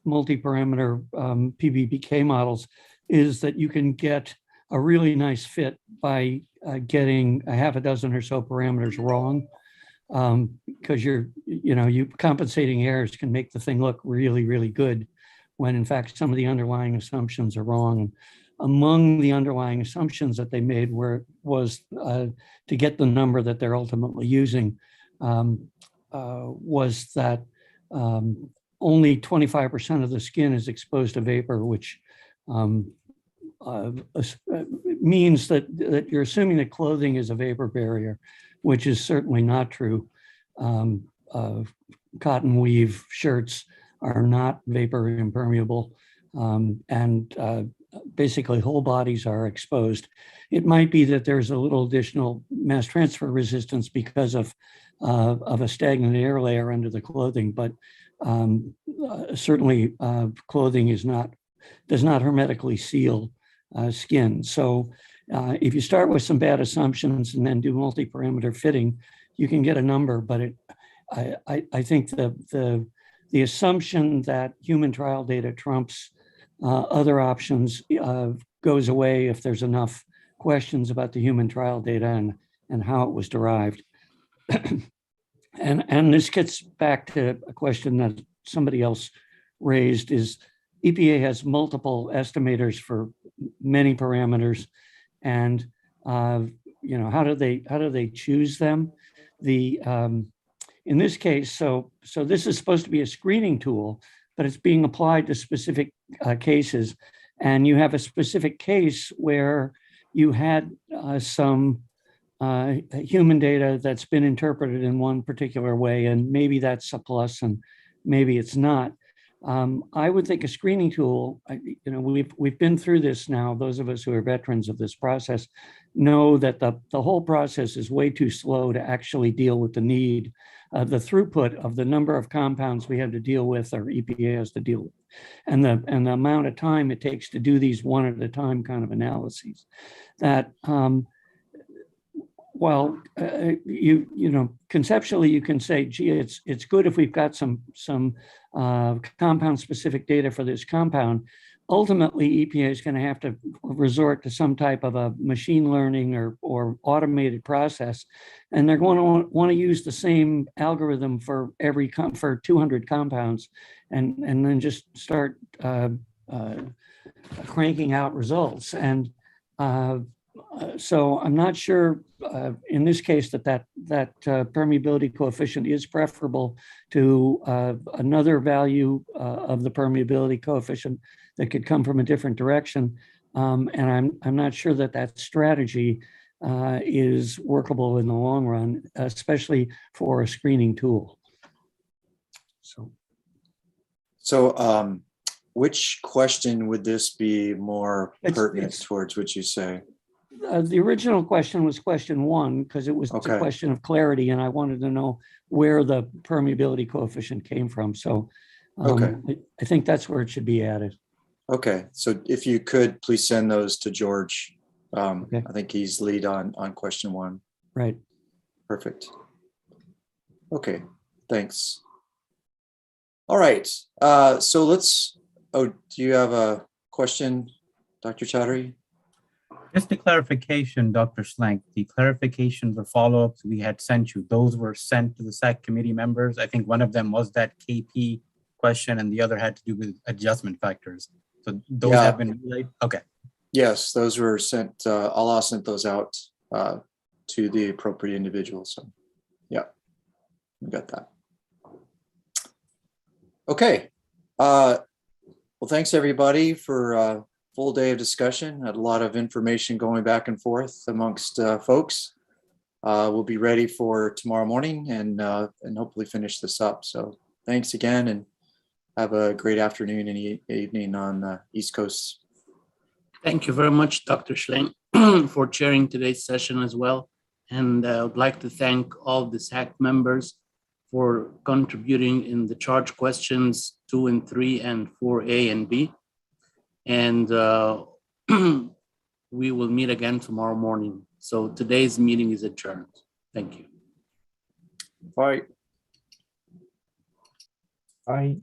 Speaker 20: multi-parameter PBPK models is that you can get a really nice fit by getting a half a dozen or so parameters wrong, because you compensating errors can make the thing look really, really good when in fact some of the underlying assumptions are wrong. Among the underlying assumptions that they made was to get the number that they're ultimately using, was that only 25% of the skin is exposed to vapor, which means that you're assuming that clothing is a vapor barrier, which is certainly not true. Cotton weave shirts are not vapor impermeable, and basically whole bodies are exposed. It might be that there's a little additional mass transfer resistance because of a stagnant air layer under the clothing, but certainly clothing does not hermetically seal skin. So if you start with some bad assumptions and then do multi-parameter fitting, you can get a number, but I think the assumption that human trial data trumps other options goes away if there's enough questions about the human trial data and how it was derived. And this gets back to a question that somebody else raised, is EPA has multiple estimators for many parameters, and how do they choose them? In this case, so this is supposed to be a screening tool, but it's being applied to specific cases, and you have a specific case where you had some human data that's been interpreted in one particular way, and maybe that's a plus and maybe it's not. I would think a screening tool, we've been through this now. Those of us who are veterans of this process know that the whole process is way too slow to actually deal with the need, the throughput of the number of compounds we have to deal with, or EPA has to deal with, and the amount of time it takes to do these one at a time kind of analyses. That while conceptually you can say, gee, it's good if we've got some compound specific data for this compound. Ultimately, EPA is going to have to resort to some type of a machine learning or automated process, and they're going to want to use the same algorithm for for 200 compounds, and then just start cranking out results. And so I'm not sure in this case that permeability coefficient is preferable to another value of the permeability coefficient that could come from a different direction. And I'm not sure that strategy is workable in the long run, especially for a screening tool.
Speaker 3: So which question would this be more pertinent towards, would you say?
Speaker 20: The original question was question 1, because it was a question of clarity, and I wanted to know where the permeability coefficient came from. So I think that's where it should be added.
Speaker 3: Okay, so if you could please send those to George. I think he's lead on question 1.
Speaker 20: Right.
Speaker 3: Perfect. Okay, thanks. All right, so let's, do you have a question, Dr. Chaudhary?
Speaker 1: Just a clarification, Dr. Schlenk, the clarifications or follow-ups we had sent you, those were sent to the SAC committee members. I think one of them was that KP question and the other had to do with adjustment factors. So those have been relayed? Okay.
Speaker 3: Yes, those were sent, Allah sent those out to the appropriate individuals. So yeah, we got that. Okay. Well, thanks everybody for full day of discussion. Had a lot of information going back and forth amongst folks. We'll be ready for tomorrow morning and hopefully finish this up. So thanks again, and have a great afternoon and evening on the East Coast.
Speaker 4: Thank you very much, Dr. Schlenk, for chairing today's session as well. And I would like to thank all the SAC members for contributing in the charge questions 2 and 3 and 4A and B. And we will meet again tomorrow morning. So today's meeting is adjourned. Thank you.
Speaker 3: Bye.
Speaker 15: Bye.